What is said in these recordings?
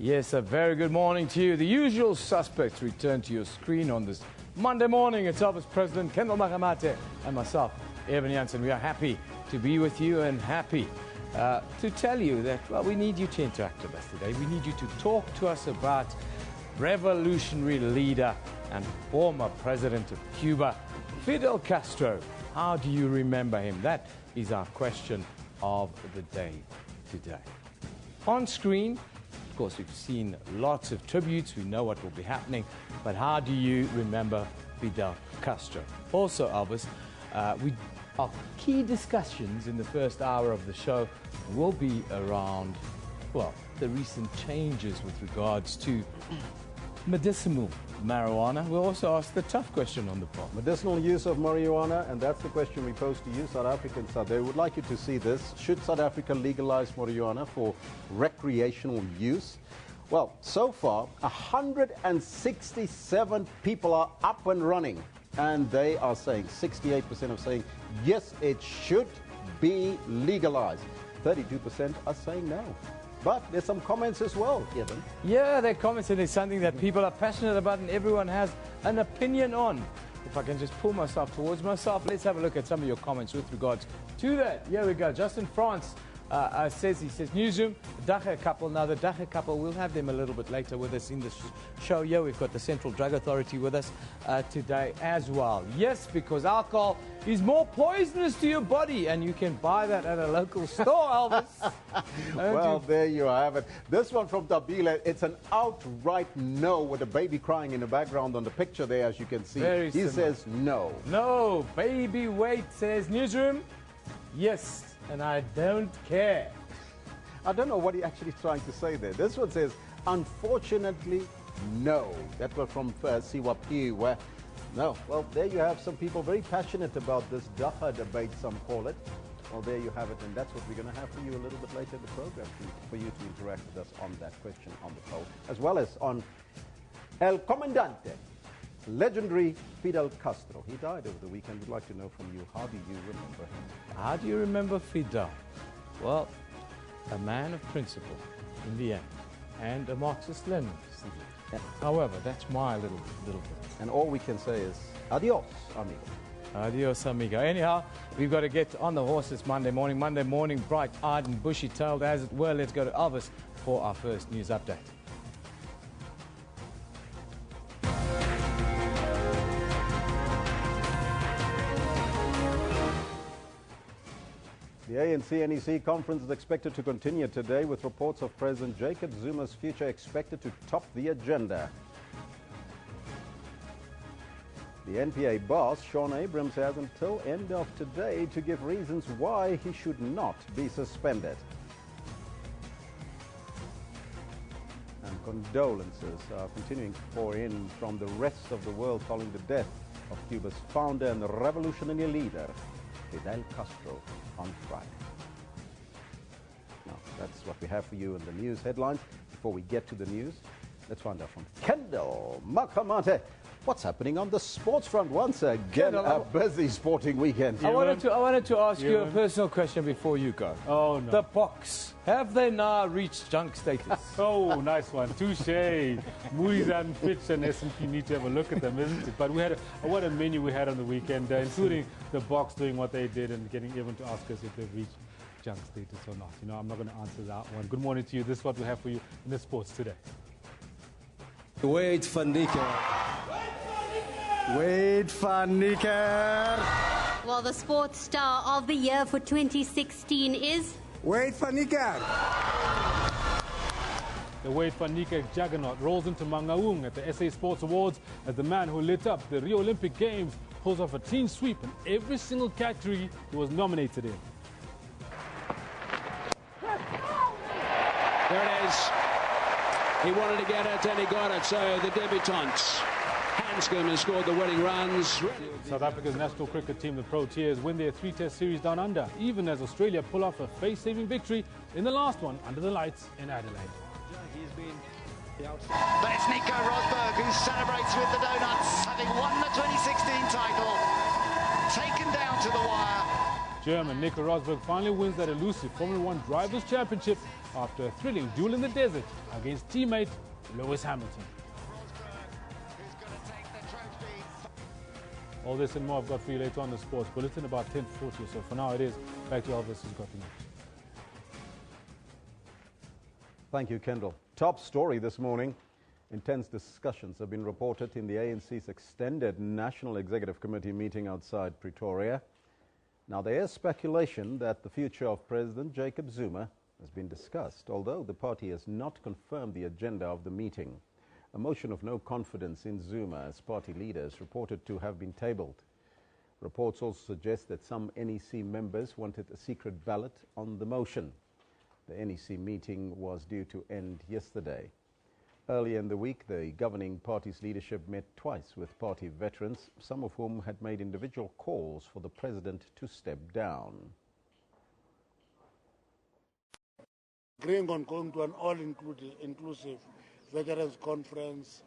Yes, a very good morning to you. The usual suspects return to your screen on this Monday morning. It's Office President Kendall Makamate and myself, Evan Jansen. We are happy to be with you and happy to tell you that, well, we need you to interact with us today. We need you to talk to us about revolutionary leader and former president of Cuba, Fidel Castro. How do you remember him? That is our question of the day today. On screen, of course, we've seen lots of tributes. We know what will be happening. But how do you remember Fidel Castro? Also, Elvis, our key discussions in the first hour of the show will be around, well, the recent changes with regards to medicinal marijuana. We'll also ask the tough question on the poll. Medicinal use of marijuana, and that's the question we pose to you, South Africans. They would like you to see this. Should South Africa legalize marijuana for recreational use? Well, so far, 167 people are up and running, and they are saying, 68% are saying, yes, it should be legalized. 32% are saying no. But there's some comments as well, Evan. Yeah, they're comments, and it's something that people are passionate about and everyone has an opinion on. If I can just pull myself towards myself, let's have a look at some of your comments with regards to that. Here we go. Justin France says, Newsroom, Dagga Couple. Now, the Dagga Couple, we'll have them a little bit later with us in the show. Yeah, we've got the Central Drug Authority with us today as well. Yes, because alcohol is more poisonous to your body, and you can buy that at a local store, Elvis. Well, there you have it. This one from Tabile, it's an outright no with a baby crying in the background on the picture there, as you can see. He says no. No. Baby Wait says, Newsroom, yes, and I don't care. I don't know what he's actually trying to say there. This one says, unfortunately, no. That was from Siwapi, where no. Well, there you have some people very passionate about this Dagga debate, some call it. Well, there you have it, and that's what we're going to have for you a little bit later in the program, for you to interact with us on that question on the poll, as well as on El Comandante, legendary Fidel Castro. He died over the weekend. We'd like to know from you, how do you remember him? How do you remember Fidel? Well, a man of principle in the end, and a Marxist-Leninist. However, that's my little bit. And all we can say is, adios, amigo. Adios, amigo. Anyhow, we've got to get on the horse this Monday morning. Monday morning, bright-eyed and bushy-tailed, as it were. Let's go to Elvis for our first news update. The ANC-NEC conference is expected to continue today, with reports of President Jacob Zuma's future expected to top the agenda. The NPA boss, Sean Abrams, has until end of today to give reasons why he should not be suspended. And condolences are continuing to pour in from the rest of the world following the death of Cuba's founder and revolutionary leader, Fidel Castro, on Friday. Now, that's what we have for you in the news headlines. Before we get to the news, let's find out from Kendall Makamate what's happening on the sports front. Once again, a busy sporting weekend. I wanted to ask you a personal question before you go. Oh, no. The Boks, have they now reached junk status? Oh, nice one. Touche. Moody's and Fitch and S&P need to have a look at them, isn't it? But we had what a menu we had on the weekend, including the Boks doing what they did and getting everyone to ask us if they've reached junk status or not. You know, I'm not going to answer that one. Good morning to you. This is what we have for you in the sports today. Wade van Niekerk. Wade van Niekerk. Well, the sports star of the year for 2016 is Wade van Niekerk. The Wade van Niekerk juggernaut rolls into Mangaung at the SA Sports Awards as the man who lit up the Rio Olympic Games pulls off a clean sweep in every single category he was nominated in. There it is. He wanted to get it and he got it. So the debutants, Hanscom, has scored the winning runs. South Africa's national cricket team, the Proteas, win their three-test series down under, even as Australia pull off a face-saving victory in the last one under the lights in Adelaide. But it's Nico Rosberg who celebrates with the donuts, having won the 2016 title, taken down to the wire. German Nico Rosberg finally wins that elusive Formula One Drivers' Championship after a thrilling duel in the desert against teammate Lewis Hamilton. All this and more I've got for you later on the Sports Bulletin, about 10:40 or so. For now it is. Back to Elvis, who's got the news. Thank you, Kendall. Top story this morning. Intense discussions have been reported in the ANC's extended National Executive Committee meeting outside Pretoria. Now, there is speculation that the future of President Jacob Zuma has been discussed, although the party has not confirmed the agenda of the meeting. A motion of no confidence in Zuma as party leader is reported to have been tabled. Reports also suggest that some NEC members wanted a secret ballot on the motion. The NEC meeting was due to end yesterday. Earlier in the week, the governing party's leadership met twice with party veterans, some of whom had made individual calls for the president to step down. Agreeing on going to an all-inclusive veterans conference,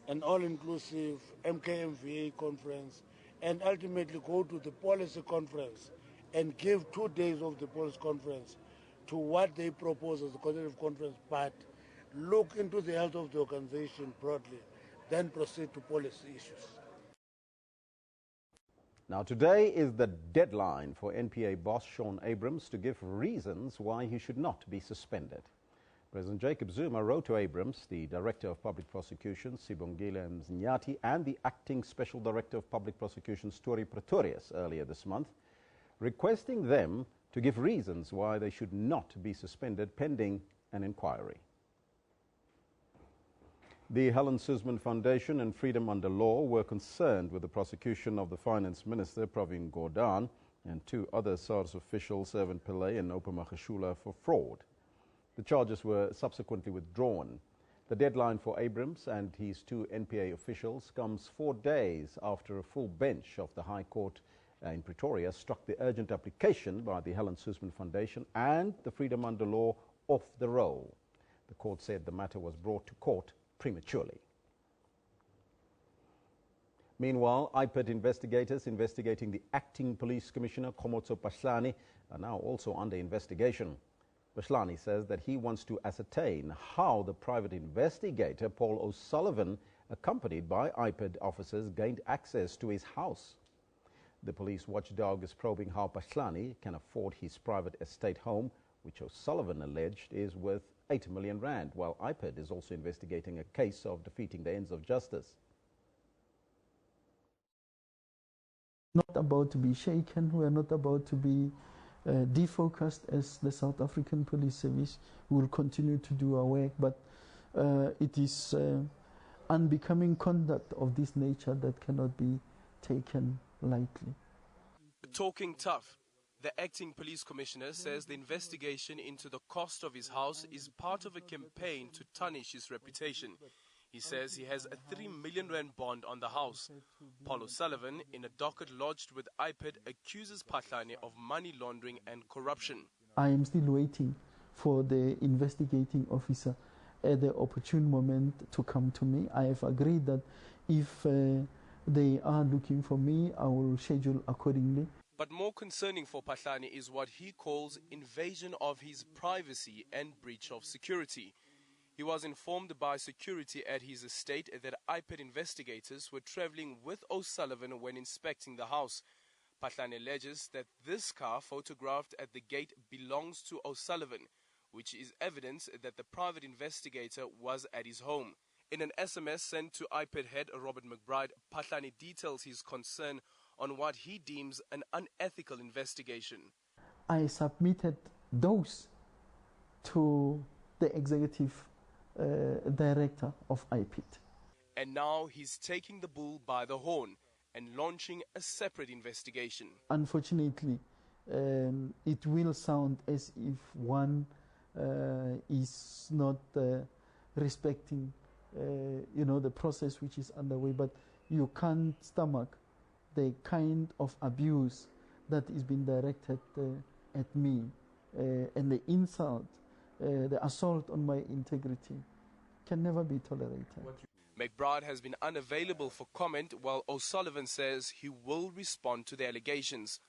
an all-inclusive MKMVA conference, and ultimately go to the policy conference and give 2 days of the policy conference to what they propose as the consultative conference, but look into the health of the organization broadly, then proceed to policy issues. Now, today is the deadline for NPA boss Shaun Abrahams to give reasons why he should not be suspended. President Jacob Zuma wrote to Abrahams, the Director of Public Prosecutions, Sibongile Mzinyati, and the Acting Special Director of Public Prosecutions, Story Pretorius, earlier this month, requesting them to give reasons why they should not be suspended pending an inquiry. The Helen Suzman Foundation and Freedom Under Law were concerned with the prosecution of the Finance Minister, Pravin Gordhan, and 2 other SARS officials, Servant Pillay and Opa Magashula, for fraud. The charges were subsequently withdrawn. The deadline for Abrahams and his 2 NPA officials comes 4 days after a full bench of the High Court in Pretoria struck the urgent application by the Helen Suzman Foundation and the Freedom Under Law off the roll. The court said the matter was brought to court prematurely. Meanwhile, IPID investigators investigating the acting police commissioner, Khomotso Pahlani, are now also under investigation. Pahlani says that he wants to ascertain how the private investigator, Paul O'Sullivan, accompanied by IPID officers, gained access to his house. The police watchdog is probing how Pahlani can afford his private estate home, which O'Sullivan alleged is worth 8 million rand, while IPID is also investigating a case of defeating the ends of justice. Not about to be shaken, we are not about to be defocused as the South African Police Service. We will continue to do our work, but it is unbecoming conduct of this nature that cannot be taken lightly. Talking tough, the acting police commissioner says the investigation into the cost of his house is part of a campaign to tarnish his reputation. He says he has a 3 million rand bond on the house. Paul O'Sullivan, in a docket lodged with IPID, accuses Pahlani of money laundering and corruption. I am still waiting for the investigating officer at the opportune moment to come to me. I have agreed that if they are looking for me, I will schedule accordingly. But more concerning for Pahlani is what he calls invasion of his privacy and breach of security. He was informed by security at his estate that IPID investigators were traveling with O'Sullivan when inspecting the house. Pahlani alleges that this car photographed at the gate belongs to O'Sullivan, which is evidence that the private investigator was at his home. In an SMS sent to IPID head Robert McBride, Pahlani details his concern on what he deems an unethical investigation. I submitted those to the executive director of IPID. And now he's taking the bull by the horn and launching a separate investigation. Unfortunately, it will sound as if one is not respecting the process which is underway, but you can't stomach the kind of abuse that is being directed at me, and the insult, the assault on my integrity can never be tolerated. McBride has been unavailable for comment, while O'Sullivan says he will respond to the allegations.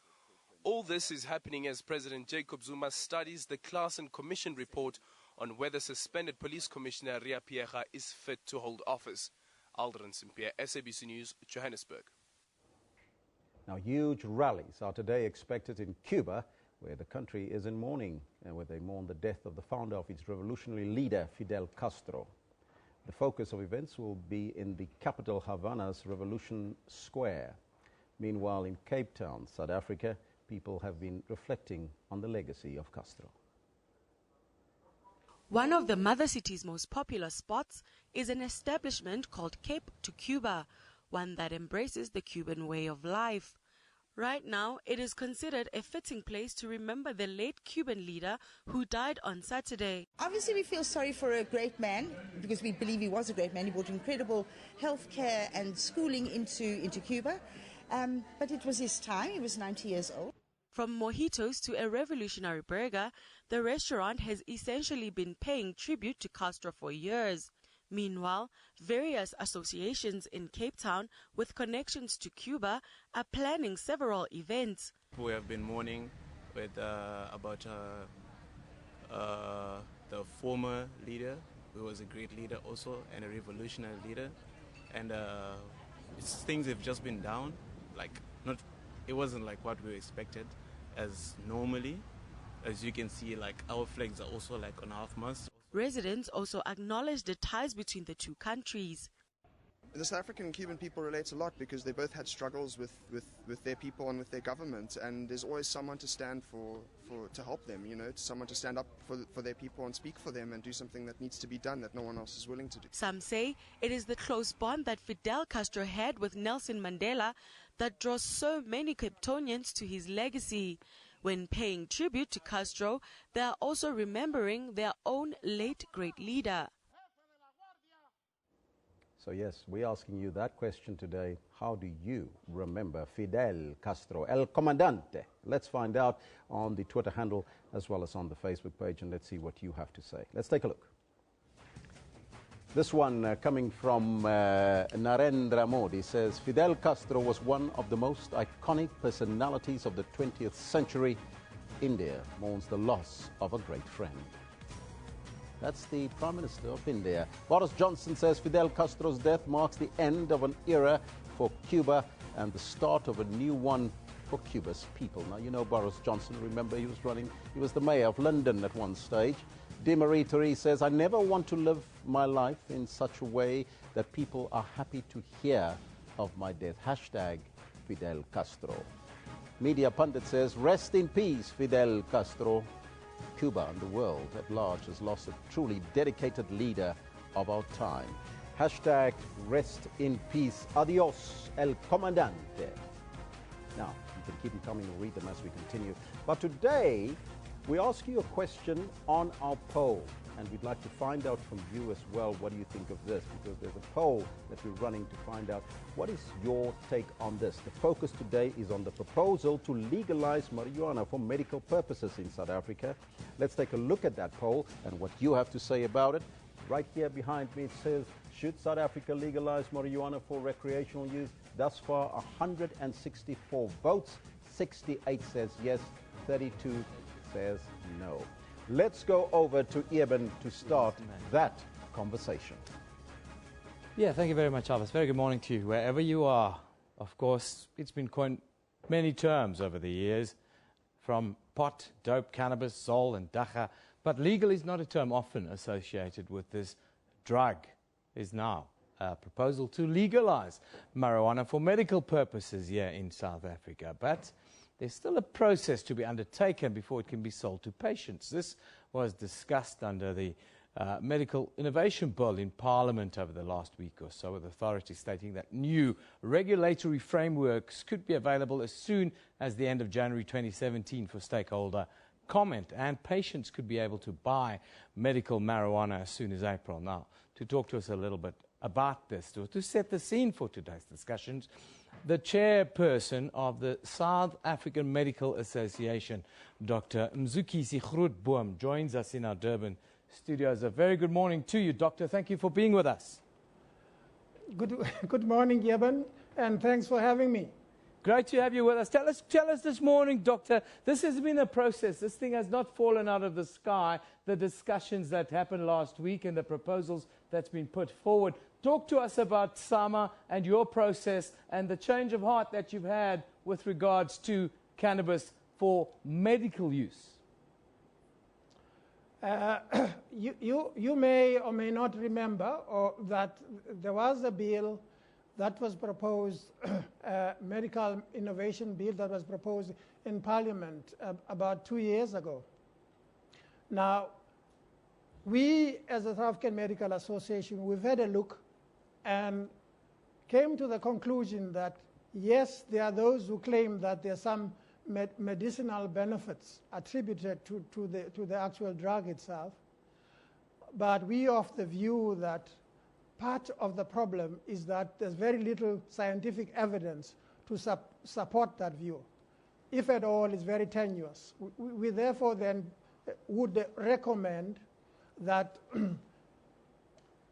All this is happening as President Jacob Zuma studies the Class and Commission report on whether suspended Police Commissioner Ria Piecha is fit to hold office. Aldrin Simpier, SABC News, Johannesburg. Now, huge rallies are today expected in Cuba, where the country is in mourning and where they mourn the death of the founder of its revolutionary leader, Fidel Castro. The focus of events will be in the capital Havana's Revolution Square. Meanwhile, in Cape Town, South Africa, people have been reflecting on the legacy of Castro. One of the mother city's most popular spots is an establishment called Cape to Cuba, one that embraces the Cuban way of life. Right now, it is considered a fitting place to remember the late Cuban leader who died on Saturday. Obviously, we feel sorry for a great man because we believe he was a great man. He brought incredible health care and schooling into Cuba. But it was his time. He was 90 years old. From mojitos to a revolutionary burger, the restaurant has essentially been paying tribute to Castro for years. Meanwhile, various associations in Cape Town with connections to Cuba are planning several events. We have been mourning with, about the former leader, who was a great leader also and a revolutionary leader. And things have just been down. It wasn't like what we expected as normally. As you can see, our flags are also on half-mast. Residents also acknowledge the ties between the two countries. The South African and Cuban people relate a lot because they both had struggles with their people and with their government, and there's always someone to stand to help them, someone to stand up for their people and speak for them and do something that needs to be done that no one else is willing to do. Some say it is the close bond that Fidel Castro had with Nelson Mandela that draws so many Capetonians to his legacy. When paying tribute to Castro, they are also remembering their own late great leader. So yes, we're asking you that question today. How do you remember Fidel Castro, El Comandante? Let's find out on the Twitter handle as well as on the Facebook page, and let's see what you have to say. Let's take a look. This one coming from Narendra Modi says, Fidel Castro was one of the most iconic personalities of the 20th century. India mourns the loss of a great friend. That's the Prime Minister of India. Boris Johnson says Fidel Castro's death marks the end of an era for Cuba and the start of a new one for Cuba's people. Now, you know Boris Johnson, remember he was the mayor of London at one stage. DeMarie says, I never want to live my life in such a way that people are happy to hear of my death. Hashtag Fidel Castro. Media Pundit says, rest in peace, Fidel Castro. Cuba and the world at large has lost a truly dedicated leader of our time. Hashtag rest in peace. Adios, El Comandante. Now, you can keep them coming and read them as we continue. But today, we ask you a question on our poll, and we'd like to find out from you as well, what do you think of this? Because there's a poll that we're running to find out what is your take on this. The focus today is on the proposal to legalize marijuana for medical purposes in South Africa. Let's take a look at that poll and what you have to say about it. Right here behind me it says, should South Africa legalize marijuana for recreational use? Thus far, 164 votes. 68 says yes, 32 says no. Let's go over to Eben to start that conversation. Yeah, thank you very much, Alvis. Very good morning to you, wherever you are. Of course, it's been coined many terms over the years, from pot, dope, cannabis, sol, and dagga. But legal is not a term often associated with this drug. Is now a proposal to legalize marijuana for medical purposes here in South Africa. But there's still a process to be undertaken before it can be sold to patients. This was discussed under the Medical Innovation Bill in Parliament over the last week or so, with authorities stating that new regulatory frameworks could be available as soon as the end of January 2017 for stakeholder comment, and patients could be able to buy medical marijuana as soon as April. Now, to talk to us a little bit about this, to set the scene for today's discussions, the chairperson of the South African Medical Association, Dr. Mzukisi Grootboom, joins us in our Durban studios. A very good morning to you, Doctor. Thank you for being with us. Good morning, Eben, and thanks for having me. Great to have you with us. Tell us this morning, Doctor, this has been a process. This thing has not fallen out of the sky, the discussions that happened last week and the proposals that's been put forward. Talk to us about SAMA and your process and the change of heart that you've had with regards to cannabis for medical use. You may or may not remember that there was a bill that was proposed, medical innovation bill that was proposed in Parliament about 2 years ago. Now, we as the South African Medical Association, we've had a look and came to the conclusion that yes, there are those who claim that there are some medicinal benefits attributed to the actual drug itself, but we are of the view that part of the problem is that there's very little scientific evidence to support that view. If at all, it's very tenuous. We therefore then would recommend that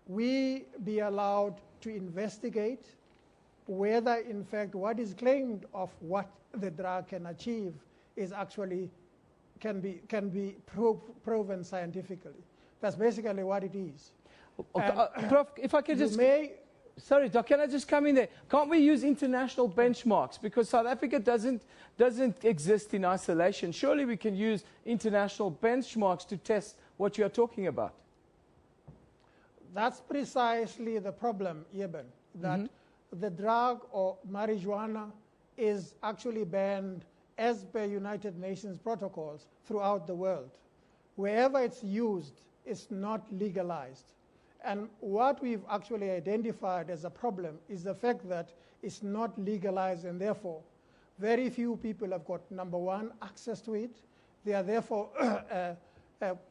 we be allowed to investigate whether, in fact, what is claimed of what the drug can achieve is actually can be proven scientifically. That's basically what it is. Prof, if I could just... Sorry, Doc, can I just come in there? Can't we use international benchmarks? Because South Africa doesn't exist in isolation. Surely we can use international benchmarks to test what you are talking about. That's precisely the problem, Eben, that the drug or marijuana is actually banned as per United Nations protocols throughout the world. Wherever it's used, it's not legalized. And what we've actually identified as a problem is the fact that it's not legalized, and therefore very few people have got, number one, access to it. They are therefore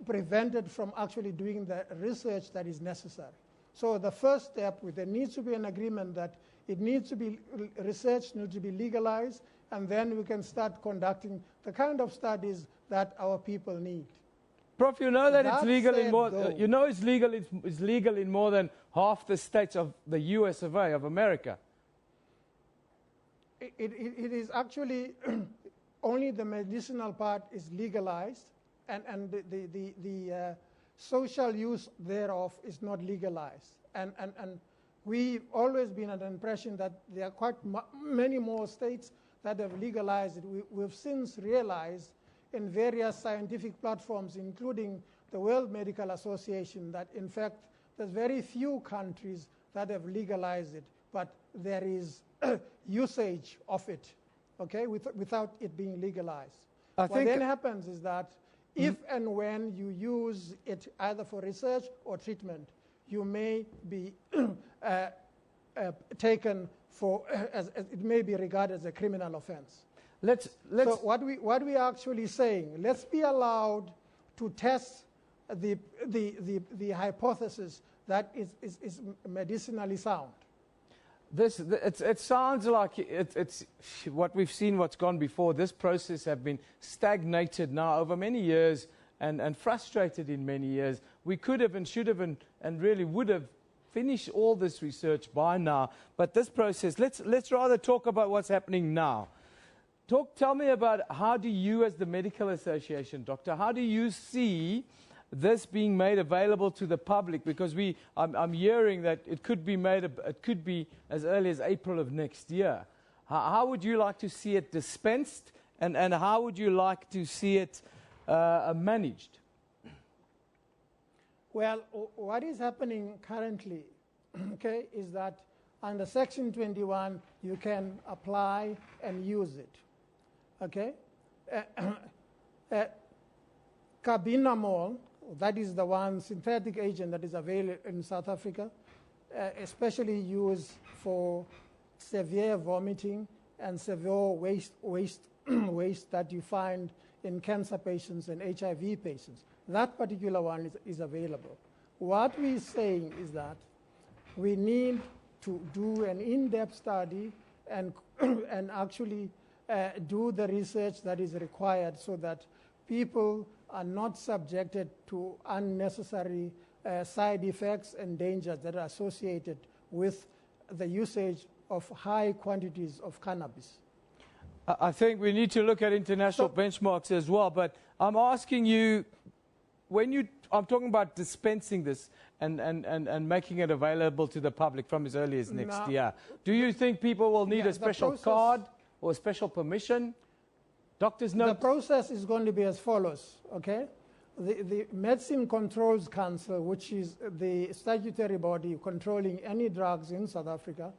prevented from actually doing the research that is necessary. So the first step, there needs to be an agreement that it needs to be, research needs to be legalized, and then we can start conducting the kind of studies that our people need. Prof, you know that it's legal in more. You know it's legal in more than half the states of the U.S. of America. It is actually only the medicinal part is legalized, and the social use thereof is not legalized. And we've always been under the impression that there are quite many more states that have legalized it. We've since realized in various scientific platforms, including the World Medical Association, that in fact there's very few countries that have legalized it, but there is usage of it, okay, without it being legalized. What then happens is that if and when you use it either for research or treatment, you may be taken for, as it may be regarded as a criminal offense. So what we are actually saying, let's be allowed to test the hypothesis that is medicinally sound. It sounds like it's what we've seen, what's gone before. This process have been stagnated now over many years and frustrated in many years. We could have and should have and really would have finished all this research by now. But this process, let's rather talk about what's happening now. Tell me about how do you, as the Medical Association, Doctor, how do you see this being made available to the public? Because I'm hearing that it could be as early as April of next year. How would you like to see it dispensed, and how would you like to see it managed? Well, what is happening currently, okay, is that under Section 21 you can apply and use it. Okay, Cabinamol, that is the one synthetic agent that is available in South Africa, especially used for severe vomiting and severe waste that you find in cancer patients and HIV patients. That particular one is available. What we're saying is that we need to do an in-depth study and actually do the research that is required so that people are not subjected to unnecessary side effects and dangers that are associated with the usage of high quantities of cannabis. I think we need to look at international benchmarks as well, but I'm asking you, I'm talking about dispensing this and making it available to the public from as early as next year. Do you think people will need a special card or a special permission? Doctors know. The process is going to be as follows, okay? The Medicine Controls Council, which is the statutory body controlling any drugs in South Africa,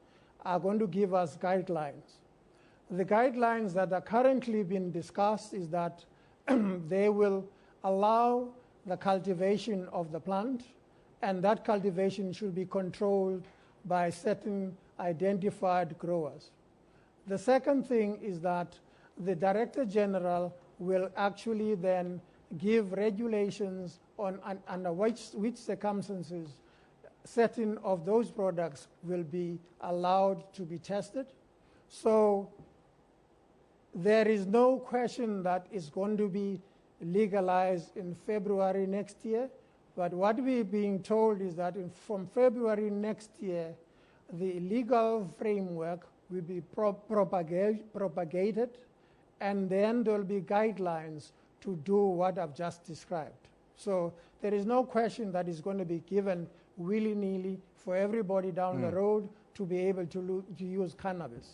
are going to give us guidelines. The guidelines that are currently being discussed is that they will allow the cultivation of the plant, and that cultivation should be controlled by certain identified growers. The second thing is that the Director General will actually then give regulations on under which circumstances certain of those products will be allowed to be tested. So there is no question that it's going to be legalized in February next year, but what we're being told is that from February next year, the legal framework will be propagated, and then there will be guidelines to do what I've just described. So there is no question that it's going to be given willy-nilly for everybody down the road to be able to use cannabis.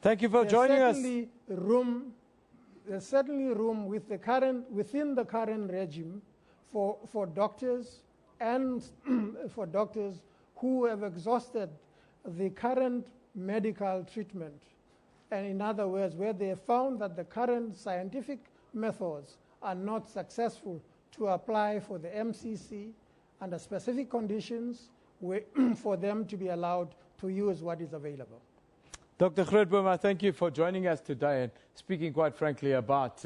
Thank you for joining us. There's certainly room within the current regime for doctors and for doctors who have exhausted the current medical treatment. And in other words, where they have found that the current scientific methods are not successful to apply for the MCC under specific conditions for them to be allowed to use what is available. Dr. Grootboom, thank you for joining us today and speaking quite frankly about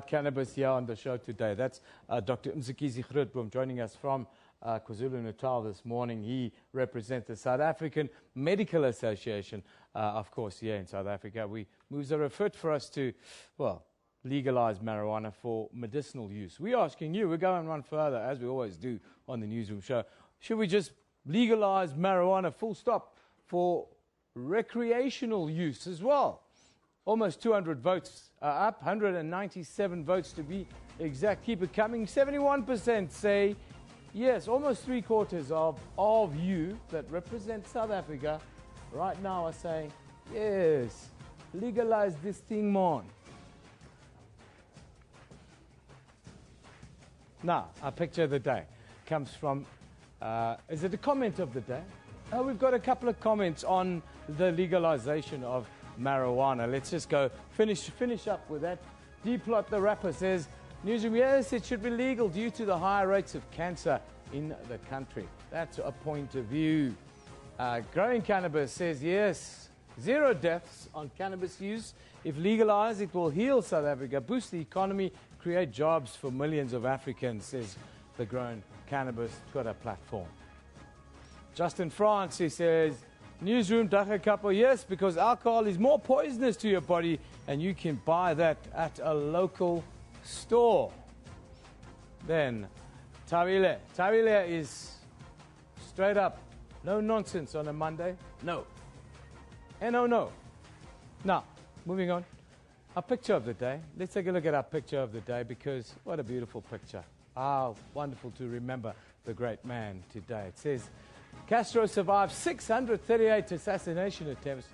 cannabis here on the show today. That's Dr. Mzikizi Grootboom joining us from KwaZulu-Natal this morning. He represents the South African Medical Association, of course, here in South Africa. Moves are afoot for us to, well, legalize marijuana for medicinal use. We're asking you, we're going one further, as we always do on the Newsroom show. Should we just legalize marijuana full stop for recreational use as well? Almost 200 votes are up, 197 votes to be exact. Keep it coming. 71% say yes. Almost 3/4 of you that represent South Africa right now are saying yes, legalize this thing, man. Now, our picture of the day comes from, is it a comment of the day? Oh, we've got a couple of comments on the legalization of marijuana. Let's just go finish up with that. D-Plot the rapper says, Newsroom, yes, it should be legal due to the higher rates of cancer in the country. That's a point of view. Growing Cannabis says, yes, 0 deaths on cannabis use. If legalized, it will heal South Africa, boost the economy, create jobs for millions of Africans, says the Growing Cannabis Twitter platform. Justin France, he says, Newsroom, Dagga Couple, yes, because alcohol is more poisonous to your body and you can buy that at a local store. Then, Tawile. Tawile is straight up, no nonsense on a Monday. No. No. Now, moving on. Our picture of the day. Let's take a look at our picture of the day because what a beautiful picture. Ah, wonderful to remember the great man today. It says, Castro survived 638 assassination attempts,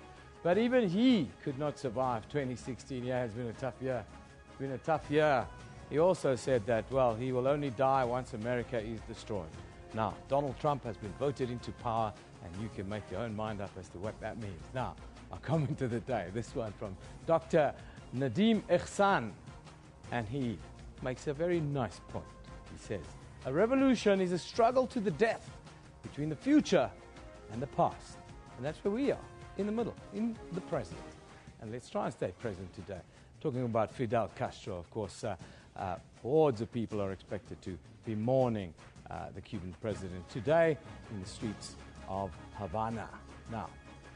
but even he could not survive 2016. Yeah, it's been a tough year. It's been a tough year. He also said that, well, he will only die once America is destroyed. Now, Donald Trump has been voted into power, and you can make your own mind up as to what that means. Now, our comment of the day, this one from Dr. Nadim Ihsan, and he makes a very nice point. He says, a revolution is a struggle to the death between the future and the past. And that's where we are, in the middle, in the present. And let's try and stay present today. Talking about Fidel Castro, of course, hordes of people are expected to be mourning the Cuban president today in the streets of Havana. Now,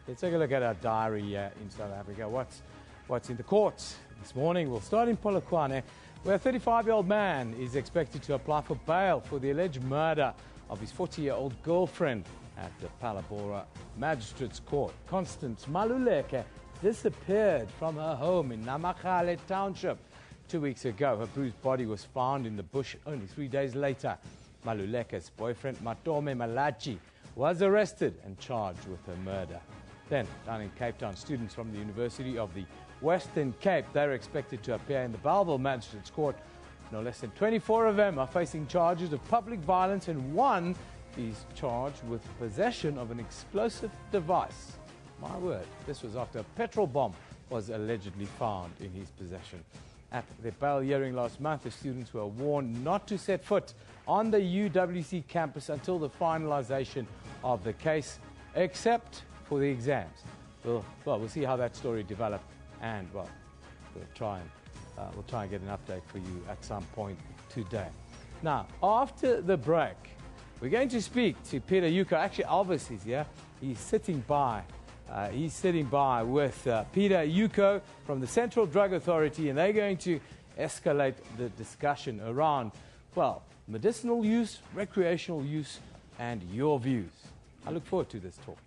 let's take a look at our diary in South Africa. What's in the courts this morning? We'll start in Polokwane, where a 35-year-old man is expected to apply for bail for the alleged murder of his 40-year-old girlfriend at the Palabora Magistrates Court. Constance Maluleke disappeared from her home in Namakhale Township 2 weeks ago. Her bruised body was found in the bush only 3 days later. Maluleka's boyfriend, Matome Malachi, was arrested and charged with her murder. Then, down in Cape Town, students from the University of the Western Cape, they're expected to appear in the Bellville Magistrates Court. No less than 24 of them are facing charges of public violence, and one is charged with possession of an explosive device. My word, this was after a petrol bomb was allegedly found in his possession. At the bail hearing last month, the students were warned not to set foot on the UWC campus until the finalization of the case, except for the exams. We'll see how that story developed, and we'll try and get an update for you at some point today. Now, after the break, we're going to speak to Peter Yuko. Actually, Elvis is here. He's sitting by with Peter Yuko from the Central Drug Authority, and they're going to escalate the discussion around, well, medicinal use, recreational use, and your views. I look forward to this talk.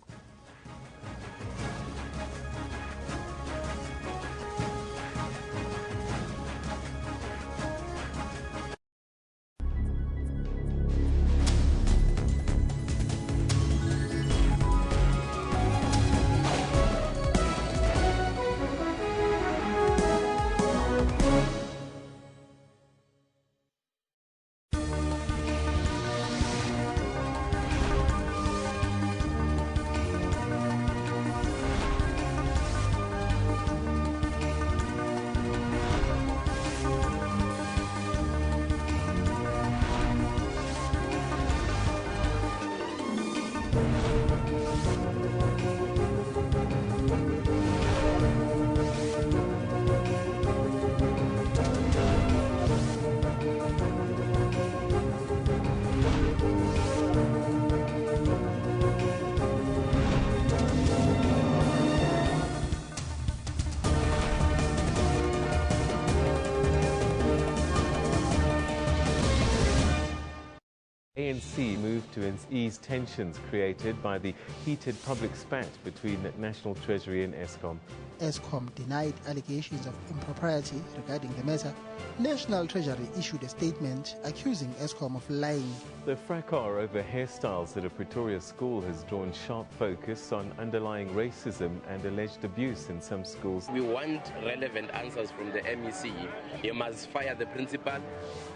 ANC moved to ease tensions created by the heated public spat between the National Treasury and Eskom. Eskom denied allegations of impropriety regarding the matter. National Treasury issued a statement accusing Eskom of lying. The fracas over hairstyles at a Pretoria school has drawn sharp focus on underlying racism and alleged abuse in some schools. We want relevant answers from the MEC. You must fire the principal.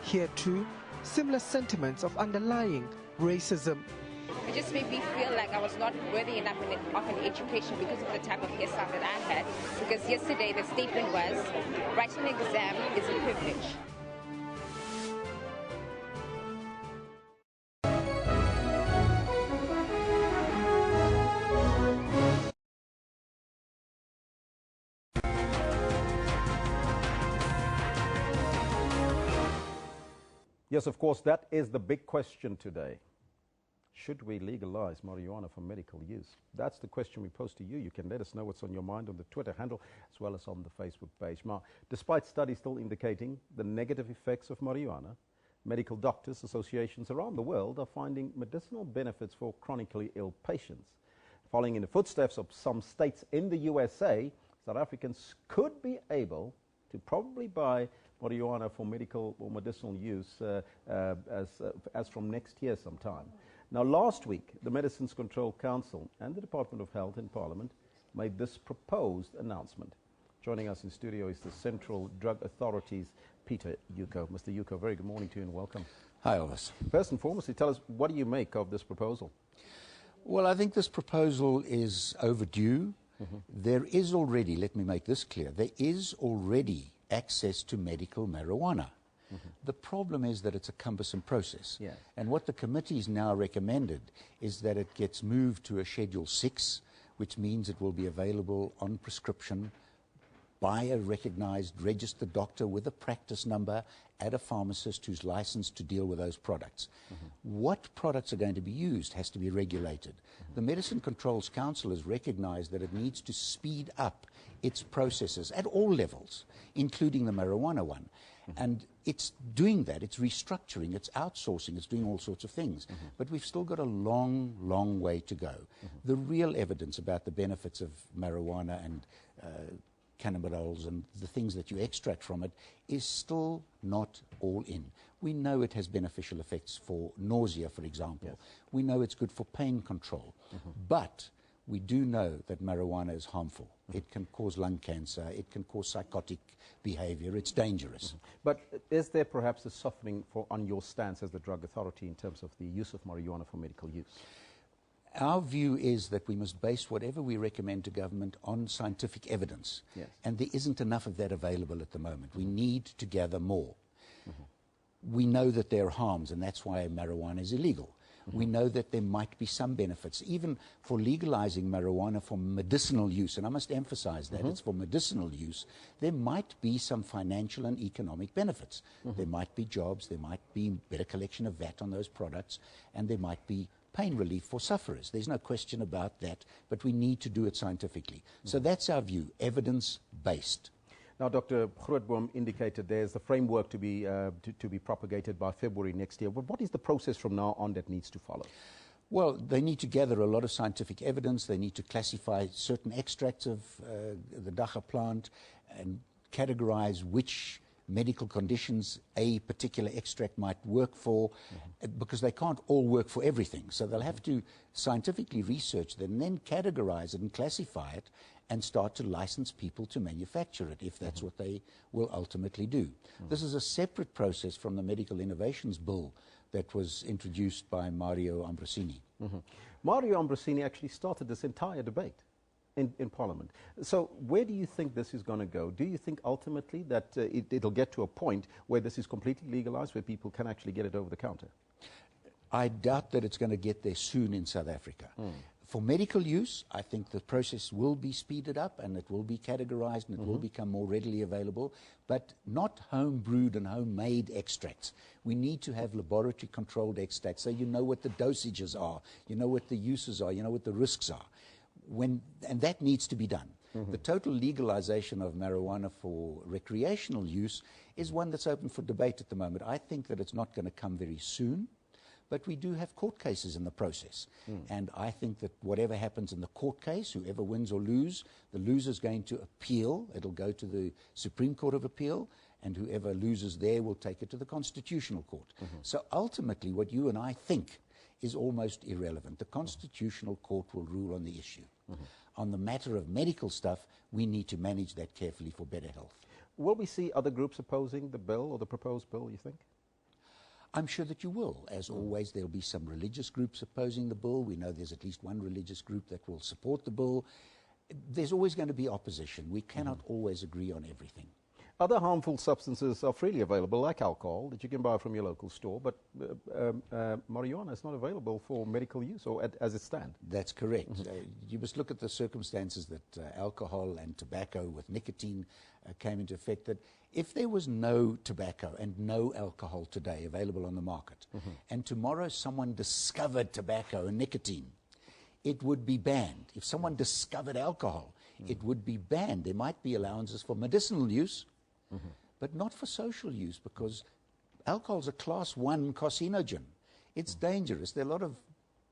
Here too, similar sentiments of underlying racism. It just made me feel like I was not worthy enough of an education because of the type of hairstyle that I had. Because yesterday the statement was, writing an exam is a privilege. Yes, of course, that is the big question today. Should we legalize marijuana for medical use? That's the question we pose to you. You can let us know what's on your mind on the Twitter handle as well as on the Facebook page. Now, despite studies still indicating the negative effects of marijuana, medical doctors associations around the world are finding medicinal benefits for chronically ill patients. Following in the footsteps of some states in the USA, South Africans could be able to probably buy marijuana for medical or medicinal use as from next year sometime. Now, last week, the Medicines Control Council and the Department of Health in Parliament made this proposed announcement. Joining us in studio is the Central Drug Authority's Peter Yuko. Mr. Yuko, very good morning to you and welcome. Hi, Elvis. First and foremost, tell us, what do you make of this proposal? Well, I think this proposal is overdue. There is already, let me make this clear, there is already access to medical marijuana. The problem is that it's a cumbersome process. Yeah. And what the committee's now recommended is that it gets moved to a Schedule 6, which means it will be available on prescription by a recognized registered doctor with a practice number at a pharmacist who's licensed to deal with those products. What products are going to be used has to be regulated. The Medicine Controls Council has recognized that it needs to speed up its processes at all levels, including the marijuana one. And it's doing that, it's restructuring, it's outsourcing, it's doing all sorts of things. But we've still got a long, long way to go. The real evidence about the benefits of marijuana and cannabinoids and the things that you extract from it is still not all in. We know it has beneficial effects for nausea, for example. We know it's good for pain control. But we do know that marijuana is harmful. It can cause lung cancer, it can cause psychotic behavior, it's dangerous. But is there perhaps a softening on your stance as the drug authority in terms of the use of marijuana for medical use? Our view is that we must base whatever we recommend to government on scientific evidence. And there isn't enough of that available at the moment. We need to gather more. We know that there are harms, and that's why marijuana is illegal. We know that there might be some benefits, even for legalizing marijuana for medicinal use, and I must emphasize that it's for medicinal use. There might be some financial and economic benefits. There might be jobs, there might be better collection of VAT on those products, and there might be pain relief for sufferers. There's no question about that, but we need to do it scientifically. So that's our view, evidence-based. Now, Dr. Grootboom indicated there's the framework to be propagated by February next year. But what is the process from now on that needs to follow? Well, they need to gather a lot of scientific evidence. They need to classify certain extracts of the Dagga plant and categorize which medical conditions a particular extract might work for, because they can't all work for everything. So they'll have to scientifically research them and then categorize it and classify it and start to license people to manufacture it, if that's what they will ultimately do. This is a separate process from the Medical Innovations Bill that was introduced by Mario Ambrosini. Mario Ambrosini actually started this entire debate in Parliament. So where do you think this is going to go? Do you think ultimately that it'll get to a point where this is completely legalized, where people can actually get it over the counter? I doubt that it's going to get there soon in South Africa. For medical use, I think the process will be speeded up and it will be categorized and it will become more readily available, but not home-brewed and homemade extracts. We need to have laboratory-controlled extracts so you know what the dosages are, you know what the uses are, you know what the risks are. And that needs to be done. The total legalization of marijuana for recreational use is one that's open for debate at the moment. I think that it's not going to come very soon. But we do have court cases in the process. And I think that whatever happens in the court case, whoever wins or loses, the loser's going to appeal. It'll go to the Supreme Court of Appeal, and whoever loses there will take it to the Constitutional Court. So ultimately, what you and I think is almost irrelevant. The Constitutional Court will rule on the issue. On the matter of medical stuff, we need to manage that carefully for better health. Will we see other groups opposing the bill or the proposed bill, you think? I'm sure that you will. As always, there'll be some religious groups opposing the bill. We know there's at least one religious group that will support the bill. There's always going to be opposition. We cannot always agree on everything. Other harmful substances are freely available, like alcohol, that you can buy from your local store, but marijuana is not available for medical use, or as it stands. That's correct. You must look at the circumstances that alcohol and tobacco with nicotine came into effect, that if there was no tobacco and no alcohol today available on the market, and tomorrow someone discovered tobacco and nicotine, it would be banned. If someone discovered alcohol, it would be banned. There might be allowances for medicinal use, but not for social use, because alcohol is a class 1 carcinogen. It's dangerous. There are a lot of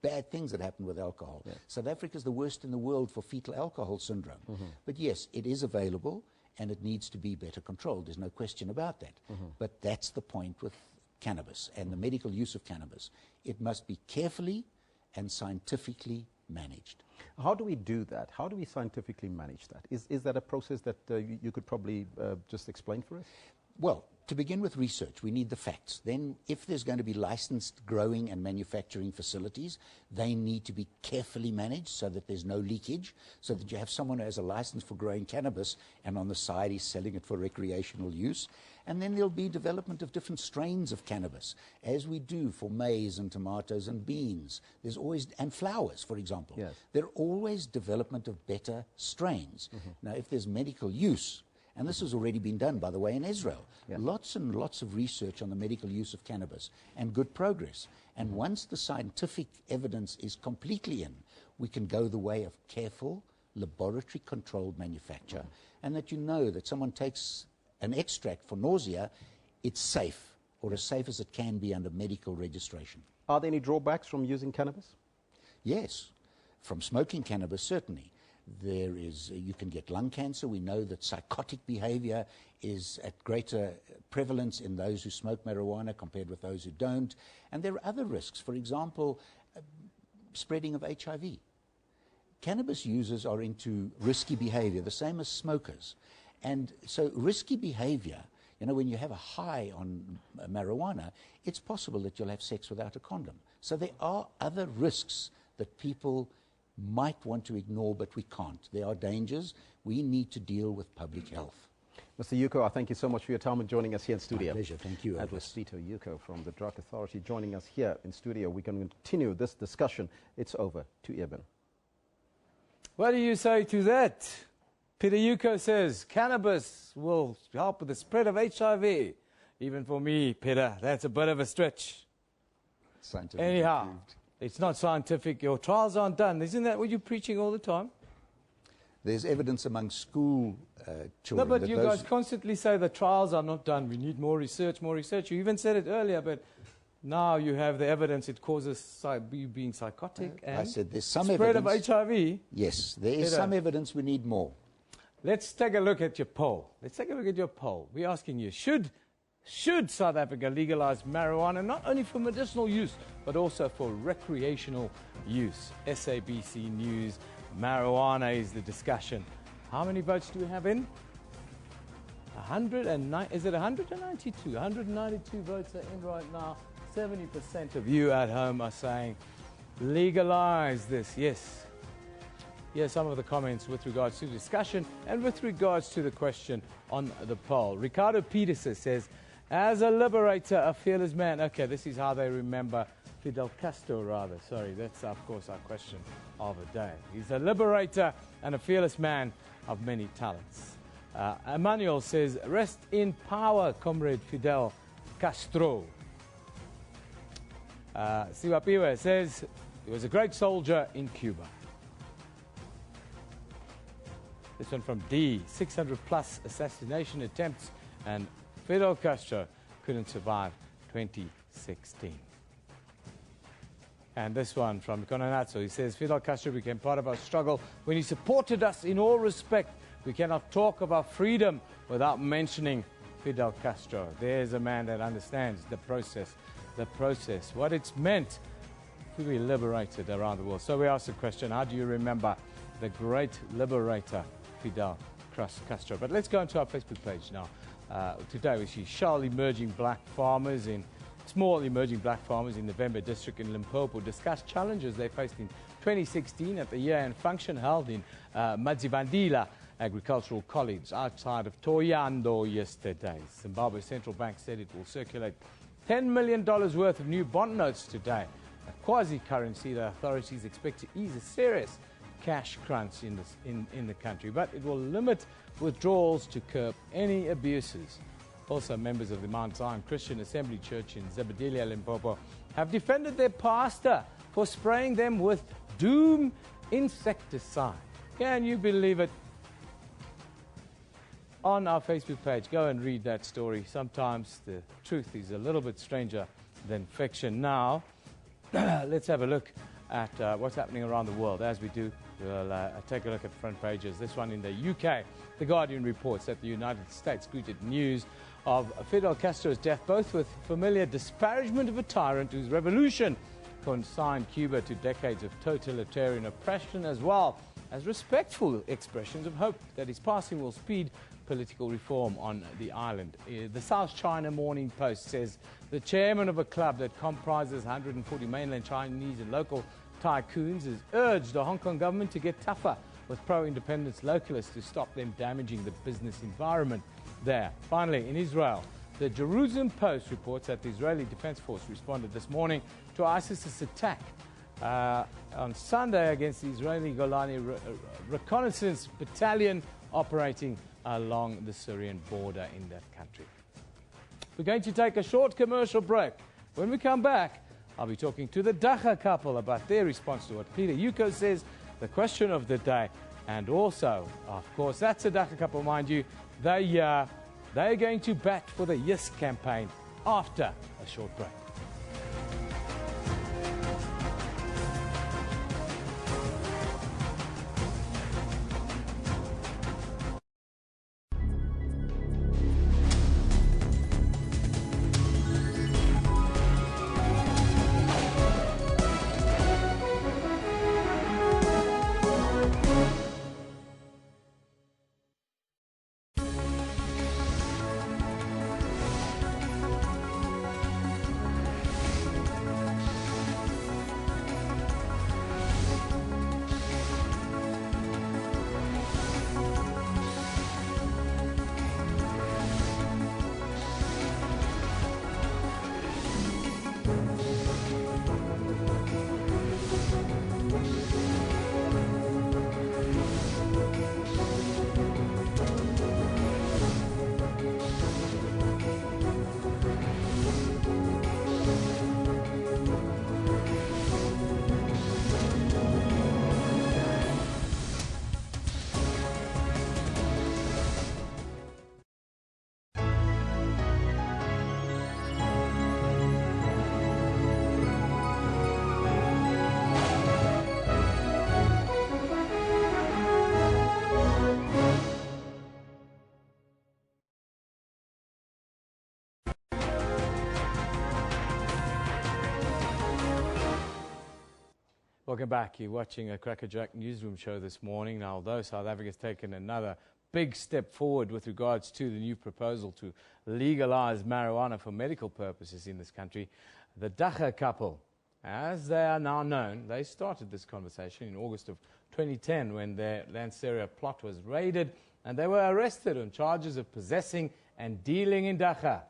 bad things that happen with alcohol. South Africa is the worst in the world for fetal alcohol syndrome. But yes, it is available and it needs to be better controlled. There's no question about that. But that's the point with cannabis and the medical use of cannabis. It must be carefully and scientifically managed. How do we do that? How do we scientifically manage that? Is that a process that you could probably just explain for us? Well, to begin with research, we need the facts. Then if there's going to be licensed growing and manufacturing facilities, they need to be carefully managed so that there's no leakage, so that you have someone who has a license for growing cannabis and on the side he's selling it for recreational use. And then there'll be development of different strains of cannabis, as we do for maize and tomatoes and beans. There's always, and flowers, for example. Yes. There are always development of better strains. Now, if there's medical use, and this has already been done, by the way, in Israel. Lots and lots of research on the medical use of cannabis and good progress. And once the scientific evidence is completely in, we can go the way of careful, laboratory-controlled manufacture. And that you know that someone takes an extract for nausea, it's safe, or as safe as it can be under medical registration. Are there any drawbacks from using cannabis? Yes, from smoking cannabis, certainly. There is, you can get lung cancer. We know that psychotic behavior is at greater prevalence in those who smoke marijuana compared with those who don't. And there are other risks. For example, spreading of HIV. Cannabis users are into risky behavior, the same as smokers. And so risky behavior, you know, when you have a high on marijuana, it's possible that you'll have sex without a condom. So there are other risks that people might want to ignore, but we can't. There are dangers. We need to deal with public health. Mr. Yuko, I thank you so much for your time and joining us here in studio. My pleasure. Thank you. That was Sito Yuko from the Drug Authority joining us here in studio. We're going to continue this discussion. It's over to Eben. What do you say to that? Peter Yuko says cannabis will help with the spread of HIV. Even for me, Peter, that's a bit of a stretch. Anyhow, it's not scientific. Your trials aren't done. Isn't that what you're preaching all the time? There's evidence among school children. No, but you guys constantly say the trials are not done. We need more research, more research. You even said it earlier, but now you have the evidence it causes you being psychotic and I said there's some spread evidence. of HIV. Yes, there is some evidence. We need more. Let's take a look at your poll. Let's take a look at your poll. We're asking you, should South Africa legalize marijuana not only for medicinal use, but also for recreational use? SABC News, marijuana is the discussion. How many votes do we have in? 109, is it 192? 192 votes are in right now. 70% of you at home are saying, legalize this. Yes. Here's some of the comments with regards to the discussion and with regards to the question on the poll. Ricardo Peterson says, as a liberator, a fearless man. Okay, this is how they remember Fidel Castro, rather. Sorry, that's, of course, our question of the day. He's a liberator and a fearless man of many talents. Emmanuel says, rest in power, Comrade Fidel Castro. Siwapiwe says, he was a great soldier in Cuba. This one from D, 600 plus assassination attempts, and Fidel Castro couldn't survive 2016. And this one from Kononatso, he says, Fidel Castro became part of our struggle when he supported us in all respect. We cannot talk about freedom without mentioning Fidel Castro. There's a man that understands the process, what it's meant to be liberated around the world. So we ask the question, how do you remember the great liberator, Fidel Castro? But let's go into our Facebook page now. Today we see small emerging black farmers in the Vemba district in Limpopo discuss challenges they faced in 2016 at the year-end function held in Madzivandila Agricultural College outside of Thohoyandou yesterday. Zimbabwe's central bank said it will circulate $10 million worth of new bond notes today, a quasi-currency the authorities expect to ease a serious cash crunch in the country, but it will limit withdrawals to curb any abuses. Also, members of the Mount Zion Christian Assembly Church in Zebediela, Limpopo, have defended their pastor for spraying them with doom insecticide. Can you believe it? On our Facebook page, go and read that story. Sometimes the truth is a little bit stranger than fiction. Now, let's have a look at what's happening around the world. As we do, we'll take a look at the front pages. This one in the UK. The Guardian reports that the United States greeted news of Fidel Castro's death both with familiar disparagement of a tyrant whose revolution consigned Cuba to decades of totalitarian oppression, as well as respectful expressions of hope that his passing will speed political reform on the island. The South China Morning Post says the chairman of a club that comprises 140 mainland Chinese and local tycoons has urged the Hong Kong government to get tougher with pro-independence localists to stop them damaging the business environment there. Finally, in Israel, the Jerusalem Post reports that the Israeli Defense Force responded this morning to ISIS's attack on Sunday against the Israeli Golani Reconnaissance Battalion operating along the Syrian border in that country. We're going to take a short commercial break. When we come back, I'll be talking to the Dagga Couple about their response to what Peter Yuko says, the question of the day, and also, of course, that's a Dagga Couple, mind you, they They're going to bat for the Yes campaign after a short break. Welcome back. You're watching a Crackerjack Newsroom show this morning. Now, although South Africa's taken another big step forward with regards to the new proposal to legalize marijuana for medical purposes in this country, the Dagga Couple, as they are now known, they started this conversation in August of 2010 when their Lanceria plot was raided and they were arrested on charges of possessing and dealing in Dagga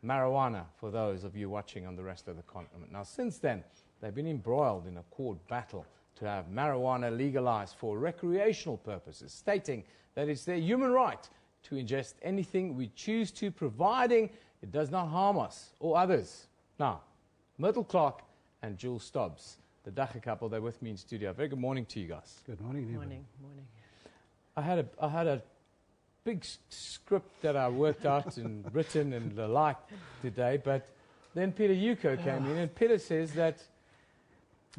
marijuana, for those of you watching on the rest of the continent. Now, since then, they've been embroiled in a court battle to have marijuana legalized for recreational purposes, stating that it's their human right to ingest anything we choose to, providing it does not harm us or others. Now, Myrtle Clark and Jules Stobbs, the Dagga Couple, they're with me in studio. Very good morning to you guys. Good morning. Morning. I had a big script that I worked out and written and the like today, but then Peter Yuko came in, and Peter says that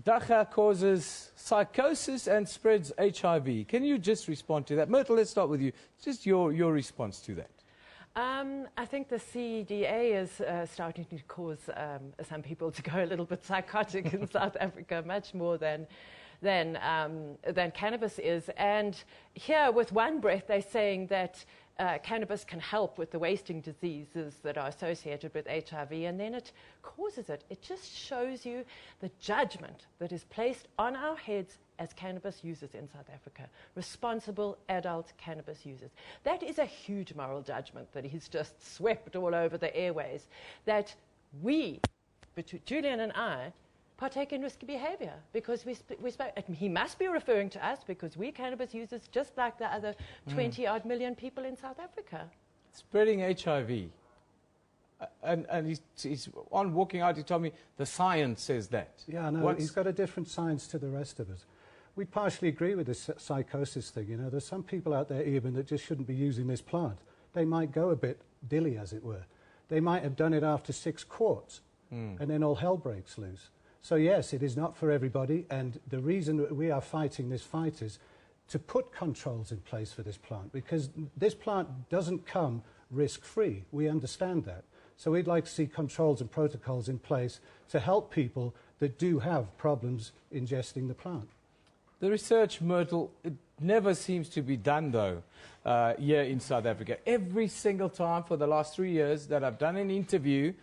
Dagga causes psychosis and spreads HIV. Can you just respond to that? Myrtle, let's start with you. Just your response to that. I think the CDA is starting to cause some people to go a little bit psychotic in South Africa, much more than cannabis is. And here, with one breath, they're saying that cannabis can help with the wasting diseases that are associated with HIV, and then it causes it. It just shows you the judgment that is placed on our heads as cannabis users in South Africa, responsible adult cannabis users. That is a huge moral judgment that he's just swept all over the airways, that we, Julian and I, partake in risky behavior because we spoke. He must be referring to us because we're cannabis users just like the other 20-odd million people in South Africa. Spreading HIV. And he's on walking out, he told me the science says that. Yeah, no, he's got a different science to the rest of us. We partially agree with this psychosis thing. You know, there's some people out there even that just shouldn't be using this plant. They might go a bit dilly, as it were. They might have done it after 6 quarts, and then all hell breaks loose. So yes, it is not for everybody, and the reason that we are fighting this fight is to put controls in place for this plant, because this plant doesn't come risk-free. We understand that. So we'd like to see controls and protocols in place to help people that do have problems ingesting the plant. The research, Myrtle, it never seems to be done, though, here in South Africa. Every single time for the last 3 years that I've done an interview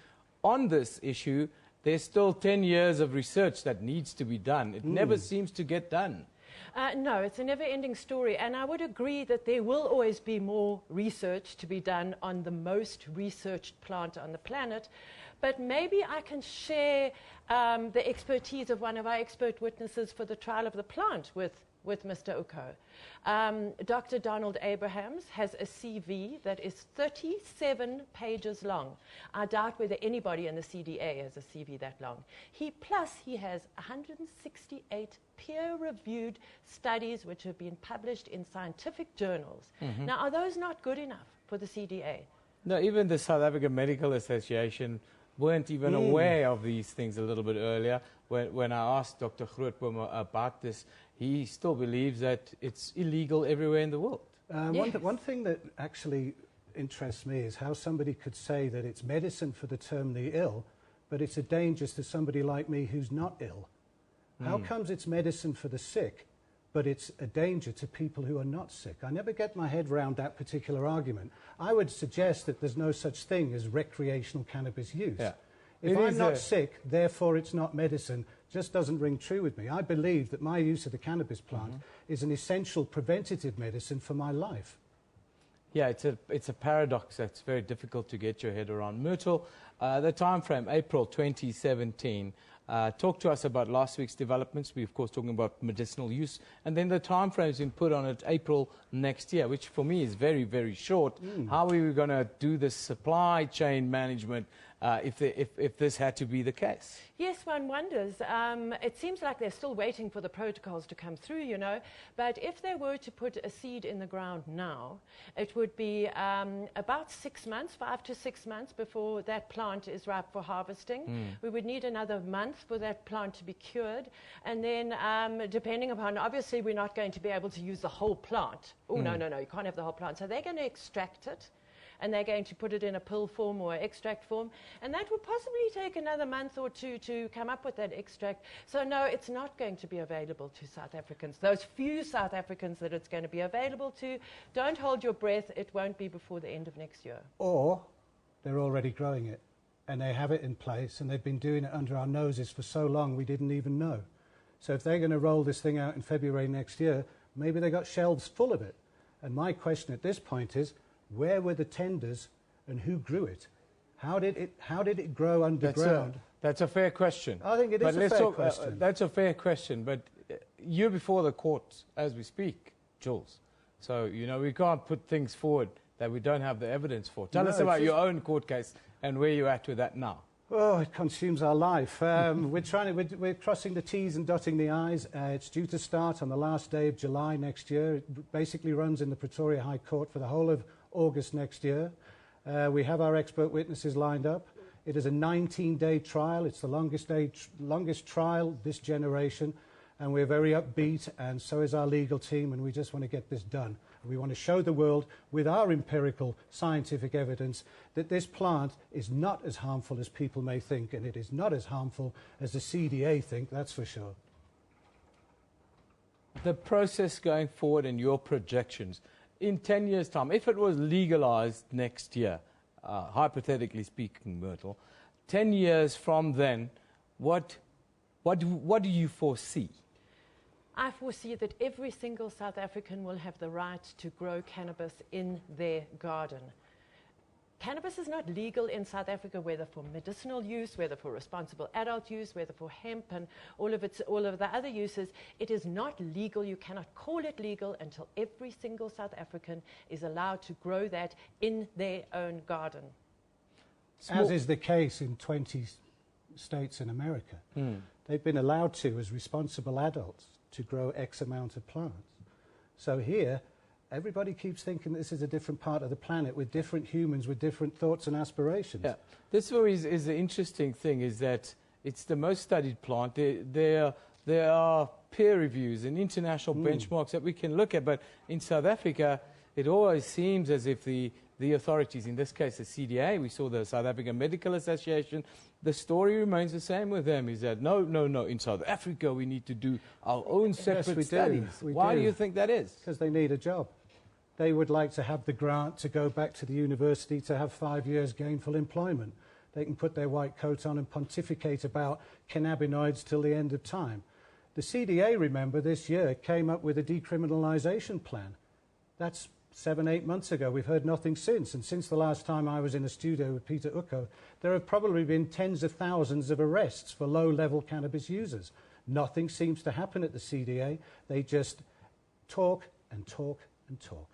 on this issue, there's still 10 years of research that needs to be done. It never seems to get done. No, it's a never-ending story, and I would agree that there will always be more research to be done on the most researched plant on the planet, but maybe I can share the expertise of one of our expert witnesses for the trial of the plant with Mr. Uko. Dr. Donald Abrahams has a CV that is 37 pages long. I doubt whether anybody in the CDA has a CV that long. Plus he has 168 peer-reviewed studies which have been published in scientific journals. Now, are those not good enough for the CDA? No, even the South African Medical Association weren't even aware of these things a little bit earlier. When I asked Dr. Grootboom about this, he still believes that it's illegal everywhere in the world. One thing that actually interests me is how somebody could say that it's medicine for the terminally ill, but it's a danger to somebody like me who's not ill. How comes it's medicine for the sick, but it's a danger to people who are not sick? I never get my head around that particular argument. I would suggest that there's no such thing as recreational cannabis use. Yeah. If I'm not sick, therefore it's not medicine, just doesn't ring true with me. I believe that my use of the cannabis plant is an essential preventative medicine for my life. Yeah, it's a paradox that's very difficult to get your head around. Myrtle, the time frame, April 2017. Talk to us about last week's developments. We're, of course, talking about medicinal use. And then the time frame's been put on it April next year, which for me is very, very short. How are we going to do the supply chain management if this had to be the case? Yes, one wonders. It seems like they're still waiting for the protocols to come through, you know. But if they were to put a seed in the ground now, it would be about 6 months, 5 to 6 months before that plant is ripe for harvesting. We would need another month for that plant to be cured. And then depending upon, obviously we're not going to be able to use the whole plant. Oh, no, you can't have the whole plant. So they're going to extract it. And they're going to put it in a pill form or extract form. And that will possibly take another month or two to come up with that extract. So no, it's not going to be available to South Africans. Those few South Africans that it's going to be available to, don't hold your breath. It won't be before the end of next year. Or they're already growing it and they have it in place and they've been doing it under our noses for so long we didn't even know. So if they're going to roll this thing out in February next year, maybe they got shelves full of it. And my question at this point is, where were the tenders and who grew it? How did it grow underground? That's a fair question. I think it is a fair question. That's a fair question, but you're before the courts as we speak, Jules. So, you know, we can't put things forward that we don't have the evidence for. Tell us about your own court case and where you're at with that now. Oh, it consumes our life. We're crossing the T's and dotting the I's. It's due to start on the last day of July next year. It basically runs in the Pretoria High Court for the whole of August next year. We have our expert witnesses lined up. It is a 19-day trial. It's the longest trial this generation, and we're very upbeat, and so is our legal team, and we just want to get this done. We want to show the world, with our empirical scientific evidence, that this plant is not as harmful as people may think, and it is not as harmful as the CDA think, that's for sure. The process going forward and your projections, in 10 years' time, if it was legalized next year, hypothetically speaking, Myrtle, 10 years from then, what do you foresee? I foresee that every single South African will have the right to grow cannabis in their garden. Cannabis is not legal in South Africa, whether for medicinal use, whether for responsible adult use, whether for hemp and all of the other uses. It is not legal. You cannot call it legal until every single South African is allowed to grow that in their own garden. As is the case in 20 states in America. They've been allowed to, as responsible adults, to grow X amount of plants. So here, everybody keeps thinking this is a different part of the planet with different humans with different thoughts and aspirations. Yeah. This is the interesting thing, is that it's the most studied plant. There are peer reviews and international benchmarks that we can look at, but in South Africa, it always seems as if the authorities, in this case the CDA, we saw the South African Medical Association, the story remains the same with them, is that no, in South Africa we need to do our own separate studies. Why do you think that is? Because they need a job. They would like to have the grant to go back to the university to have 5 years gainful employment. They can put their white coat on and pontificate about cannabinoids till the end of time. The CDA, remember, this year came up with a decriminalisation plan. That's 7-8 months ago. We've heard nothing since. And since the last time I was in a studio with Peter Uko, there have probably been tens of thousands of arrests for low-level cannabis users. Nothing seems to happen at the CDA. They just talk and talk and talk.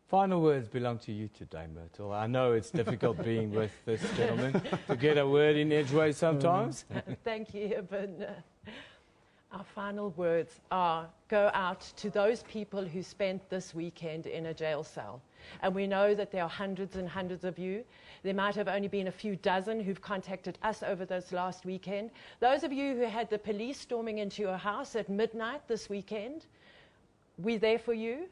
Final words belong to you today, Myrtle. I know it's difficult being with this gentleman to get a word in edgeways sometimes. Thank you, Eben. Our final words are, go out to those people who spent this weekend in a jail cell. And we know that there are hundreds and hundreds of you. There might have only been a few dozen who've contacted us over this last weekend. Those of you who had the police storming into your house at midnight this weekend, we're there for you.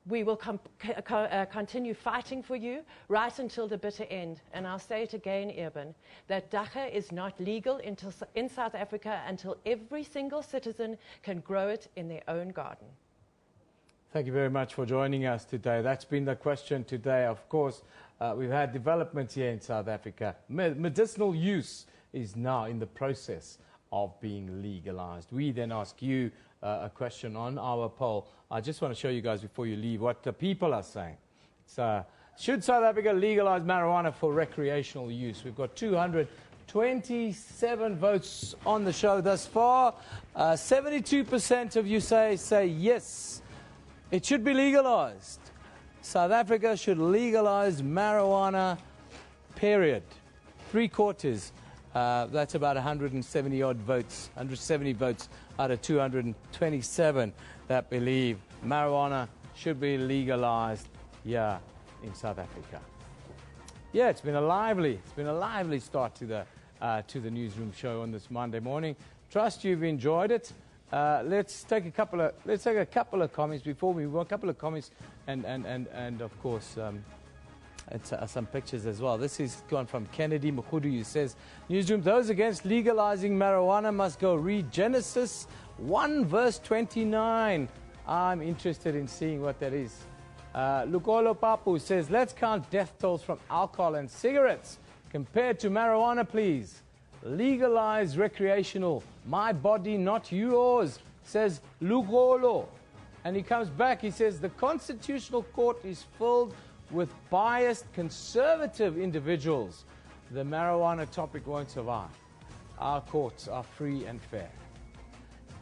We will continue fighting for you right until the bitter end. And I'll say it again, Eben, that Dagga is not legal in South Africa until every single citizen can grow it in their own garden. Thank you very much for joining us today. That's been the question today. Of course, we've had developments here in South Africa. Medicinal use is now in the process of being legalized. We then ask you a question on our poll. I just want to show you guys before you leave what the people are saying. It's, should South Africa legalize marijuana for recreational use? We've got 227 votes on the show thus far. 72% of you say yes, it should be legalized. South Africa should legalize marijuana, period. 3/4. That's about 170 odd votes, 170 votes out of 227 that believe marijuana should be legalized here in South Africa. Yeah, it's been a lively start to the Newsroom show on this Monday morning. Trust you've enjoyed it. Let's take a couple of comments before we move on. A couple of comments and of course. Some pictures as well. This is gone from Kennedy Mukhudu, who says, Newsroom, those against legalizing marijuana must go read Genesis 1 verse 29. I'm interested in seeing what that is. Lukolo Papu says, let's count death tolls from alcohol and cigarettes compared to marijuana, please. Legalize recreational. My body, not yours, says Lukolo. And he comes back, he says, the Constitutional Court is filled with biased conservative individuals. The marijuana topic won't survive. Our courts are free and fair.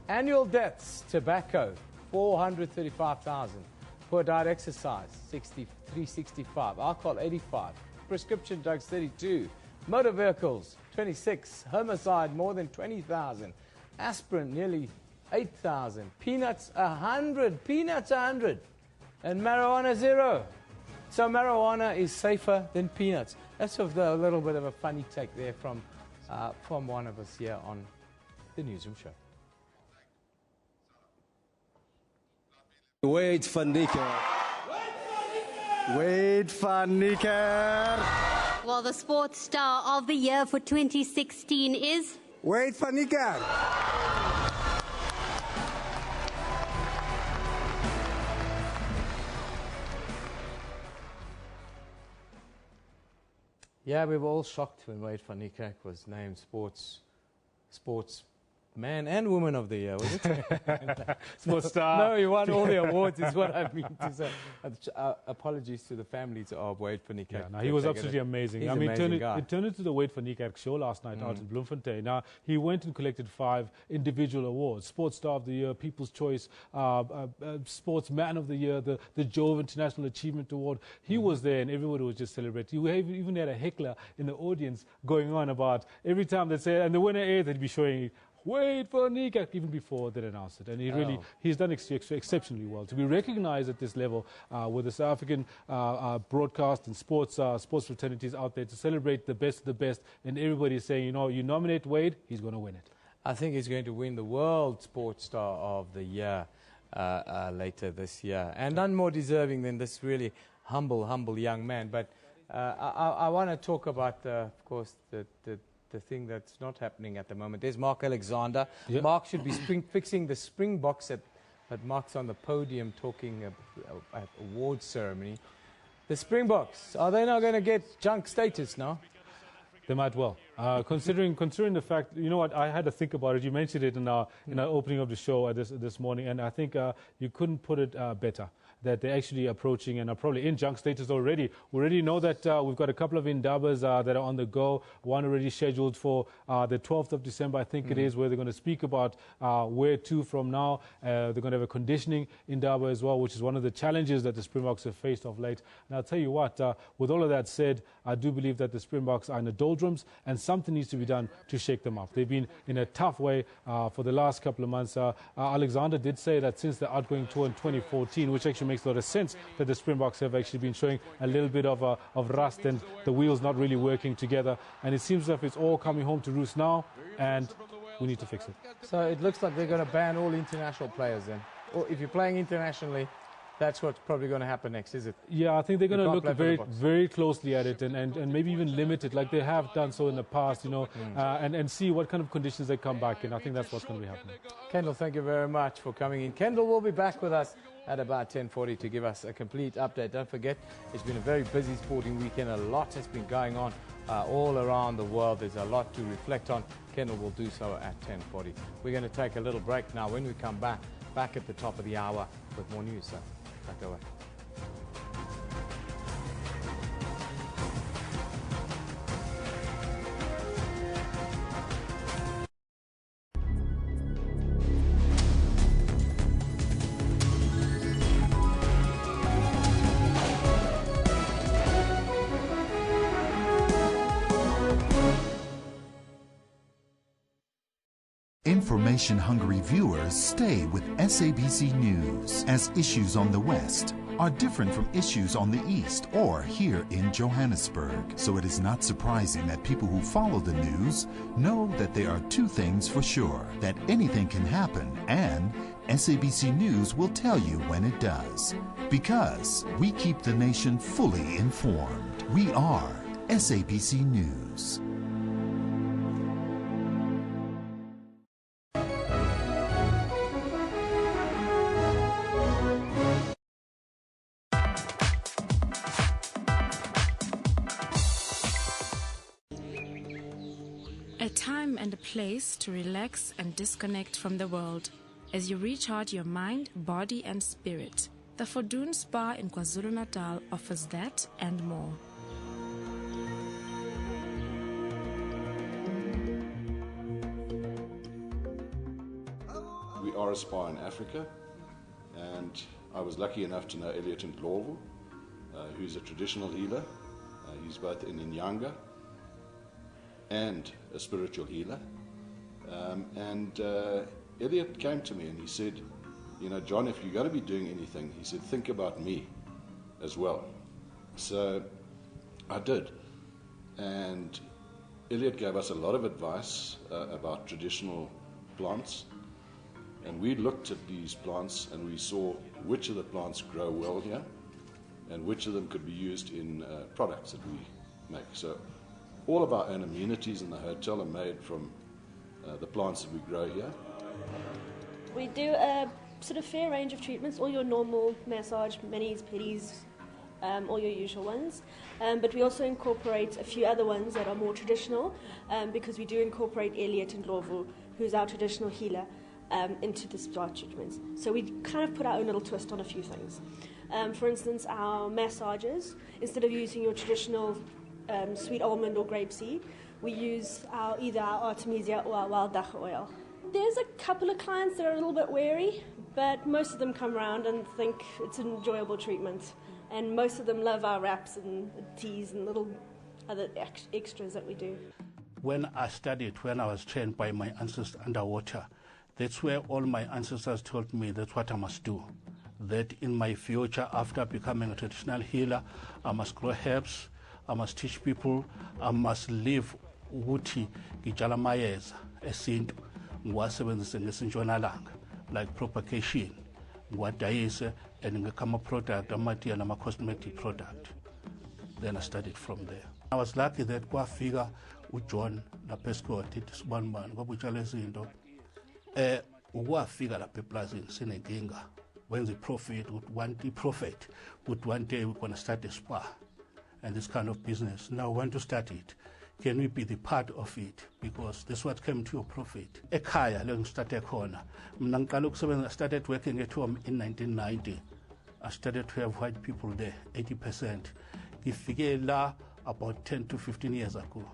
Annual deaths, tobacco, 435,000. Poor diet exercise, 365. Alcohol, 85. Prescription drugs, 32. Motor vehicles, 26. Homicide, more than 20,000. Aspirin, nearly 8,000. Peanuts, 100. Peanuts, 100. And marijuana, 0. So marijuana is safer than peanuts. That's a little bit of a funny take there from one of us here on the Newsroom show. Wade van Niekerk. Wade van Niekerk. Well, the sports star of the year for 2016 is Wade van Niekerk. Yeah, we were all shocked when Wade van Niekerk was named sports man and woman of the year, was it? Sports star. No, he won all the awards, is what I mean to say. Apologies to the families of Wade van Niekerk. Yeah, no, he was absolutely amazing. He's I mean, it turned into the Wade van Niekerk show last night out in Bloemfontein. Now, he went and collected 5 individual awards. Sports Star of the Year, People's Choice, Sportsman of the Year, the Jove International Achievement Award. He was there and everybody was just celebrating. You even had a heckler in the audience going on about every time they say, and the winner is, they'd be showing Wade van Niekerk even before they announced it. And he's done exceptionally well. To be recognized at this level with the South African broadcast and sports fraternities out there to celebrate the best of the best, and everybody's saying, you know, you nominate Wade, he's going to win it. I think he's going to win the World Sports Star of the Year later this year. And none more deserving than this really humble young man. But I want to talk about, of course, the thing that's not happening at the moment. There's Mark Alexander. Yep. Mark should be fixing the Springboks but Mark's on the podium talking at awards ceremony. The Springboks, are they not going to get junk status now? They might well. Considering the fact, you know what, I had to think about it. You mentioned it in our opening of the show this morning, and I think you couldn't put it better. That they're actually approaching and are probably in junk status already. We already know that we've got a couple of indabas that are on the go. One already scheduled for the 12th of December, I think it is, where they're going to speak about where to from now. They're going to have a conditioning indaba as well, which is one of the challenges that the Springboks have faced of late. And I'll tell you what, with all of that said, I do believe that the Springboks are in the doldrums and something needs to be done to shake them up. They've been in a tough way for the last couple of months. Alexander did say that since the outgoing tour in 2014, which actually makes a lot of sense that the Springboks have actually been showing a little bit of rust and the wheels not really working together. And it seems as if it's all coming home to roost now, and we need to fix it. So it looks like they're going to ban all international players then. Or if you're playing internationally, that's what's probably going to happen next, is it? Yeah, I think they're going to look very closely at it and maybe even limit it like they have done so in the past, you know, and see what kind of conditions they come back in. I think that's what's going to be happening. Kendall, thank you very much for coming in. Kendall will be back with us at about 10:40 to give us a complete update. Don't forget, it's been a very busy sporting weekend. A lot has been going on all around the world. There's a lot to reflect on. Kendall will do so at 10:40. We're going to take a little break now. When we come back at the top of the hour with more news. So back away. Information-hungry viewers stay with SABC News, as issues on the West are different from issues on the East or here in Johannesburg. So it is not surprising that people who follow the news know that there are two things for sure: that anything can happen, and SABC News will tell you when it does. Because we keep the nation fully informed. We are SABC News. A time and a place to relax and disconnect from the world as you recharge your mind, body and spirit. The Fordoon Spa in KwaZulu-Natal offers that and more. We are a spa in Africa, and I was lucky enough to know Elliot Ndlovu, who's a traditional healer. He's both in Inyanga and a spiritual healer. Elliot came to me and he said, you know, John, if you're going to be doing anything, he said, think about me as well. So I did. And Elliot gave us a lot of advice about traditional plants. And we looked at these plants and we saw which of the plants grow well here and which of them could be used in products that we make. So all of our own amenities in the hotel are made from the plants that we grow here. We do a sort of fair range of treatments, all your normal massage, manis, pedis, all your usual ones. But we also incorporate a few other ones that are more traditional, because we do incorporate Elliot Ndlovu, who's our traditional healer, into the spa treatments. So we kind of put our own little twist on a few things. For instance, our massages, instead of using your traditional sweet almond or grapeseed, we use either our Artemisia or our wild Dagga oil. There's a couple of clients that are a little bit wary, but most of them come around and think it's an enjoyable treatment. And most of them love our wraps and teas and little other extras that we do. When I studied, when I was trained by my ancestors underwater, that's where all my ancestors told me that's what I must do. That in my future, after becoming a traditional healer, I must grow herbs, I must teach people, I must live ukuthi ngitshala amayeza esintu ngiwasebenzise ngesintshonalanga, like propagation, ngiwadayise and ngikama product amatiya nama cosmetic product. Then I studied from there. I was lucky that kwafika uJohn lapesco wathi sibanibani ngoba utshala izinto ukwafika lapha eplazini sinenkinga wenza profit would one day we're going to start a spa and this kind of business. Now I want to start it. Can we be the part of it? Because that's what came to your profit. Ekhaya le ngistarte khona. Mina ngiqala ukusebenza, I started working at home in 1990. I started to have white people there, 80%. Ngifike la about 10 to 15 years ago.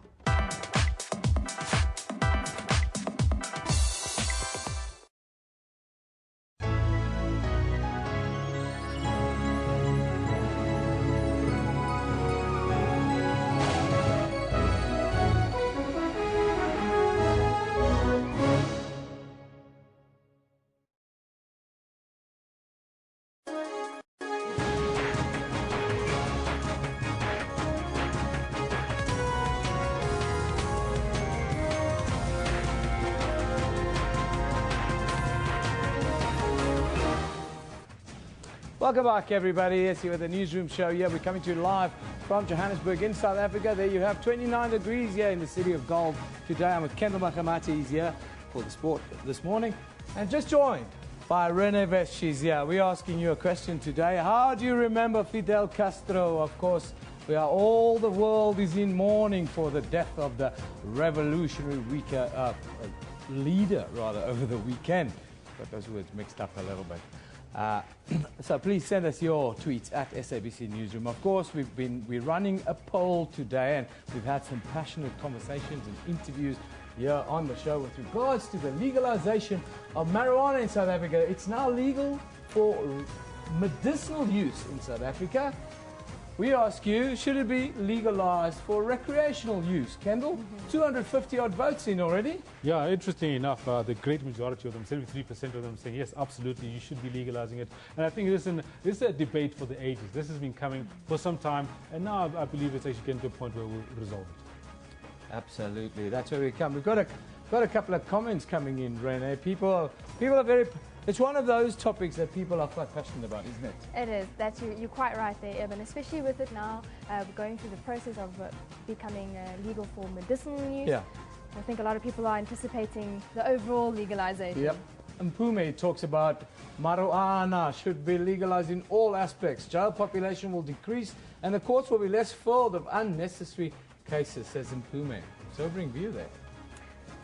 Welcome back, everybody. It's here with the Newsroom show. Yeah, we're coming to you live from Johannesburg in South Africa. There you have 29 degrees here in the city of gold. Today I'm with Kendall Makamati. He's here for the sport this morning. And just joined by Rene Vest. She's here. We're asking you a question today. How do you remember Fidel Castro? Of course, all the world is in mourning for the death of the revolutionary leader over the weekend. Got those words mixed up a little bit. So please send us your tweets at SABC Newsroom. Of course, we're running a poll today, and we've had some passionate conversations and interviews here on the show with regards to the legalization of marijuana in South Africa. It's now legal for medicinal use in South Africa. We ask you, should it be legalized for recreational use? Kendall, 250 odd votes in already. Yeah, interestingly enough, the great majority of them, 73% of them, saying yes, absolutely, you should be legalizing it. And I think this is a debate for the ages. This has been coming for some time, and now I believe it's actually getting to a point where we'll resolve it. Absolutely, that's where we come. We've got a couple of comments coming in, Rene. People are very. It's one of those topics that people are quite passionate about, isn't it? It is. You're quite right there, Evan. Especially with it now going through the process of becoming legal for medicinal use. Yeah. I think a lot of people are anticipating the overall legalization. Yep. Mpume talks about marijuana should be legalized in all aspects. Jail population will decrease and the courts will be less filled of unnecessary cases, says Mpume. Sobering view there.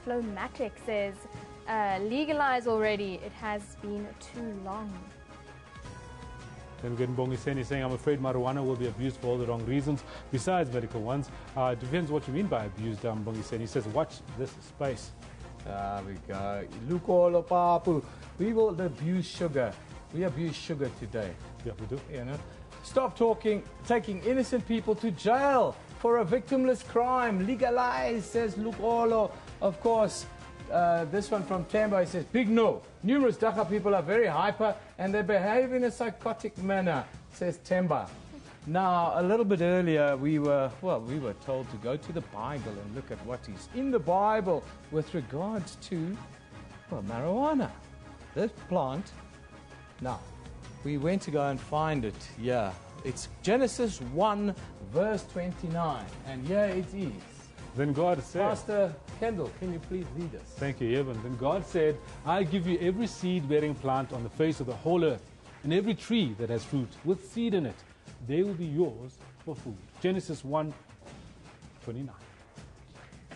Flomatic says, legalize already, it has been too long. Then we get Mbongiseni saying, I'm afraid marijuana will be abused for all the wrong reasons, besides medical ones. It depends what you mean by abused, Mbongiseni. He says, watch this space. There we go. Lukolo Papu. We will abuse sugar. We abuse sugar today. Yeah, we do. You know? Stop taking innocent people to jail for a victimless crime. Legalize, says Lukolo. Of course, this one from Temba, he says, big no. Numerous Dagga people are very hyper and they behave in a psychotic manner, says Temba. Now, a little bit earlier, we were told to go to the Bible and look at what is in the Bible with regards to, marijuana. This plant. Now, we went to go and find it. Yeah, it's Genesis 1, verse 29. And here it is. Then God said, Pastor Kendall, can you please lead us? Thank you, Evan. Then God said, I'll give you every seed-bearing plant on the face of the whole earth, and every tree that has fruit with seed in it. They will be yours for food. Genesis 1:29.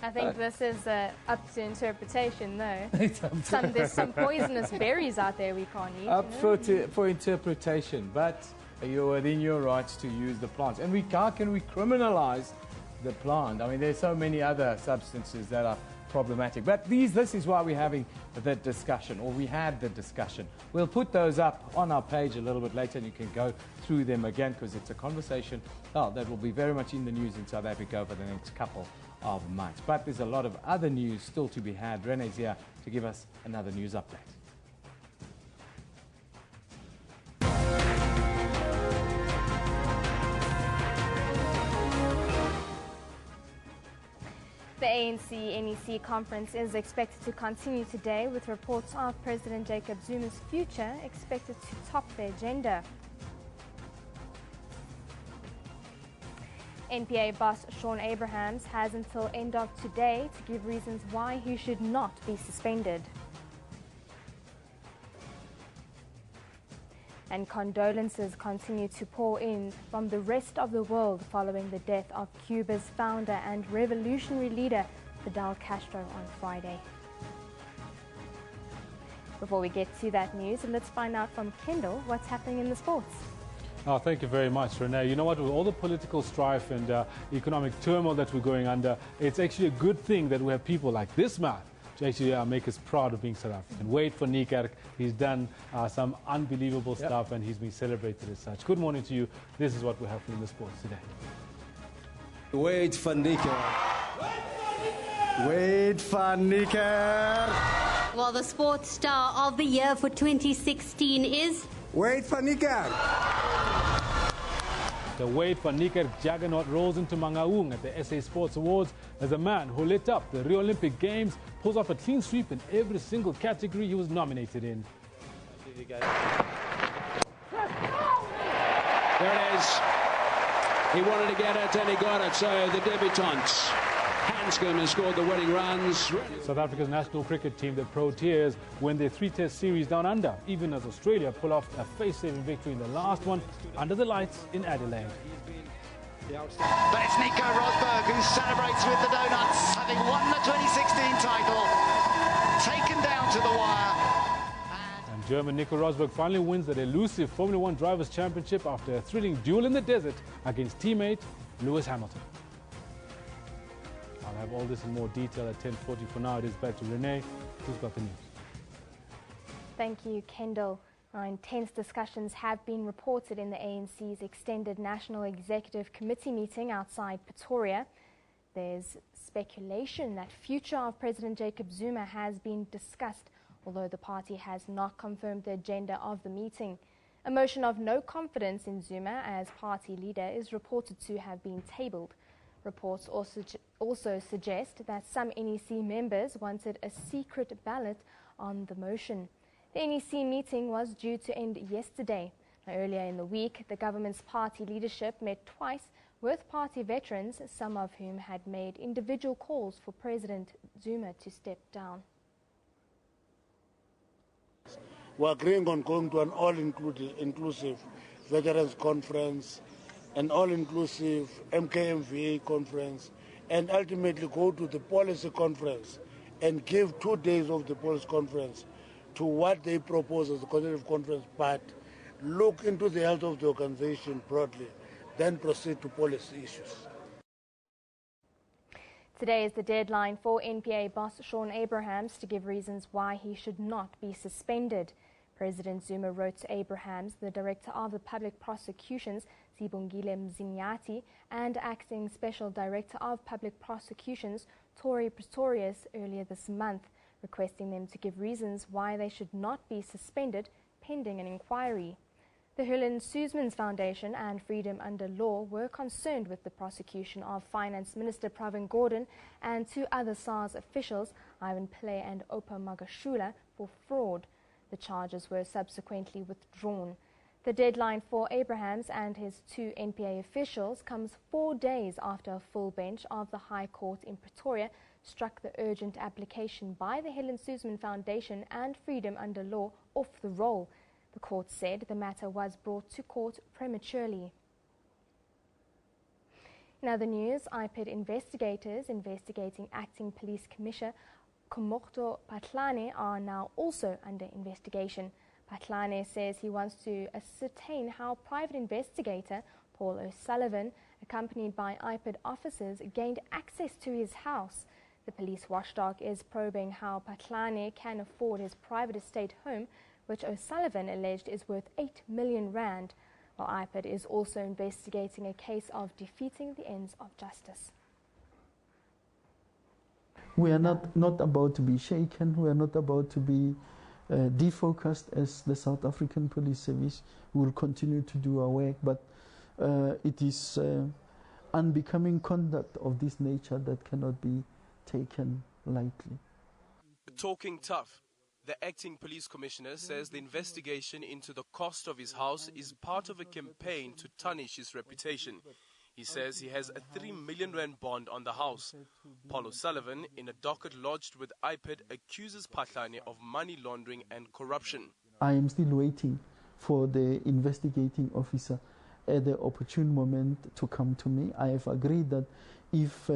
I think this is up to interpretation, though. There's some poisonous berries out there we can't eat. Up for interpretation, but you're within your rights to use the plants. And how can we criminalize the plant? I mean, there's so many other substances that are problematic. But this is why we're having the discussion, or we had the discussion. We'll put those up on our page a little bit later, and you can go through them again, because it's a conversation that will be very much in the news in South Africa over the next couple of months. But there's a lot of other news still to be had. Rene's here to give us another news update. The ANC-NEC conference is expected to continue today, with reports of President Jacob Zuma's future expected to top the agenda. NPA boss Sean Abrahams has until end of today to give reasons why he should not be suspended. And condolences continue to pour in from the rest of the world following the death of Cuba's founder and revolutionary leader Fidel Castro on Friday. Before we get to that news, let's find out from Kendall what's happening in the sports. Oh, thank you very much, Renee. You know what, with all the political strife and economic turmoil that we're going under, it's actually a good thing that we have people like this man to actually make us proud of being South African. Wait for Niekerk. He's done some unbelievable stuff, and he's been celebrated as such. Good morning to you. This is what we have in the sports today. Wait for Niekerk. Wait for Niekerk. Well, the sports star of the year for 2016 is... Wait for Niekerk. The Wait for Niekerk juggernaut rolls into Mangaung at the SA Sports Awards as a man who lit up the Rio Olympic Games, pulls off a clean sweep in every single category he was nominated in. There it is. He wanted to get it and he got it. So the debutants, Hanscom, has scored the winning runs. South Africa's national cricket team, the Proteas, win their 3-test series down under, even as Australia pull off a face-saving victory in the last one under the lights in Adelaide. But it's Nico Rosberg who celebrates with the donuts, having won the 2016 title, taken down to the wire. And German Nico Rosberg finally wins the elusive Formula One Drivers' Championship after a thrilling duel in the desert against teammate Lewis Hamilton. I'll have all this in more detail at 10:40. For now, it is back to Renee, who's got the news. Thank you, Kendall. Intense discussions have been reported in the ANC's extended National Executive Committee meeting outside Pretoria. There's speculation that future of President Jacob Zuma has been discussed, although the party has not confirmed the agenda of the meeting. A motion of no confidence in Zuma as party leader is reported to have been tabled. Reports also suggest that some NEC members wanted a secret ballot on the motion. The NEC meeting was due to end yesterday. Earlier in the week, the government's party leadership met twice with party veterans, some of whom had made individual calls for President Zuma to step down. We're agreeing on going to an all-inclusive veterans conference, an all-inclusive MKMVA conference, and ultimately go to the policy conference and give 2 days of the policy conference to what they propose as a consultative conference, but look into the health of the organization broadly, then proceed to policy issues. Today is the deadline for NPA boss Sean Abrahams to give reasons why he should not be suspended. President Zuma wrote to Abrahams, the Director of the Public Prosecutions, Sibongile Mzinyati, and Acting Special Director of Public Prosecutions, Tori Pretorius, earlier this month, requesting them to give reasons why they should not be suspended pending an inquiry. The Helen Suzman's Foundation and Freedom Under Law were concerned with the prosecution of Finance Minister Pravin Gordhan and 2 other SARS officials, Ivan Pillay and Opa Magashula, for fraud. The charges were subsequently withdrawn. The deadline for Abrahams and his 2 NPA officials comes 4 days after a full bench of the High Court in Pretoria struck the urgent application by the Helen Suzman Foundation and Freedom Under Law off the roll. The court said the matter was brought to court prematurely. In other news, IPID investigators investigating Acting Police Commissioner Komokto Patlane are now also under investigation. Patlane says he wants to ascertain how private investigator Paul O'Sullivan, accompanied by IPID officers, gained access to his house. The police watchdog is probing how Patlane can afford his private estate home, which O'Sullivan alleged is worth 8 million rand, while IPID is also investigating a case of defeating the ends of justice. We are not about to be shaken. We are not about to be defocused as the South African Police Service. We will continue to do our work, but it is unbecoming conduct of this nature that cannot be taken lightly. Talking tough, the acting police commissioner says the investigation into the cost of his house is part of a campaign to tarnish his reputation. He says he has a 3 million rand bond on the house. Paul O'Sullivan, in a docket lodged with IPID, accuses Patlane of money laundering and corruption. I am still waiting for the investigating officer at the opportune moment to come to me. I have agreed that if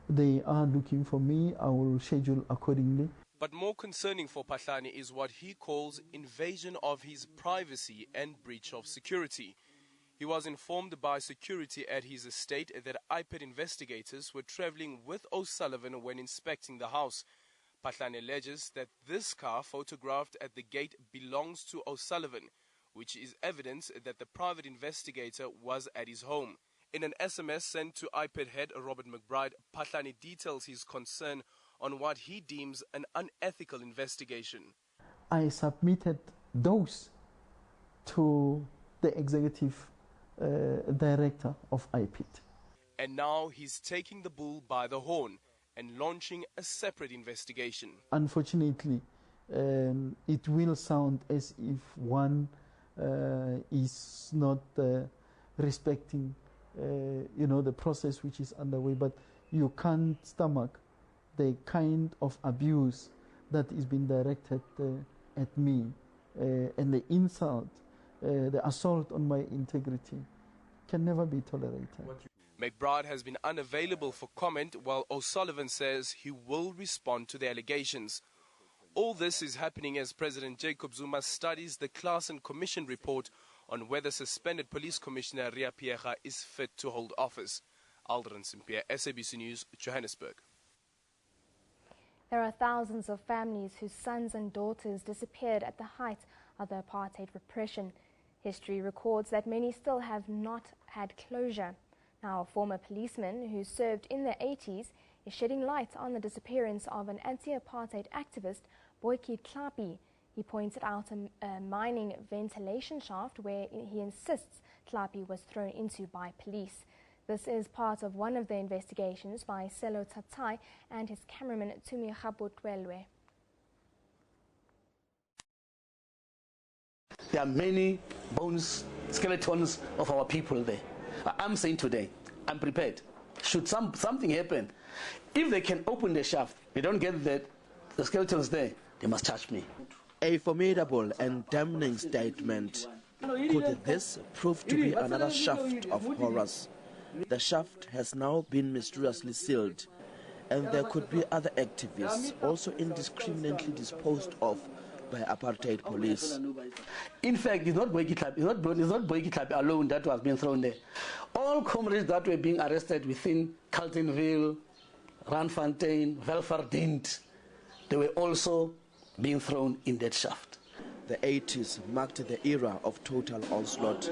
they are looking for me, I will schedule accordingly. But more concerning for Patlane is what he calls invasion of his privacy and breach of security. He was informed by security at his estate that IPID investigators were traveling with O'Sullivan when inspecting the house. Patlane alleges that this car photographed at the gate belongs to O'Sullivan, which is evidence that the private investigator was at his home. In an SMS sent to IPID head Robert McBride, Patlane details his concern on what he deems an unethical investigation. I submitted those to the executive director of IPID. And now he's taking the bull by the horn and launching a separate investigation. Unfortunately, it will sound as if one is not respecting, the process which is underway. But you can't stomach the kind of abuse that is being directed at me, and the insult, the assault on my integrity can never be tolerated. McBride has been unavailable for comment, while O'Sullivan says he will respond to the allegations. All this is happening as President Jacob Zuma studies the Class and Commission report on whether suspended Police Commissioner Ria Piecha is fit to hold office. Aldrin Simpier, SABC News, Johannesburg. There are thousands of families whose sons and daughters disappeared at the height of the apartheid repression. History records that many still have not had closure. Now, a former policeman who served in the 80s is shedding light on the disappearance of an anti-apartheid activist, Boykie Tlhapi. He pointed out a mining ventilation shaft where he insists Tlhapi was thrown into by police. This is part of one of the investigations by Selo Tatai and his cameraman Tumi Khabotwelwe. There are many bones, skeletons of our people there. I'm saying today, I'm prepared. Should something happen, if they can open the shaft, they don't get the skeletons there, they must charge me. A formidable and damning statement. Could this prove to be another shaft of horrors? The shaft has now been mysteriously sealed, and there could be other activists also indiscriminately disposed of by apartheid police. In fact, it's not Boykie Tlhapi alone that was being thrown there. All comrades that were being arrested within Carltonville, Randfontein, Velverdient, they were also being thrown in that shaft. The 80s marked the era of total onslaught.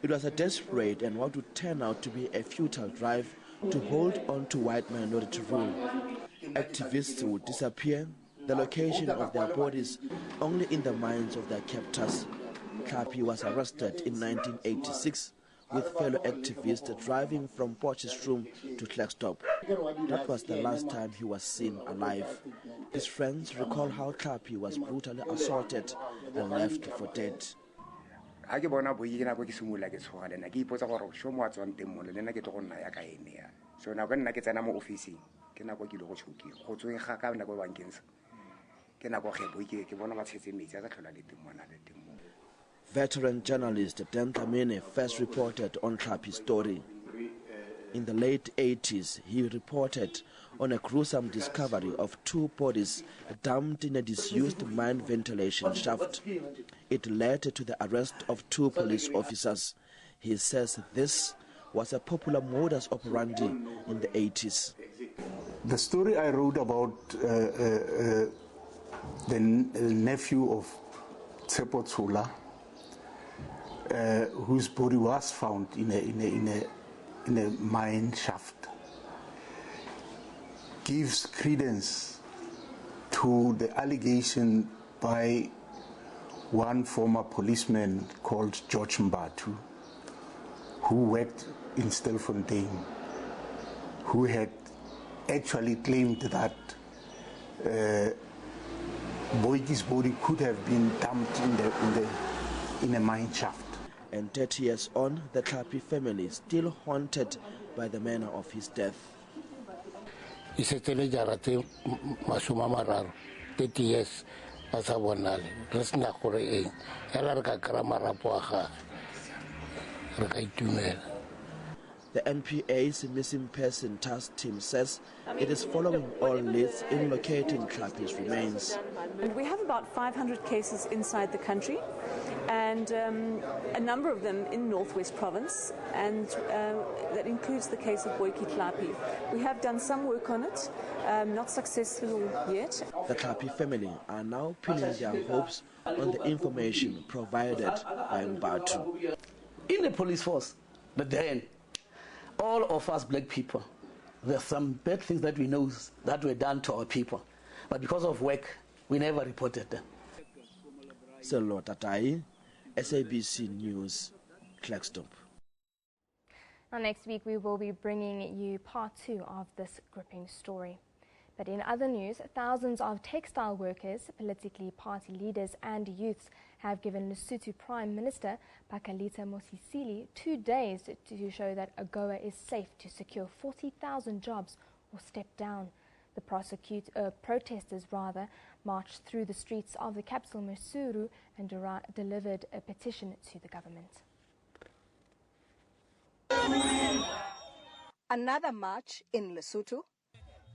It was a desperate and what would turn out to be a futile drive to hold on to white minority rule. Activists would disappear, the location of their bodies only in the minds of their captors. Tlhapi was arrested in 1986 with fellow activists driving from Potchefstroom to Klerksdorp. That was the last time he was seen alive. His friends recall how Tlhapi was brutally assaulted and left for dead. Ha ke bona boyi ke nako ke simola ke tshoga lena ke ipotsa gore sho mo a tswang teng mo le nna ke tlo go nna ya ka ene ya so na go nna ke tsena mo officing ke nako ke le go tshoki go tsweng ga ka nako ba nkensa ke nako ge boyi ke bona ba tshetse metsi a ka tlhola le teng mona le teng mo. Veteran journalist Dan Dlamini first reported on Tlhapi's story. In the late 80s, he reported on a gruesome discovery of two bodies dumped in a disused mine ventilation shaft. It led to the arrest of two police officers. He says this was a popular modus operandi in the 80s. The story I wrote about the nephew of Tsepo Tsula, whose body was found in a mine shaft, gives credence to the allegation by one former policeman called George Mbatu, who worked in Stilfontein, who had actually claimed that Boykie's body could have been dumped in a mine shaft. And 30 years on, the Tlhapi family is still haunted by the manner of his death. 30 years as a bonale. Resna gore eng. Ela re ka kra marapo a gagwe. Re ka itumela. The NPA's missing person task team says it is following all leads in locating Tlhapi's remains. And we have about 500 cases inside the country, and a number of them in Northwest Province, and that includes the case of Boykie Tlhapi. We have done some work on it, not successful yet. The Tlhapi family are now pinning their hopes on the information provided by Mbatu. In the police force, but then all of us black people, there's some bad things that we know that were done to our people, but because of work, we never reported them. Selo Tatai, SABC News, Klerksdorp. Now, next week we will be bringing you part 2 of this gripping story. But in other news, thousands of textile workers, politically party leaders and youths have given Lesotho Prime Minister Pakalita Mosisili 2 days to show that AGOA is safe to secure 40,000 jobs or step down. The protesters marched through the streets of the capital Mesuru and delivered a petition to the government. Another march in Lesotho,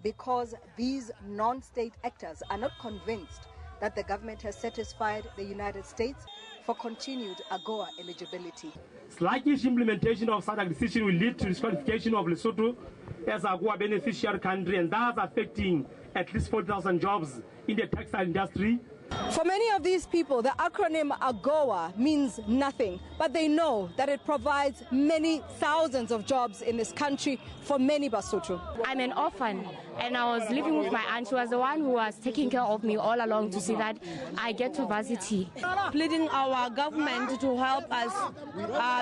because these non-state actors are not convinced that the government has satisfied the United States for continued AGOA eligibility. Sluggish implementation of SADC decision will lead to disqualification of Lesotho as AGOA beneficiary country, and thus affecting at least 40,000 jobs in the textile industry. For many of these people, the acronym AGOA means nothing, but they know that it provides many thousands of jobs in this country for many Basotho. I'm an orphan, and I was living with my aunt. She was the one who was taking care of me all along to see that I get to varsity. Pleading our government to help us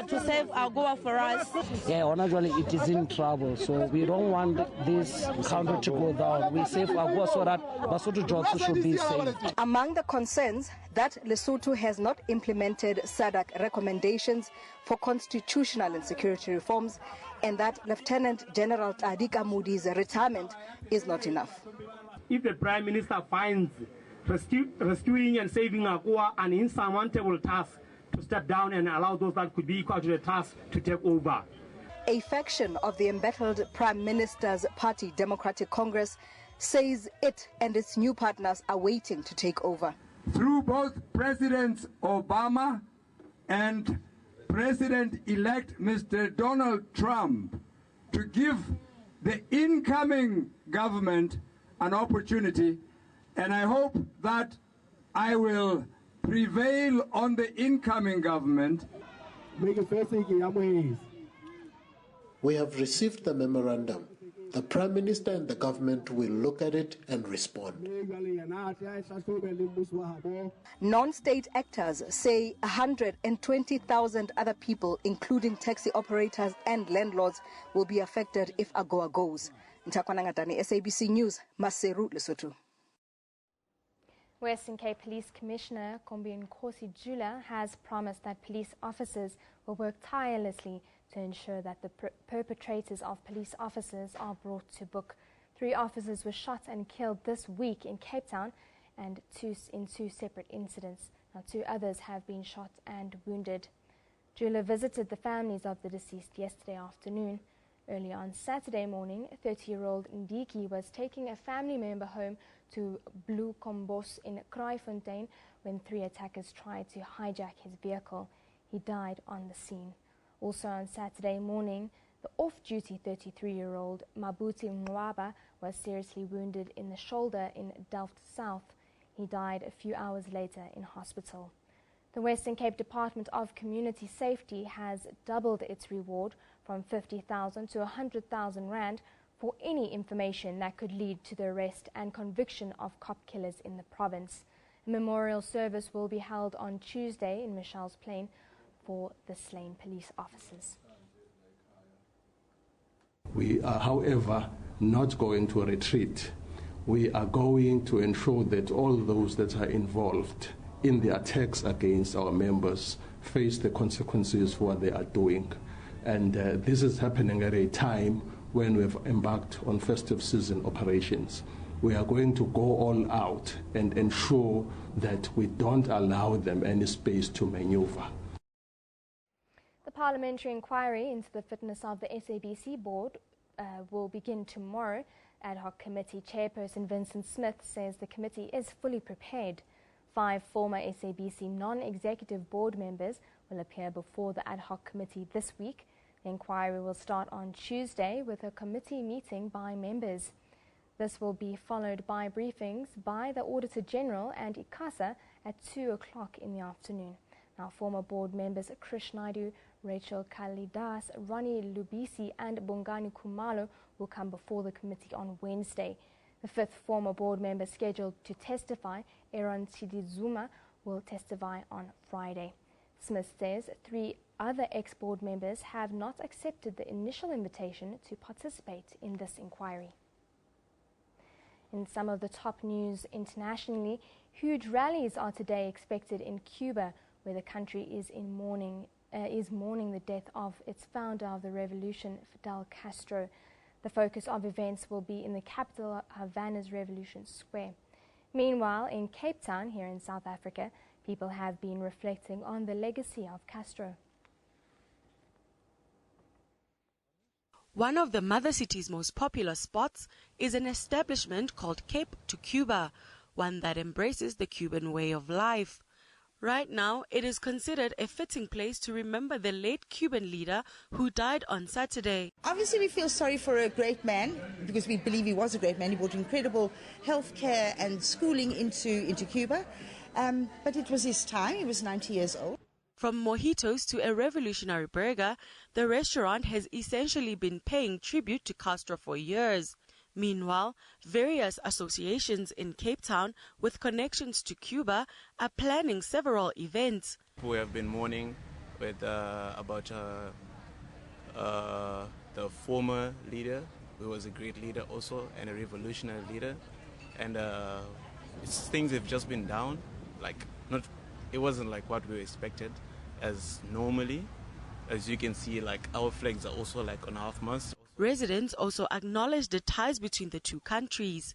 to save AGOA for us. Yeah, actually it is in trouble, so we don't want this country to go down. We save AGOA so that Basotho jobs should be saved. Among the concerns that Lesotho has not implemented SADC recommendations for constitutional and security reforms, and that Lieutenant General Dagga Couple's retirement is not enough. If the Prime Minister finds rescuing and saving AGOA an insurmountable task, to step down and allow those that could be equal to the task to take over. A faction of the embattled Prime Minister's party, Democratic Congress, says it and its new partners are waiting to take over. Through both President Obama and President-elect Mr. Donald Trump, to give the incoming government an opportunity, and I hope that I will prevail on the incoming government. We have received the memorandum. The Prime Minister and the government will look at it and respond. Non-state actors say 120,000 other people, including taxi operators and landlords, will be affected if AGOA goes. Ntakwanangatani, SABC News, Maseru, Lesotho. Western Cape Police Commissioner Nkosi Jula has promised that police officers will work tirelessly to ensure that the perpetrators of police officers are brought to book. 3 officers were shot and killed this week in Cape Town and in two separate incidents. Now 2 others have been shot and wounded. Jula visited the families of the deceased yesterday afternoon. Early on Saturday morning, 30-year-old Ndiki was taking a family member home to Blue Combos in Kraaifontein when 3 attackers tried to hijack his vehicle. He died on the scene. Also on Saturday morning, the off-duty 33-year-old Mabuti Mwaba was seriously wounded in the shoulder in Delft South. He died a few hours later in hospital. The Western Cape Department of Community Safety has doubled its reward from 50,000 to 100,000 rand for any information that could lead to the arrest and conviction of cop killers in the province. A memorial service will be held on Tuesday in Michelle's Plain for the slain police officers. We are, however, not going to retreat. We are going to ensure that all those that are involved in the attacks against our members face the consequences for what they are doing. And this is happening at a time when we've embarked on festive season operations. We are going to go all out and ensure that we don't allow them any space to maneuver. The parliamentary inquiry into the fitness of the SABC board will begin tomorrow. Ad hoc committee chairperson Vincent Smith says the committee is fully prepared. 5 former SABC non-executive board members will appear before the ad hoc committee this week. The inquiry will start on Tuesday with a committee meeting by members. This will be followed by briefings by the Auditor General and ICASA at 2 o'clock in the afternoon. Now, former board members Krish Naidu, Rachel Kalidas, Ronnie Lubisi and Bongani Kumalo will come before the committee on Wednesday. The 5th former board member scheduled to testify, Aaron Tidizuma, will testify on Friday. Smith says 3 other ex-board members have not accepted the initial invitation to participate in this inquiry. In some of the top news internationally, huge rallies are today expected in Cuba, where the country is mourning the death of its founder of the revolution, Fidel Castro. The focus of events will be in the capital, Havana's Revolution Square. Meanwhile, in Cape Town, here in South Africa, people have been reflecting on the legacy of Castro. One of the mother city's most popular spots is an establishment called Cape to Cuba, one that embraces the Cuban way of life. Right now, it is considered a fitting place to remember the late Cuban leader who died on Saturday. Obviously, we feel sorry for a great man because we believe he was a great man. He brought incredible health care and schooling into Cuba. But it was his time. He was 90 years old. From mojitos to a revolutionary burger, the restaurant has essentially been paying tribute to Castro for years. Meanwhile, various associations in Cape Town with connections to Cuba are planning several events. We have been mourning with about the former leader, who was a great leader also and a revolutionary leader, and things have just been down. It wasn't like what we expected as normally. As you can see, our flags are also on half-mast. Residents also acknowledge the ties between the two countries.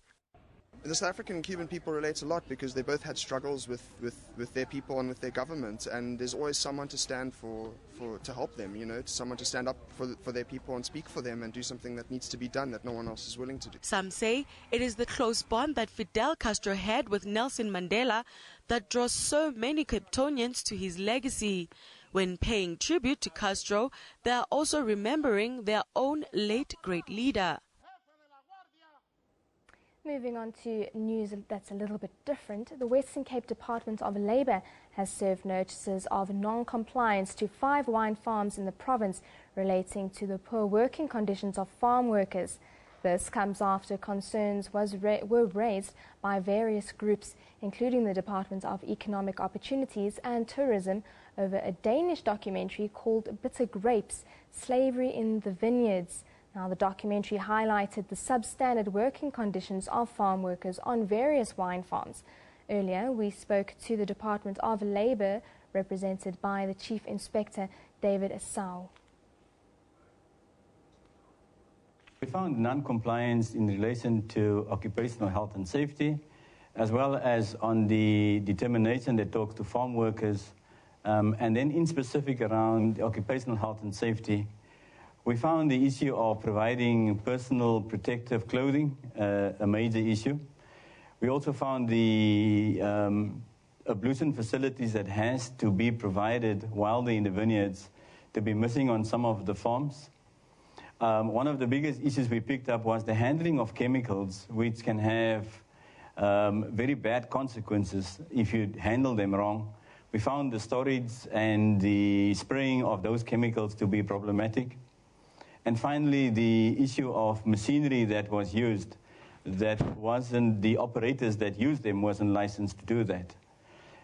The South African and Cuban people relate a lot because they both had struggles with their people and with their government, and there's always someone to stand to help them, someone to stand up for their people and speak for them and do something that needs to be done that no one else is willing to do. Some say it is the close bond that Fidel Castro had with Nelson Mandela that draws so many Cape Townians to his legacy. When paying tribute to Castro, they are also remembering their own late great leader. Moving on to news that's a little bit different, the Western Cape Department of Labour has served notices of non-compliance to 5 wine farms in the province relating to the poor working conditions of farm workers. This comes after concerns were raised by various groups, including the Department of Economic Opportunities and Tourism, over a Danish documentary called Bitter Grapes, Slavery in the Vineyards. Now, the documentary highlighted the substandard working conditions of farm workers on various wine farms. Earlier, we spoke to the Department of Labour, represented by the Chief Inspector, David Assau. We found non-compliance in relation to occupational health and safety, as well as on the determination that talks to farm workers, and then in specific around occupational health and safety. We found the issue of providing personal protective clothing a major issue. We also found the ablution facilities that has to be provided while they're in the vineyards to be missing on some of the farms. One of the biggest issues we picked up was the handling of chemicals, which can have very bad consequences if you handle them wrong. We found the storage and the spraying of those chemicals to be problematic. And finally, the issue of machinery that was used, that wasn't, the operators that used them wasn't licensed to do that.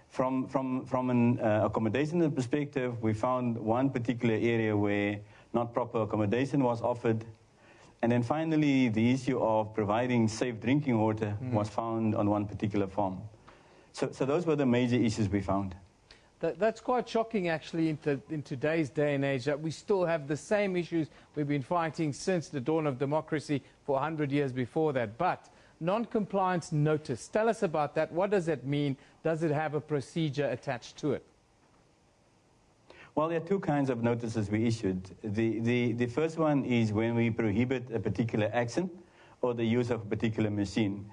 From an accommodation perspective, we found one particular area where not proper accommodation was offered. And then finally, the issue of providing safe drinking water was found on one particular farm. So those were the major issues we found. That's quite shocking, actually, in today's day and age, that we still have the same issues we've been fighting since the dawn of democracy for 100 years before that. But non-compliance notice, tell us about that. What does it mean? Does it have a procedure attached to it? Well, there are two kinds of notices we issued. The first one is when we prohibit a particular action or the use of a particular machine.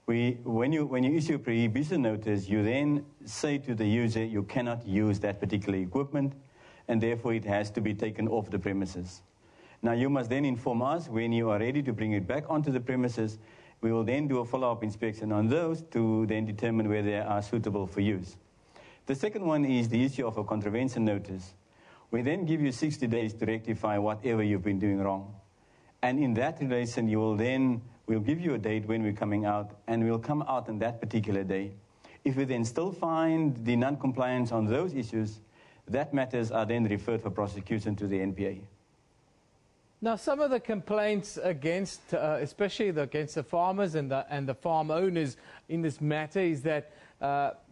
When you issue a prohibition notice, you then say to the user, you cannot use that particular equipment, and therefore it has to be taken off the premises. Now, you must then inform us when you are ready to bring it back onto the premises. We will then do a follow-up inspection on those to then determine whether they are suitable for use. The second one is the issue of a contravention notice. We then give you 60 days to rectify whatever you've been doing wrong. And in that relation, we'll give you a date when we're coming out, and we'll come out on that particular day. If we then still find the non-compliance on those issues, that matters are then referred for prosecution to the NPA. Now, some of the complaints against, especially against the farmers and the farm owners in this matter is that,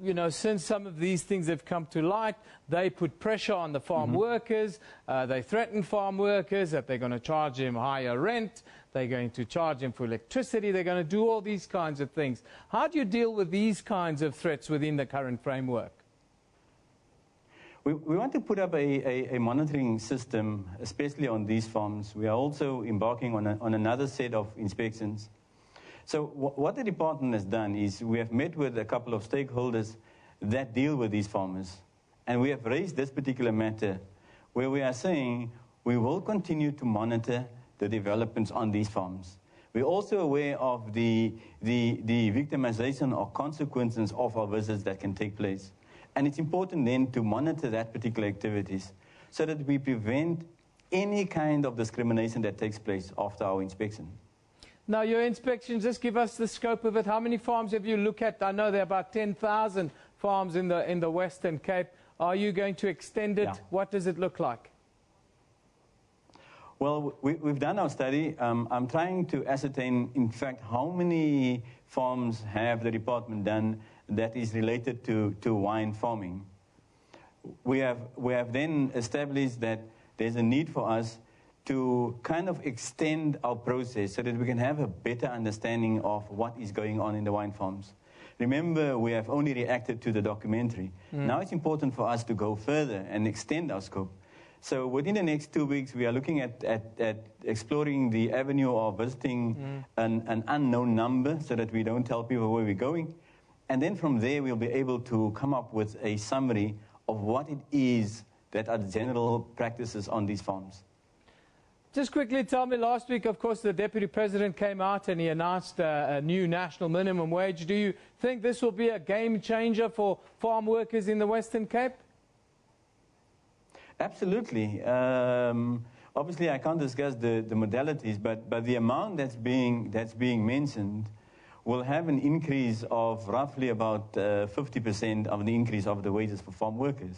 you know, since some of these things have come to light, they put pressure on the farm workers. They threaten farm workers that they're going to charge them higher rent. They're going to charge them for electricity. They're going to do all these kinds of things. How do you deal with these kinds of threats within the current framework? We want to put up a monitoring system, especially on these farms. We are also embarking on another set of inspections. So what the department has done is we have met with a couple of stakeholders that deal with these farmers. And we have raised this particular matter where we are saying we will continue to monitor the developments on these farms. We're also aware of the victimization or consequences of our visits that can take place. And it's important then to monitor that particular activities so that we prevent any kind of discrimination that takes place after our inspection. Now, your inspections, just give us the scope of it. How many farms have you looked at? I know there are about 10,000 farms in the Western Cape. Are you going to extend it? Yeah. What does it look like? Well, we've done our study. I'm trying to ascertain, in fact, how many farms have the department done that is related to wine farming. We have then established that there's a need for us to kind of extend our process so that we can have a better understanding of what is going on in the wine farms. Remember, we have only reacted to the documentary. Now it's important for us to go further and extend our scope. So within the next 2 weeks, we are looking at exploring the avenue of visiting an unknown number so that we don't tell people where we're going. And then from there, we'll be able to come up with a summary of what it is that are the general practices on these farms. Just quickly tell me, last week, of course, the Deputy President came out and he announced a new national minimum wage. Do you think this will be a game changer for farm workers in the Western Cape? Absolutely. Obviously, I can't discuss the modalities, but the amount that's being mentioned will have an increase of roughly about 50% of the increase of the wages for farm workers.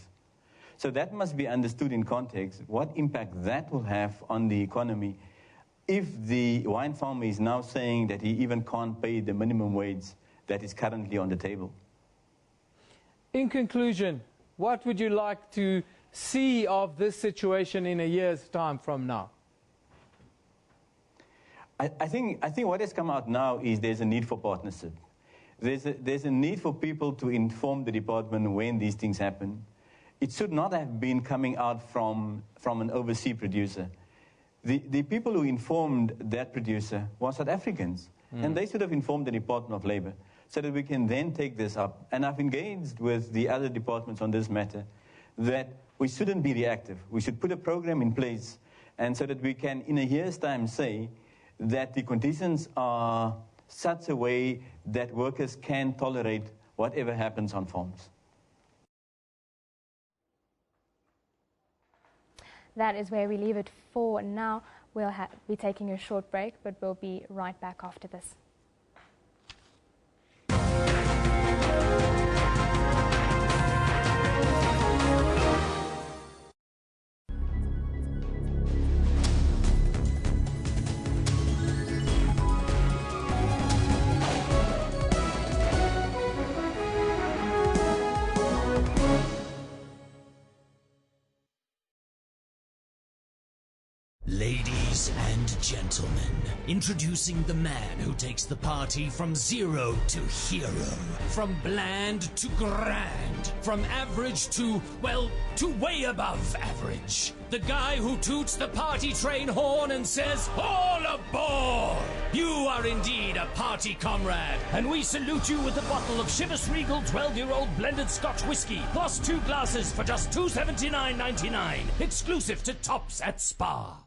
So that must be understood in context, what impact that will have on the economy if the wine farmer is now saying that he even can't pay the minimum wage that is currently on the table. In conclusion, what would you like to see of this situation in a year's time from now? I think what has come out now is there's a need for partnership. There's a need for people to inform the department when these things happen. It should not have been coming out from an overseas producer. The people who informed that producer were South Africans, and they should have informed the Department of Labour so that we can then take this up. And I've engaged with the other departments on this matter that we shouldn't be reactive. We should put a program in place, and so that we can, in a year's time, say that the conditions are such a way that workers can tolerate whatever happens on farms. That is where we leave it for now. We'll be taking a short break, but we'll be right back after this. Ladies and gentlemen, introducing the man who takes the party from zero to hero, from bland to grand, from average to, well, to way above average. The guy who toots the party train horn and says, "All aboard!" You are indeed a party comrade, and we salute you with a bottle of Chivas Regal 12-year-old blended Scotch whiskey, plus 2 glasses for just $279.99, exclusive to Tops at Spa.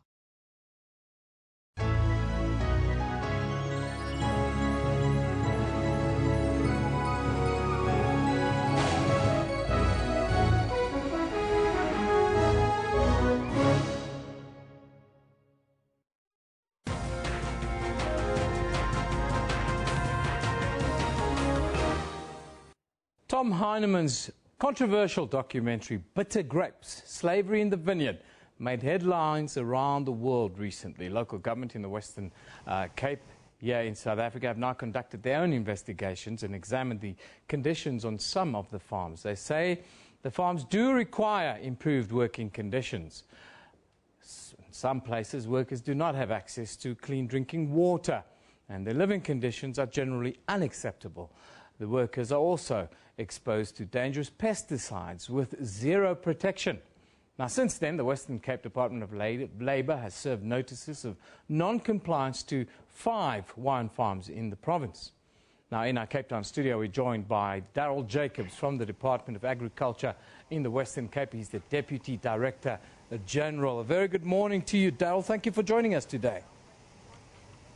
Tom Heinemann's controversial documentary, Bitter Grapes, Slavery in the Vineyard, made headlines around the world recently. Local government in the Western Cape here in South Africa have now conducted their own investigations and examined the conditions on some of the farms. They say the farms do require improved working conditions. In some places, workers do not have access to clean drinking water, and their living conditions are generally unacceptable. The workers are also exposed to dangerous pesticides with zero protection. Now, since then, the Western Cape Department of Labour has served notices of non-compliance to 5 wine farms in the province. Now, in our Cape Town studio, we're joined by Darryl Jacobs from the Department of Agriculture in the Western Cape. He's the Deputy Director General. A very good morning to you, Darryl. Thank you for joining us today.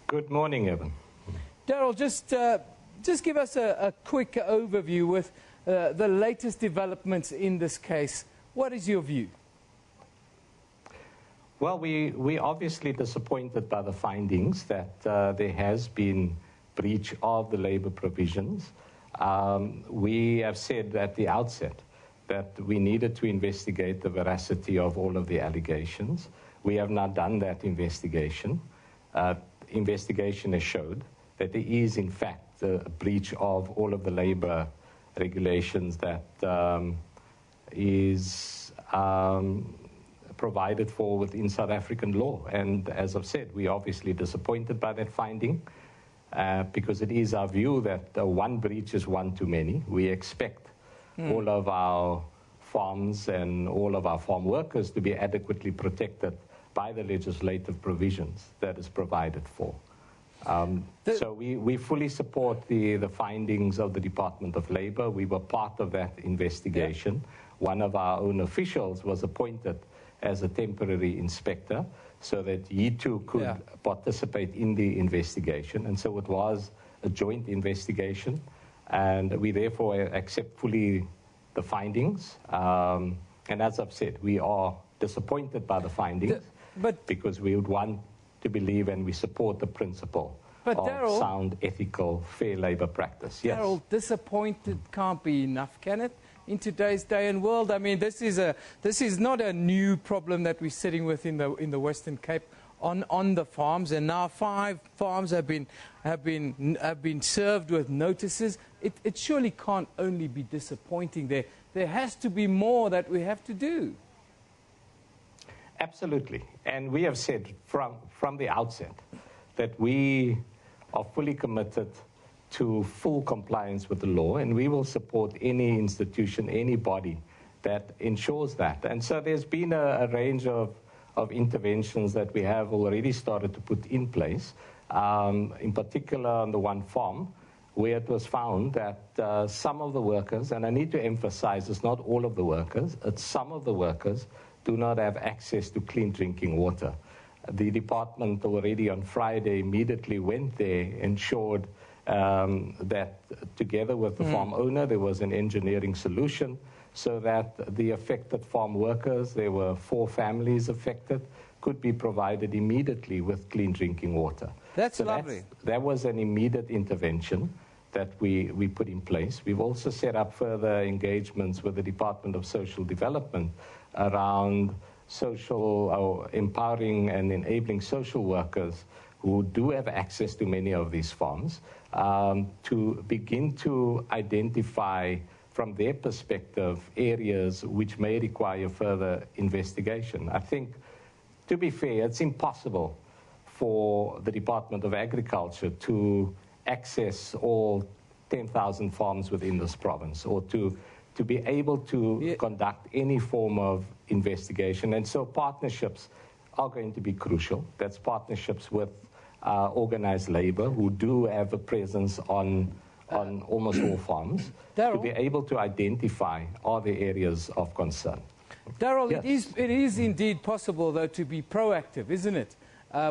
Good morning, Evan. Darryl, just give us a quick overview with the latest developments in this case. What is your view? Well, we're obviously disappointed by the findings that there has been breach of the labour provisions. We have said at the outset that we needed to investigate the veracity of all of the allegations. We have now done that investigation. Investigation has showed that there is, in fact, a breach of all of the labour regulations that is provided for within South African law. And as I've said, we're obviously disappointed by that finding because it is our view that one breach is one too many. We expect all of our farms and all of our farm workers to be adequately protected by the legislative provisions that is provided for. So we fully support the findings of the Department of Labour. We were part of that investigation. Yeah. One of our own officials was appointed as a temporary inspector so that he too could participate in the investigation. And so it was a joint investigation, and we therefore accept fully the findings. And as I've said, we are disappointed by the findings because we would want to believe and we support the principle of Darryl, sound, ethical, fair labour practice. Yes. Darryl, disappointed can't be enough, can it? In today's day and world, I mean, this is not a new problem that we're sitting with in the Western Cape on the farms, and now 5 farms have been served with notices. It surely can't only be disappointing. There has to be more that we have to do. Absolutely, and we have said from the outset that we are fully committed to full compliance with the law, and we will support any institution, any body that ensures that. And so there's been a range of interventions that we have already started to put in place, in particular on the one farm, where it was found that some of the workers, and I need to emphasize it's not all of the workers, it's some of the workers do not have access to clean drinking water. The department already on Friday immediately went there, ensured that together with the farm owner, there was an engineering solution so that the affected farm workers, there were 4 families affected, could be provided immediately with clean drinking water. That's lovely. That was an immediate intervention that we put in place. We've also set up further engagements with the Department of Social Development around empowering and enabling social workers who do have access to many of these farms, to begin to identify from their perspective areas which may require further investigation. I think, to be fair, it's impossible for the Department of Agriculture to access all 10,000 farms within this province, or to be able to conduct any form of investigation. And so partnerships are going to be crucial. That's partnerships with organized labor who do have a presence on almost all farms, Darryl, to be able to identify are the areas of concern. Darryl, yes. it is indeed possible, though, to be proactive, isn't it?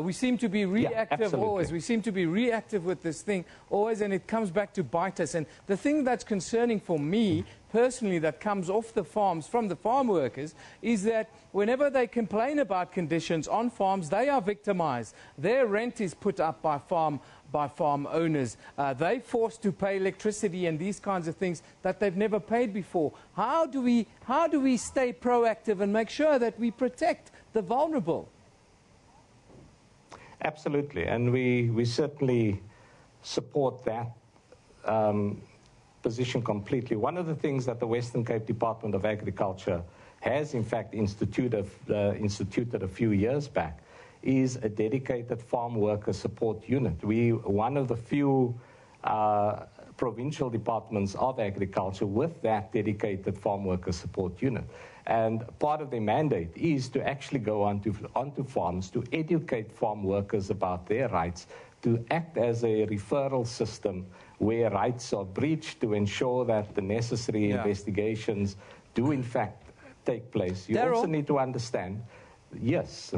We seem to be reactive always. We seem to be reactive with this thing always, and it comes back to bite us. And the thing that's concerning for me personally that comes off the farms from the farm workers is that whenever they complain about conditions on farms, they are victimized. Their rent is put up by by farm owners. They're forced to pay electricity and these kinds of things that they've never paid before. How do we stay proactive and make sure that we protect the vulnerable? Absolutely, and we certainly support that position completely. One of the things that the Western Cape Department of Agriculture has in fact instituted a few years back is a dedicated farm worker support unit. One of the few provincial departments of agriculture with that dedicated farm worker support unit. And part of their mandate is to actually go onto farms to educate farm workers about their rights, to act as a referral system where rights are breached, to ensure that the necessary investigations do in fact take place. You also need to understand. Yes.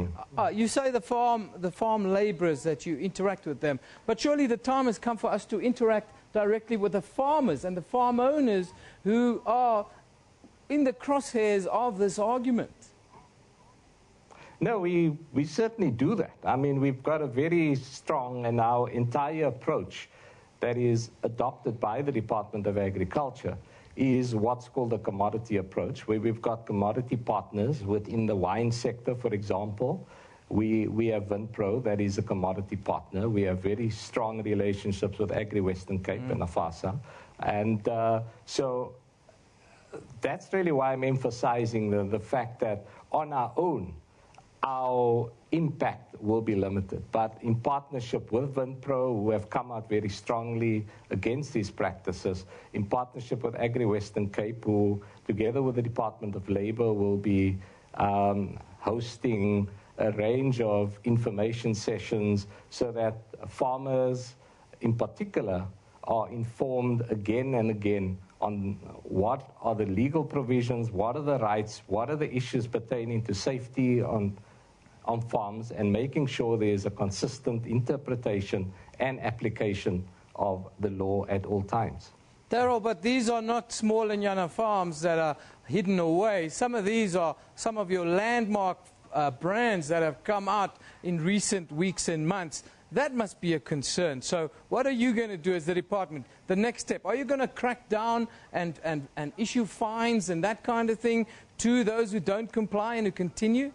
You say the farm labourers that you interact with them, but surely the time has come for us to interact directly with the farmers and the farm owners who are in the crosshairs of this argument. No, we certainly do that. I mean, we've got a very strong, and our entire approach that is adopted by the Department of Agriculture is what's called a commodity approach, where we've got commodity partners within the wine sector, for example. We have Vinpro, that is a commodity partner. We have very strong relationships with Agri-Western Cape and AFASA. And so that's really why I'm emphasizing the fact that on our own, our impact will be limited. But in partnership with Vinpro, who have come out very strongly against these practices, in partnership with Agri-Western Cape, who together with the Department of Labour will be hosting a range of information sessions so that farmers in particular are informed again and again on what are the legal provisions, what are the rights, what are the issues pertaining to safety on farms, and making sure there is a consistent interpretation and application of the law at all times. Daryl, but these are not small and Nyana farms that are hidden away. Some of these are some of your landmark brands that have come out in recent weeks and months. That must be a concern. So what are you going to do as the department? The next step, are you going to crack down and issue fines and that kind of thing to those who don't comply and who continue?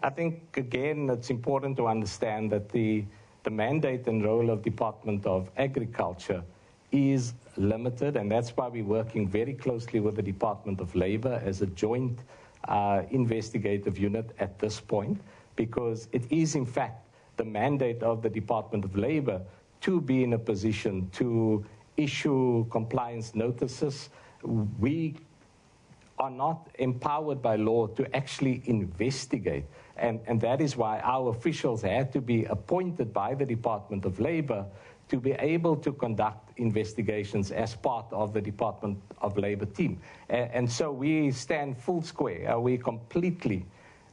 I think, again, it's important to understand that the mandate and role of Department of Agriculture is limited, and that's why we're working very closely with the Department of Labour as a joint investigative unit at this point, because it is, in fact, the mandate of the Department of Labour to be in a position to issue compliance notices. We are not empowered by law to actually investigate. And that is why our officials had to be appointed by the Department of Labour to be able to conduct investigations as part of the Department of Labour team. And so we stand full square. We're completely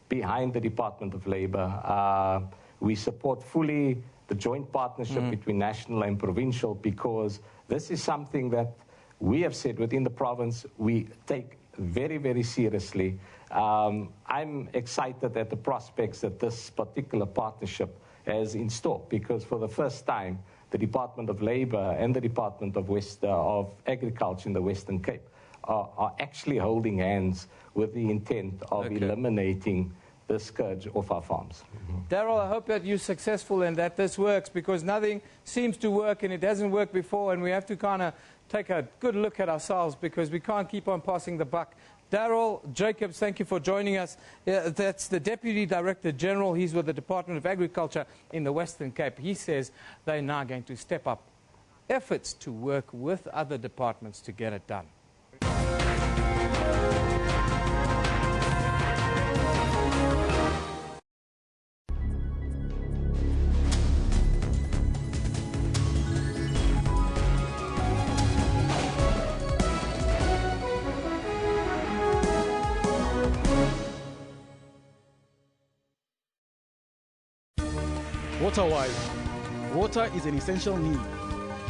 behind the Department of Labour. We support fully the joint partnership between national and provincial, because this is something that we have said within the province we take very, very seriously. I'm excited at the prospects that this particular partnership has in store, because for the first time, the Department of Labour and the Department of Agriculture in the Western Cape are actually holding hands with the intent of eliminating the scourge off our farms. Daryl, I hope that you're successful and that this works, because nothing seems to work and it hasn't worked before, and we have to kind of take a good look at ourselves, because we can't keep on passing the buck. Daryl Jacobs, thank you for joining us. That's the Deputy Director General. He's with the Department of Agriculture in the Western Cape. He says they're now going to step up efforts to work with other departments to get it done. Water-wise, water is an essential need.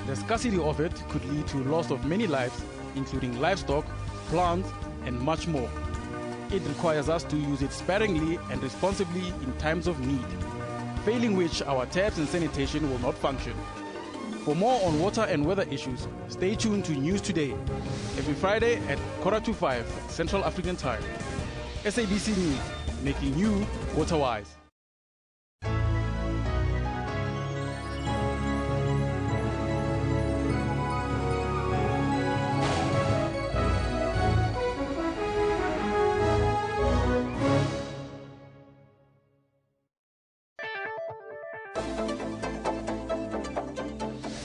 The scarcity of it could lead to loss of many lives, including livestock, plants, and much more. It requires us to use it sparingly and responsibly in times of need. failing which our taps and sanitation will not function. For more on water and weather issues, stay tuned to News Today, every Friday at 4:45 Central African Time. SABC News, making you water-wise.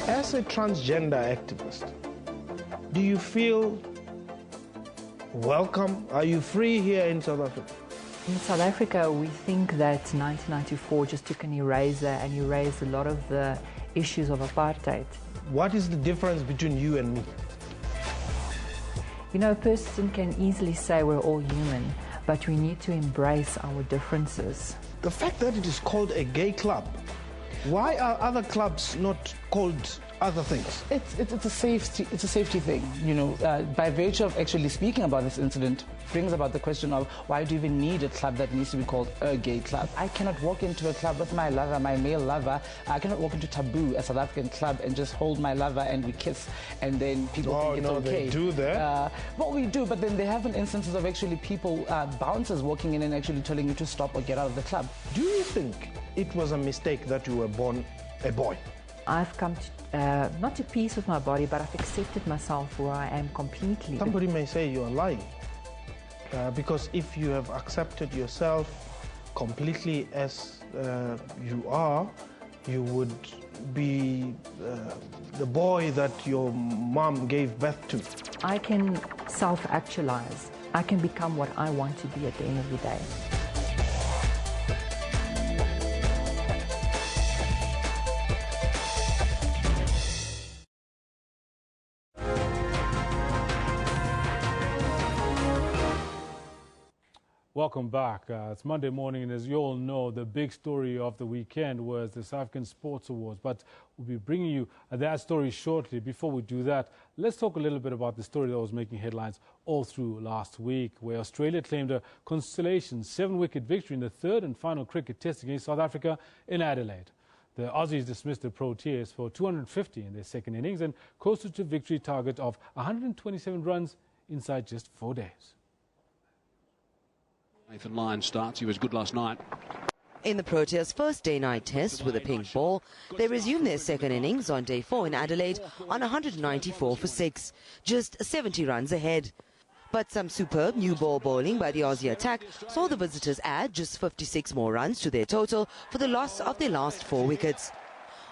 As a transgender activist, do you feel welcome? Are you free here in South Africa? In South Africa, we think that 1994 just took an eraser and erased a lot of the issues of apartheid. What is the difference between you and me? You know, a person can easily say we're all human, but we need to embrace our differences. The fact that it is called a gay club, why are other clubs not called other things? It's a safety thing, you know. By virtue of actually speaking about this incident, brings about the question of why do you even need a club that needs to be called a gay club? I cannot walk into a club with my lover, my male lover. I cannot walk into Taboo, a South African club, and just hold my lover and we kiss, and then people think it's okay. They do that? Well, we do, but then there have been instances of actually people, bouncers walking in and actually telling you to stop or get out of the club. Do you think it was a mistake that you were born a boy? I've come to, not to peace with my body, but I've accepted myself where I am completely. Somebody may say you are lying. Because if you have accepted yourself completely as you are, you would be the boy that your mom gave birth to. I can self-actualize. I can become what I want to be at the end of the day. Welcome back. It's Monday morning, and as you all know, the big story of the weekend was the South African Sports Awards. But we'll be bringing you that story shortly. Before we do that, let's talk a little bit about the story that was making headlines all through last week, where Australia claimed a consolation 7-wicket victory in the third and final cricket test against South Africa in Adelaide. The Aussies dismissed the Proteas for 250 in their second innings and coasted to victory target of 127 runs inside just 4 days. Nathan Lyon starts. He was good last night. In the Proteas' first day-night test with a pink ball, they resumed their second innings on day 4 in Adelaide on 194 for 6, just 70 runs ahead. But some superb new ball bowling by the Aussie attack saw the visitors add just 56 more runs to their total for the loss of their last 4 wickets.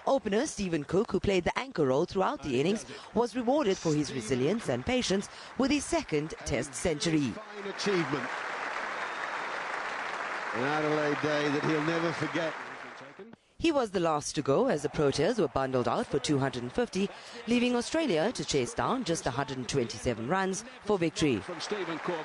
Opener Stephen Cook, who played the anchor role throughout the innings, was rewarded for his resilience and patience with his second test century. Fine achievement. An Adelaide day that he'll never forget. He was the last to go as the Proteas were bundled out for 250, leaving Australia to chase down just 127 runs for victory. From Stephen Cook.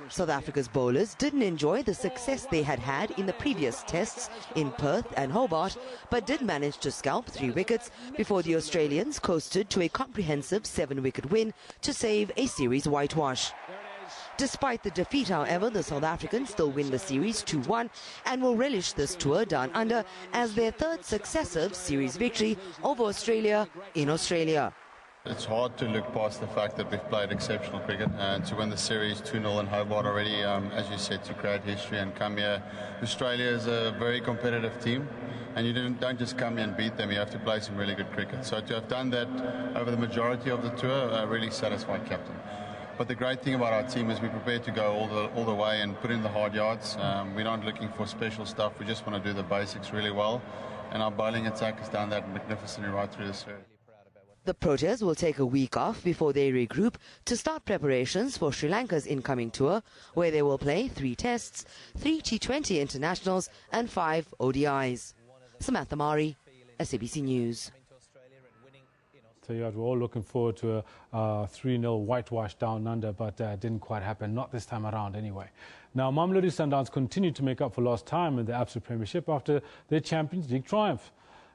South Africa's bowlers didn't enjoy the success they had had in the previous tests in Perth and Hobart, but did manage to scalp 3 wickets before the Australians coasted to a comprehensive 7-wicket win to save a series whitewash. Despite the defeat, however, the South Africans still win the series 2-1 and will relish this tour down under as their third successive series victory over Australia in Australia. It's hard to look past the fact that we've played exceptional cricket and to win the series 2-0 in Hobart already, as you said, to create history and come here. Australia is a very competitive team and you don't just come here and beat them, you have to play some really good cricket. So to have done that over the majority of the tour, really satisfied captain. But the great thing about our team is we're prepared to go all the way and put in the hard yards. We're not looking for special stuff. We just want to do the basics really well. And our bowling attack has done that magnificently right through the series. The Proteas will take a week off before they regroup to start preparations for Sri Lanka's incoming tour, where they will play 3 tests, 3 T20 internationals and 5 ODIs. Samantha Mari, SABC News. So yeah, we're all looking forward to a 3-0 whitewash down under, but didn't quite happen, not this time around anyway. Now, Mamelodi Sundowns continue to make up for lost time in the Absa Premiership after their Champions League triumph.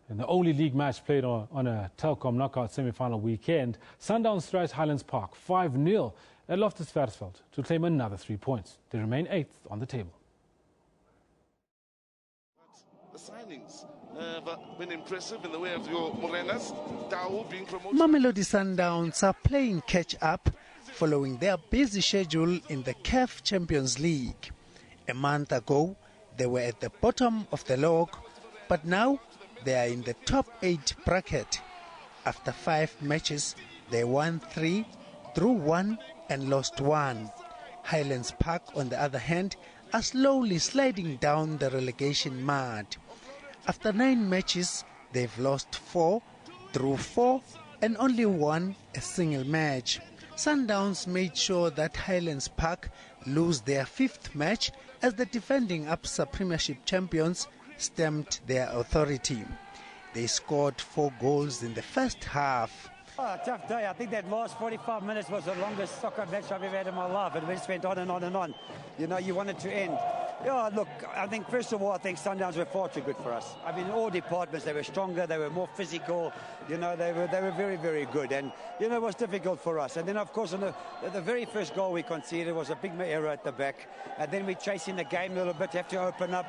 In the only league match played on a Telkom knockout semi-final weekend, Sundowns thrashed Highlands Park 5-0 at Loftus Versfeld to claim another 3 points. They remain 8th on the table. The signings have been impressive in the way of your Morenas, Tau being promoted. Mamelodi Sundowns are playing catch-up following their busy schedule in the CAF Champions League. A month ago, they were at the bottom of the log, but now they are in the top 8 bracket. After 5 matches, they won 3, drew 1 and lost 1. Highlands Park, on the other hand, are slowly sliding down the relegation mud. After 9 matches, they've lost 4, drew 4 and only won a single match. Sundowns made sure that Highlands Park lose their 5th match as the defending Absa Premiership champions stamped their authority. They scored 4 goals in the first half. Oh, tough day. I think that last 45 minutes was the longest soccer match I've ever had in my life. It just went on and on and on. You know, you want it to end. Yeah, look, I think first of all, I think Sundowns were far too good for us. I mean, in all departments, they were stronger, they were more physical. You know, they were very, very good. And, you know, it was difficult for us. And then, of course, on the very first goal we conceded was a big error at the back. And then we chasing the game a little bit, have to open up.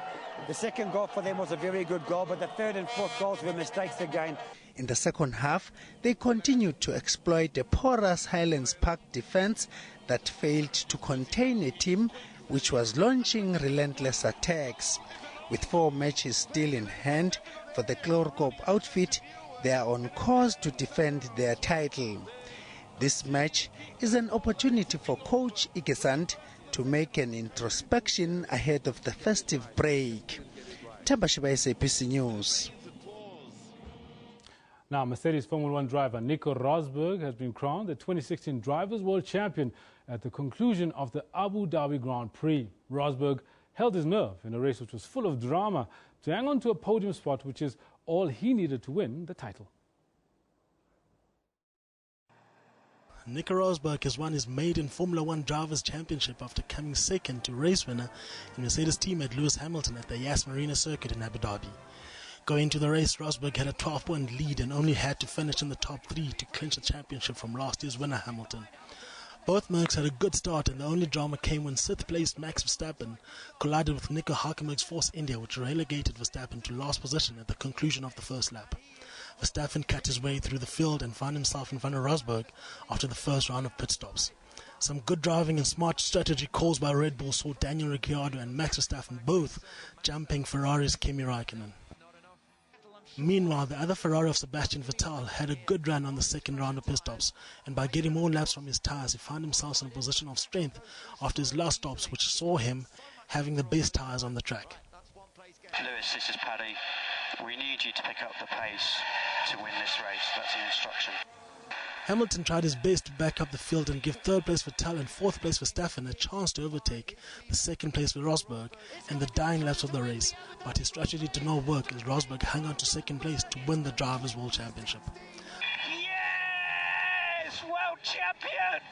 The second goal for them was a very good goal, but the third and fourth goals were mistakes again. In the second half, they continued to exploit a porous Highlands Park defense that failed to contain a team which was launching relentless attacks. With 4 matches still in hand for the Chlorkop outfit, they are on course to defend their title. This match is an opportunity for coach Ikesant to make an introspection ahead of the festive break. Tabashiba, SABC News. Now, Mercedes Formula 1 driver Nico Rosberg has been crowned the 2016 Drivers' World Champion at the conclusion of the Abu Dhabi Grand Prix. Rosberg held his nerve in a race which was full of drama to hang on to a podium spot, which is all he needed to win the title. Nico Rosberg has won his maiden Formula 1 Drivers' Championship after coming second to race winner in Mercedes teammate Lewis Hamilton at the Yas Marina circuit in Abu Dhabi. Going into the race, Rosberg had a 12-point lead and only had to finish in the top 3 to clinch the championship from last year's winner Hamilton. Both Mercs had a good start, and the only drama came when 6th placed Max Verstappen collided with Nico Hülkenberg's Force India, which relegated Verstappen to last position at the conclusion of the first lap. Verstappen cut his way through the field and found himself in front of Rosberg after the first round of pit stops. Some good driving and smart strategy calls by Red Bull saw Daniel Ricciardo and Max Verstappen both jumping Ferrari's Kimi Räikkönen. Meanwhile, the other Ferrari of Sebastian Vettel had a good run on the second round of pit stops, and by getting more laps from his tyres, he found himself in a position of strength after his last stops, which saw him having the best tyres on the track. Lewis, this is Paddy. We need you to pick up the pace to win this race. That's an instruction. Hamilton tried his best to back up the field and give 3rd place Vettel and 4th place Verstappen a chance to overtake the 2nd place for Rosberg in the dying laps of the race, but his strategy did not work as Rosberg hung on to 2nd place to win the Drivers' World Championship. Yes! World champion!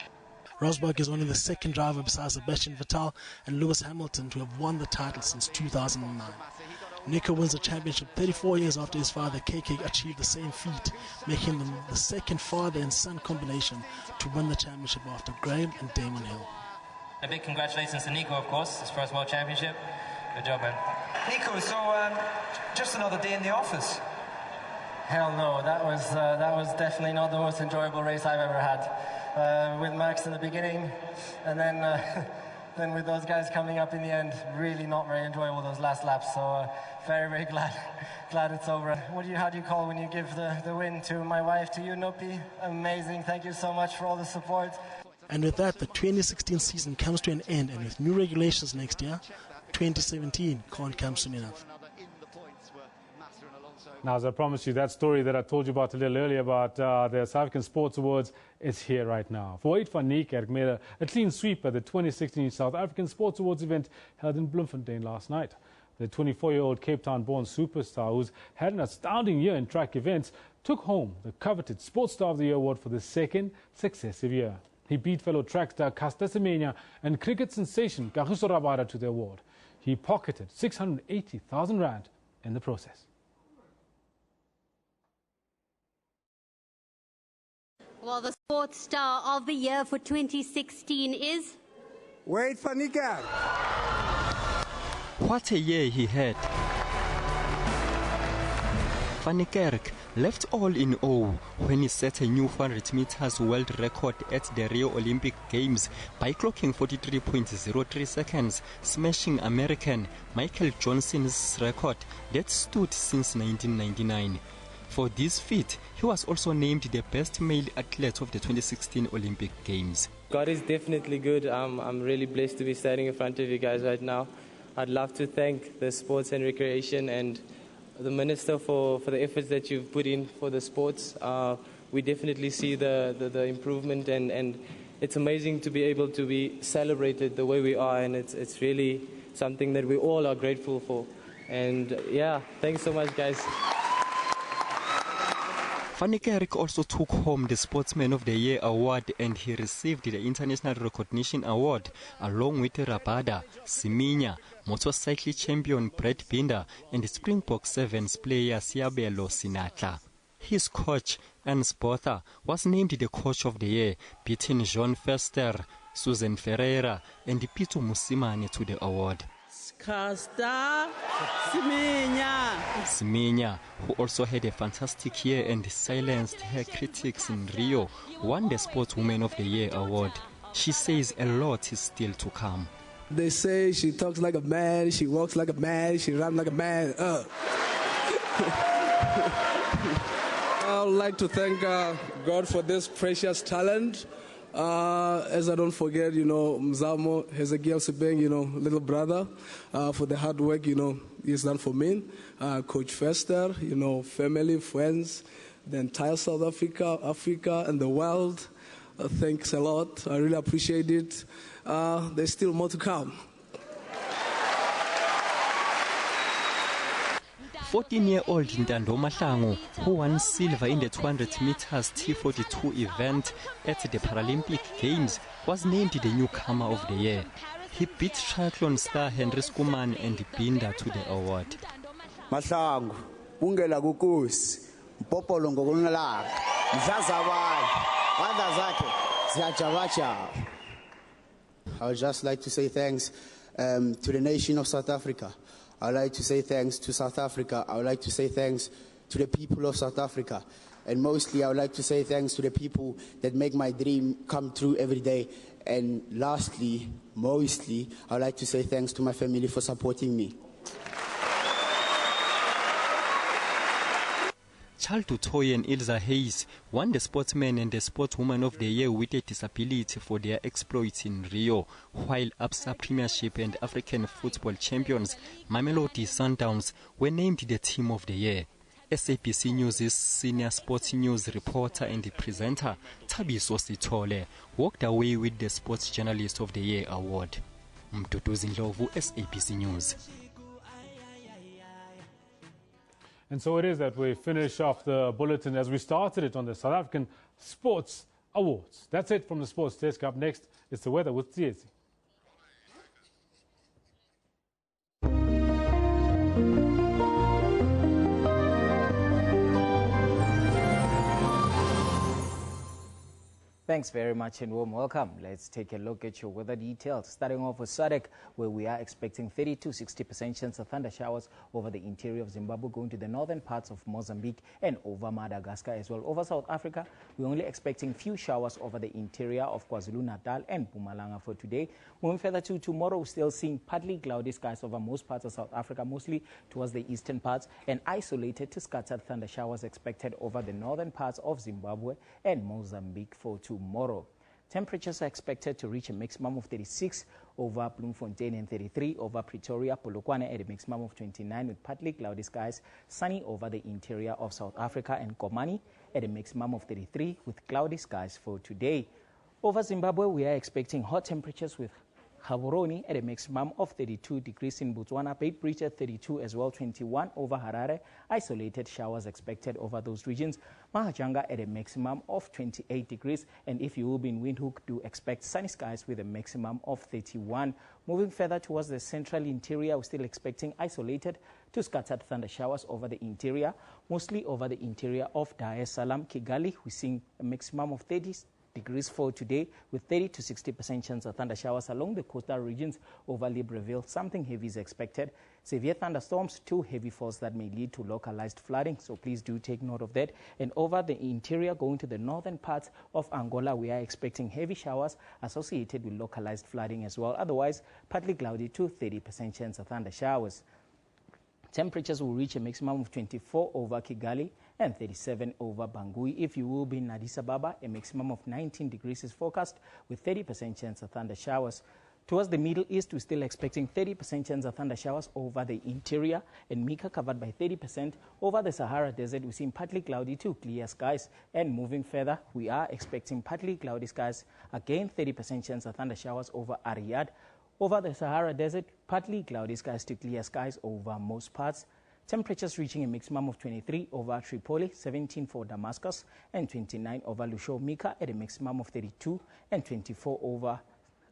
Rosberg is only the 2nd driver besides Sebastian Vettel and Lewis Hamilton to have won the title since 2009. Nico wins the championship 34 years after his father KK achieved the same feat, making them the 2nd father and son combination to win the championship after Graham and Damon Hill. A big congratulations to Nico, of course, his first World Championship. Good job, man. Nico, so just another day in the office? Hell no, that was definitely not the most enjoyable race I've ever had. With Max in the beginning, and then with those guys coming up in the end, really not very enjoyable those last laps. So very, very glad it's over. How do you call when you give the win to my wife, to you, Nupi? Amazing. Thank you so much for all the support. And with that, the 2016 season comes to an end, and with new regulations next year, 2017 can't come soon enough. Now, as I promised you, that story that I told you about a little earlier about the South African Sports Awards is here right now. Void van Niekerk made a clean sweep at the 2016 South African Sports Awards event held in Bloemfontein last night. The 24-year-old Cape Town-born superstar, who's had an astounding year in track events, took home the coveted Sports Star of the Year award for the 2nd successive year. He beat fellow track star Caster Semenya and cricket sensation Kagiso Rabada to the award. He pocketed 680,000 rand in the process. Well, the Sports Star of the Year for 2016 is Void van Niekerk. What a year he had. Van Niekerk left all in awe when he set a new 400 meters world record at the Rio Olympic Games by clocking 43.03 seconds, smashing American Michael Johnson's record that stood since 1999. For this feat, he was also named the best male athlete of the 2016 Olympic Games. God is definitely good. I'm really blessed to be standing in front of you guys right now. I'd love to thank the Sports and Recreation and the Minister for the efforts that you've put in for the sports. We definitely see the improvement, and it's amazing to be able to be celebrated the way we are, and it's really something that we all are grateful for. And yeah, thanks so much, guys. Van Niekerk also took home the Sportsman of the Year award, and he received the International Recognition Award along with Rabada, Siminya, motorcycle champion Brett Binder, and Springbok Sevens player Siabelo Sinatla. His coach, Ernst Botha, was named the Coach of the Year, beating Jean Fester, Susan Ferreira, and Pitu Musimane to the award. Siminya, who also had a fantastic year and silenced her critics in Rio, won the Sportswoman of the Year award. She says a lot is still to come. They say she talks like a man, she walks like a man, she runs like a man. I would like to thank God for this precious talent. As I don't forget, Mzamo, Hezekiah Sebeng, little brother, for the hard work, he's done for me. Coach Fester, family, friends, the entire South Africa, and the world. Thanks a lot. I really appreciate it. There's still more to come. 14-year-old Ntando Mahlangu, who won silver in the 200 meters T42 event at the Paralympic Games, was named the newcomer of the year. He beat triathlon star Henry Skuman and Binder to the award. Mahlangu, ungela kukusi, mpopolo ngokunalaka, mdlazabani, wanda zakhe ziyajavaja. I would just like to say thanks to the nation of South Africa. I would like to say thanks to South Africa. I would like to say thanks to the people of South Africa. And mostly, I would like to say thanks to the people that make my dream come true every day. And lastly, mostly, I would like to say thanks to my family for supporting me. Charles Dutoy and Ilza Hayes won the Sportsman and the Sportswoman of the Year with a disability for their exploits in Rio, while ABSA Premiership and African football champions Mamelodi Sundowns were named the Team of the Year. SABC News' senior sports news reporter and presenter Thabiso Sithole walked away with the Sports Journalist of the Year award. Mduduzi Ndlovu, SABC News. And so it is that we finish off the bulletin as we started it on the South African Sports Awards. That's it from the Sports Desk. Up next is the weather with Tsietsi. Thanks very much and warm welcome. Let's take a look at your weather details. Starting off with SADC, where we are expecting 30 to 60% chance of thunder showers over the interior of Zimbabwe, going to the northern parts of Mozambique and over Madagascar as well. Over South Africa, we're only expecting few showers over the interior of KwaZulu-Natal and Mpumalanga for today. Moving further to tomorrow, we're still seeing partly cloudy skies over most parts of South Africa, mostly towards the eastern parts, and isolated to scattered thunder showers expected over the northern parts of Zimbabwe and Mozambique for tomorrow. Temperatures are expected to reach a maximum of 36 over Bloemfontein and 33 over Pretoria, Polokwane at a maximum of 29 with partly cloudy skies, sunny over the interior of South Africa, and Komani at a maximum of 33 with cloudy skies for today. Over Zimbabwe, we are expecting hot temperatures with Gaborone at a maximum of 32 degrees in Botswana, Beitbridge at 32 as well, 21 over Harare. Isolated showers expected over those regions. Mahajanga at a maximum of 28 degrees. And if you will be in Windhoek, do expect sunny skies with a maximum of 31. Moving further towards the central interior, we're still expecting isolated to scattered thunder showers over the interior, mostly over the interior of Dar es Salaam, Kigali. We're seeing a maximum of 30 degrees for today, with 30 to 60% chance of thunder showers along the coastal regions over Libreville. Something heavy is expected. Severe thunderstorms, 2 heavy falls that may lead to localized flooding, so please do take note of that. And over the interior, going to the northern parts of Angola, we are expecting heavy showers associated with localized flooding as well. Otherwise, partly cloudy to 30% chance of thunder showers. Temperatures will reach a maximum of 24 over Kigali and 37 over Bangui. If you will be in Addis Ababa, a maximum of 19 degrees is forecast with 30% chance of thunder showers. Towards the Middle East, we're still expecting 30% chance of thunder showers over the interior, and Mika covered by 30%. Over the Sahara Desert, we're seeing partly cloudy to clear skies. And moving further, we are expecting partly cloudy skies, again 30% chance of thunder showers over Riyadh. Over the Sahara Desert, partly cloudy skies to clear skies over most parts. Temperatures reaching a maximum of 23 over Tripoli, 17 for Damascus, and 29 over Lusho. Mika at a maximum of 32 and 24 over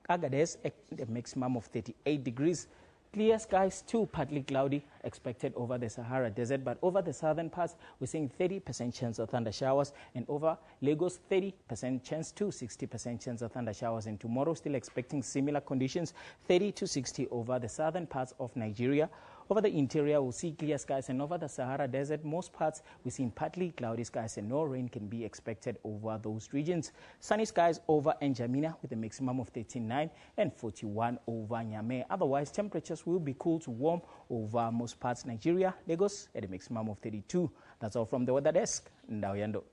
Agadez at a maximum of 38 degrees. Clear skies to partly cloudy expected over the Sahara Desert, but over the southern parts, we're seeing 30% chance of thunder showers, and over Lagos, 30% chance to 60% chance of thunder showers. And tomorrow, still expecting similar conditions, 30 to 60 over the southern parts of Nigeria. Over the interior, we'll see clear skies, and over the Sahara Desert, most parts, we're seeing partly cloudy skies, and no rain can be expected over those regions. Sunny skies over N'Djamena with a maximum of 39 and 41 over Niamey. Otherwise, temperatures will be cool to warm over most parts. Nigeria, Lagos at a maximum of 32. That's all from the weather desk. Ndawyando.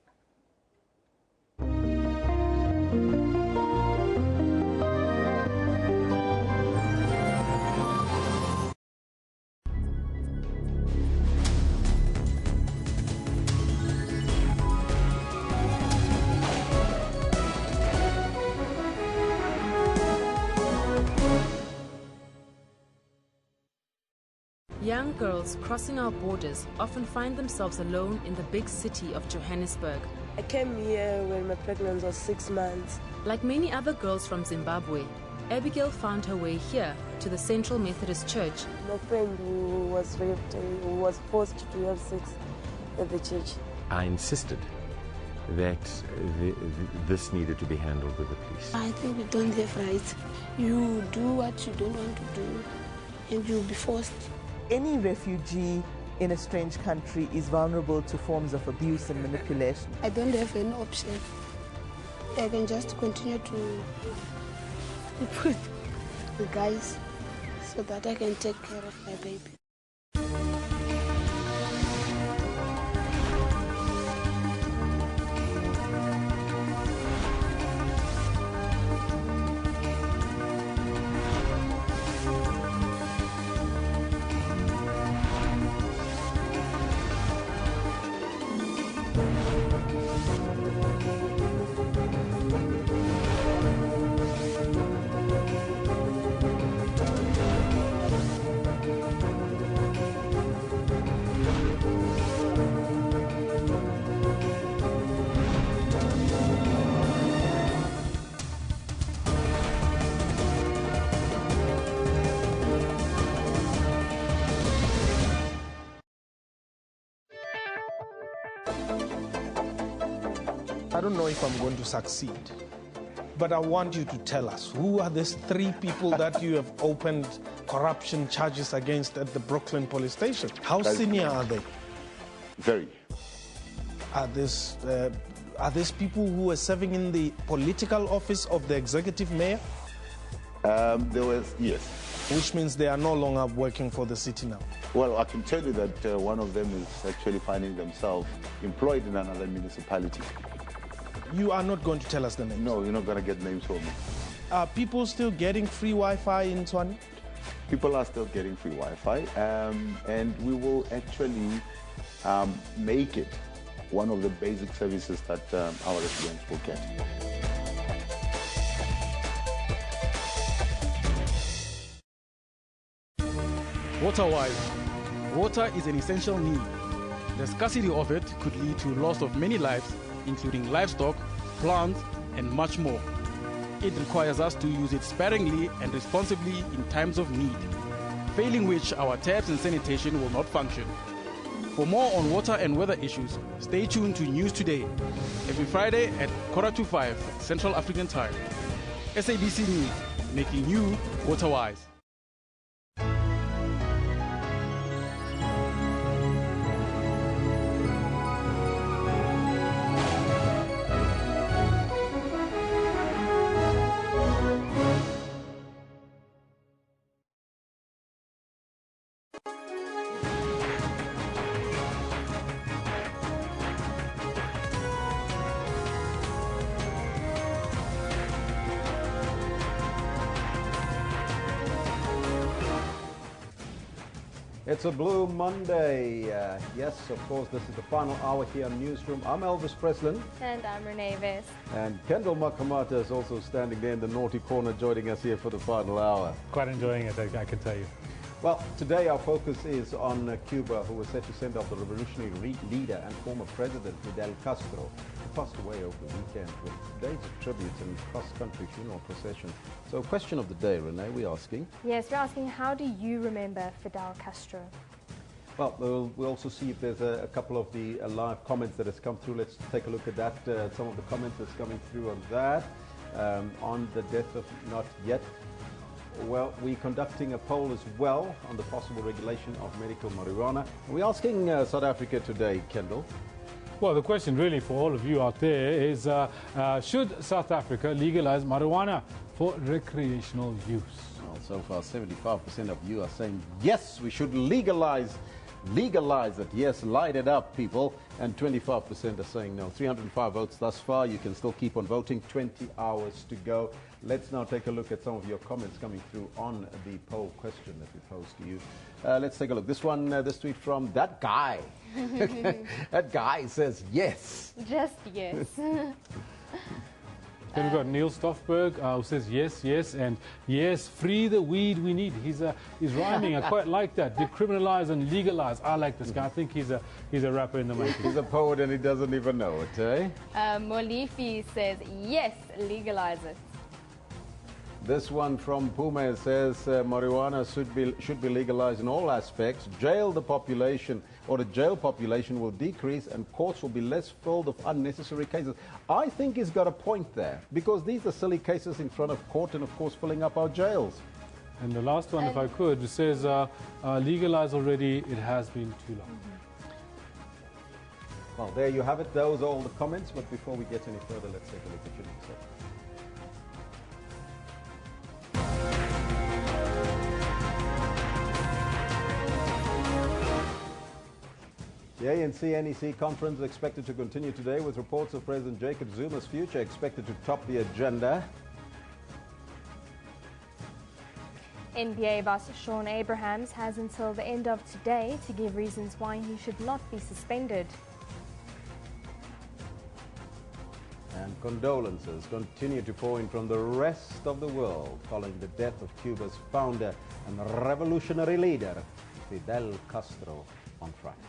Young girls crossing our borders often find themselves alone in the big city of Johannesburg. I came here when my pregnancy was 6 months. Like many other girls from Zimbabwe, Abigail found her way here to the Central Methodist Church. My friend who was raped, who was forced to have sex at the church. I insisted that this needed to be handled with the police. I think we don't have rights. You do what you don't want to do, and you'll be forced. Any refugee in a strange country is vulnerable to forms of abuse and manipulation. I don't have any option. I can just continue to put the guys so that I can take care of my baby. I don't know if I'm going to succeed, but I want you to tell us, who are these 3 people that you have opened corruption charges against at the Brooklyn police station? How senior are they? Very. Are these people who are serving in the political office of the executive mayor? Yes. Which means they are no longer working for the city now. Well, I can tell you that one of them is actually finding themselves employed in another municipality. You are not going to tell us the names? No, you're not going to get names from me. Are people still getting free Wi-Fi in Tshwane? People are still getting free Wi-Fi, and we will actually make it one of the basic services that our residents will get. Water-wise, water is an essential need. The scarcity of it could lead to loss of many lives, including livestock, plants, and much more. It requires us to use it sparingly and responsibly in times of need, failing which our taps and sanitation will not function. For more on water and weather issues, stay tuned to News Today, every Friday at 4:45 Central African Time. SABC News, making you water-wise. It's a Blue Monday. Yes, of course, this is the final hour here on Newsroom. I'm Elvis Preslin. And I'm Renee Vest. And Kendall Makamata is also standing there in the naughty corner joining us here for the final hour. Quite enjoying it, I can tell you. Well, today our focus is on Cuba, who was set to send off the revolutionary leader and former president Fidel Castro, who passed away over the weekend with days of tribute and cross-country funeral procession. So, question of the day, Renee, we're asking. Yes, we're asking, how do you remember Fidel Castro? Well, we'll also see if there's a couple of the live comments that has come through. Let's take a look at that. Some of the comments that's coming through on that. On the death of Not Yet. Well, we're conducting a poll as well on the possible regulation of medical marijuana. We're asking South Africa today, Kendall. Well, the question really for all of you out there is, should South Africa legalize marijuana for recreational use? Well, so far 75% of you are saying yes, we should legalize it. Yes, light it up, people. And 25% are saying no. 305 votes thus far. You can still keep on voting. 20 hours to go. Let's now take a look at some of your comments coming through on the poll question that we posed to you. Let's take a look. This one, this tweet from that guy. That guy says yes. Just yes. Then we've got Neil Stoffberg, who says yes, yes, and yes, free the weed we need. He's rhyming. I quite like that. Decriminalize and legalize. I like this guy. I think he's a rapper in the making. He's a poet and he doesn't even know it, eh? Molifi says yes, legalize it. This one from Puma says marijuana should be legalized in all aspects. Jail the population, or the jail population will decrease and courts will be less filled of unnecessary cases. I think he's got a point there, because these are silly cases in front of court and, of course, filling up our jails. And the last one, if I could, says legalize already, it has been too long. Well, there you have it. Those are all the comments. But before we get any further, let's take a look at your news. The ANC-NEC conference expected to continue today, with reports of President Jacob Zuma's future expected to top the agenda. NBA boss Sean Abrahams has until the end of today to give reasons why he should not be suspended. And condolences continue to pour in from the rest of the world following the death of Cuba's founder and revolutionary leader, Fidel Castro, on Friday.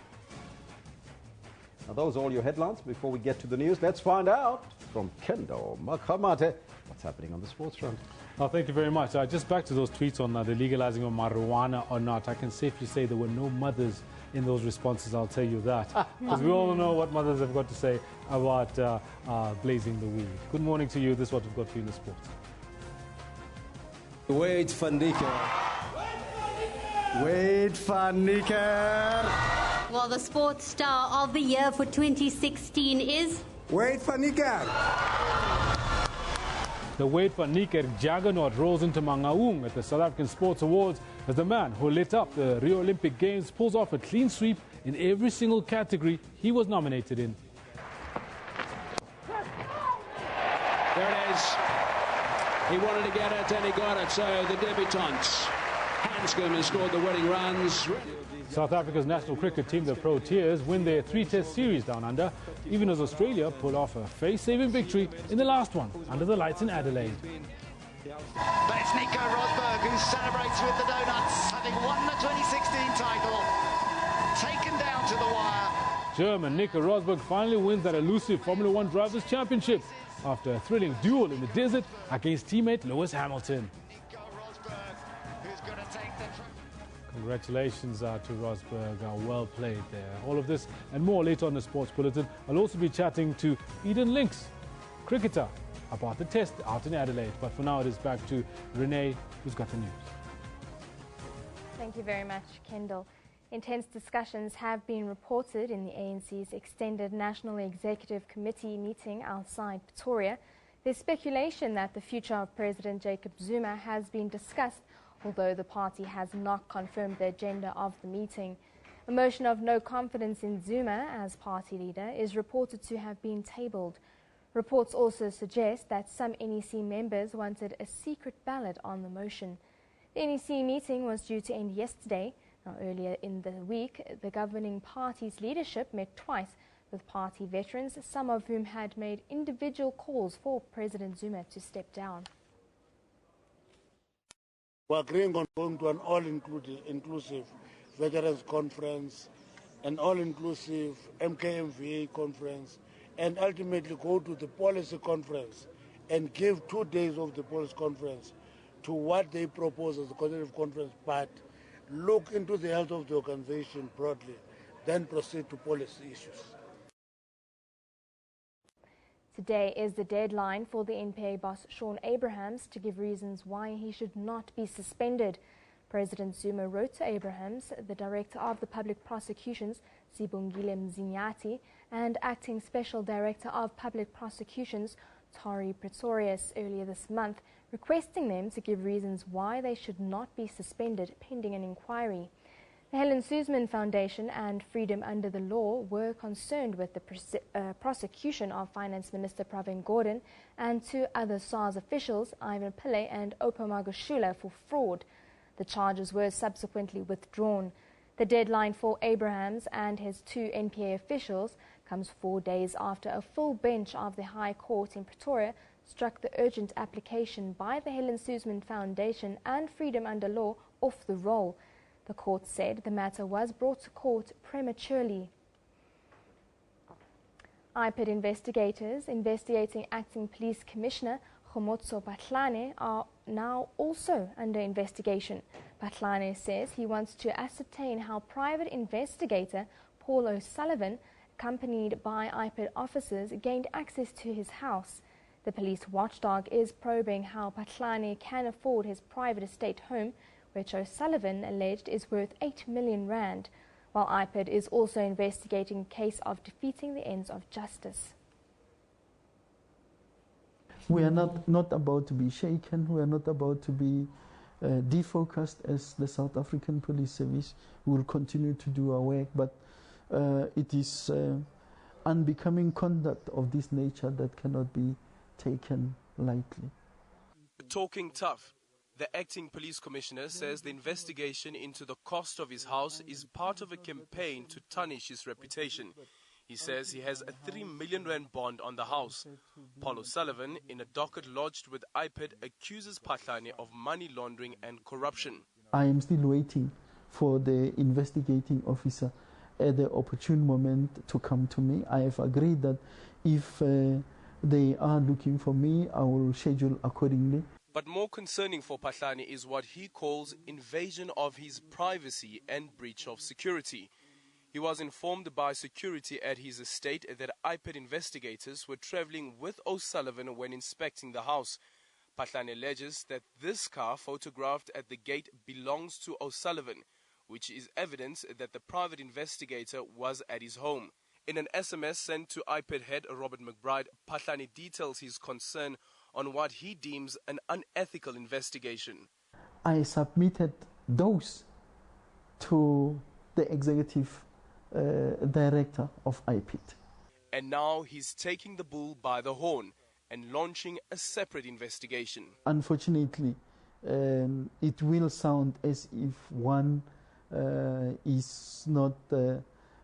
Now, those are all your headlines. Before we get to the news, let's find out from Kendall Makamate what's happening on the sports front. Oh, thank you very much. Just back to those tweets on the legalizing of marijuana or not, I can safely say there were no mothers in those responses, I'll tell you that. Because we all know what mothers have got to say about blazing the weed. Good morning to you. This is what we've got for you in the sports. Wade van Niekerk. Wade van Niekerk. Well, the sports star of the year for 2016 is Wade van Niekerk. The Wade van Niekerk juggernaut rolls into Mangaung at the South African Sports Awards as the man who lit up the Rio Olympic Games pulls off a clean sweep in every single category he was nominated in. There it is. He wanted to get it and he got it. So the debutants, Hanscom, has scored the winning runs. South Africa's national cricket team, the Proteas, win their 3-test series down under, even as Australia pull off a face-saving victory in the last one under the lights in Adelaide. But it's Nico Rosberg who celebrates with the donuts, having won the 2016 title, taken down to the wire. German Nico Rosberg finally wins that elusive Formula One Drivers' Championship after a thrilling duel in the desert against teammate Lewis Hamilton. Congratulations to Rosberg. Well played there. All of this and more later on the Sports Bulletin. I'll also be chatting to Eden Links, cricketer, about the test out in Adelaide. But for now, it is back to Renee, who's got the news. Thank you very much, Kendall. Intense discussions have been reported in the ANC's extended National Executive Committee meeting outside Pretoria. There's speculation that the future of President Jacob Zuma has been discussed, although the party has not confirmed the agenda of the meeting. A motion of no confidence in Zuma as party leader is reported to have been tabled. Reports also suggest that some NEC members wanted a secret ballot on the motion. The NEC meeting was due to end yesterday. Now, earlier in the week, the governing party's leadership met twice with party veterans, some of whom had made individual calls for President Zuma to step down. We're agreeing on going to an all-inclusive veterans conference, an all-inclusive MKMVA conference, and ultimately go to the policy conference and give 2 days of the policy conference to what they propose as a consultative conference, but look into the health of the organization broadly, then proceed to policy issues. Today is the deadline for the NPA boss Shaun Abrahams to give reasons why he should not be suspended. President Zuma wrote to Abrahams, the Director of the Public Prosecutions, Sibongile Mzinyati, and Acting Special Director of Public Prosecutions, Tori Pretorius, earlier this month, requesting them to give reasons why they should not be suspended pending an inquiry. The Helen Suzman Foundation and Freedom Under the Law were concerned with the prosecution of Finance Minister Pravin Gordhan and 2 other SARS officials, Ivan Pillay and Opa Magashula, for fraud. The charges were subsequently withdrawn. The deadline for Abrahams and his 2 NPA officials comes 4 days after a full bench of the High Court in Pretoria struck the urgent application by the Helen Suzman Foundation and Freedom Under Law off the roll. The court said the matter was brought to court prematurely. IPID investigators investigating Acting Police Commissioner Khomotso Patlane are now also under investigation. Patlane says he wants to ascertain how private investigator Paul O'Sullivan, accompanied by IPID officers, gained access to his house. The police watchdog is probing how Patlane can afford his private estate home, which O'Sullivan alleged is worth 8 million rand, while IPID is also investigating a case of defeating the ends of justice. We are not about to be shaken, we are not about to be defocused as the South African Police Service. We will continue to do our work, but it is unbecoming conduct of this nature that cannot be taken lightly. Talking tough. The acting police commissioner says the investigation into the cost of his house is part of a campaign to tarnish his reputation. He says he has a 3 million rand bond on the house. Paul O'Sullivan, in a docket lodged with IPID, accuses Patlane of money laundering and corruption. I am still waiting for the investigating officer at the opportune moment to come to me. I have agreed that if they are looking for me, I will schedule accordingly. But more concerning for Patlane is what he calls invasion of his privacy and breach of security. He was informed by security at his estate that IPID investigators were traveling with O'Sullivan when inspecting the house. Patlane alleges that this car photographed at the gate belongs to O'Sullivan, which is evidence that the private investigator was at his home. In an SMS sent to IPID head Robert McBride, Patlane details his concern on what he deems an unethical investigation. I submitted those to the executive director of IPID. And now he's taking the bull by the horn and launching a separate investigation. Unfortunately, it will sound as if one is not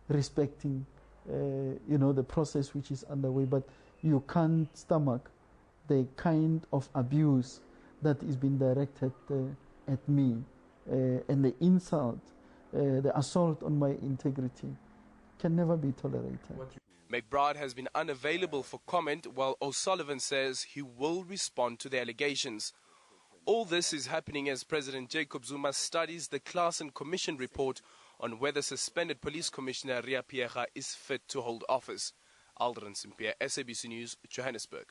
respecting the process which is underway, but you can't stomach the kind of abuse that is being directed at me, and the insult, the assault on my integrity can never be tolerated. McBride has been unavailable for comment, while O'Sullivan says he will respond to the allegations. All this is happening as President Jacob Zuma studies the Class and Commission report on whether suspended Police Commissioner Ria Pierga is fit to hold office. Aldrin Simpier, SABC News, Johannesburg.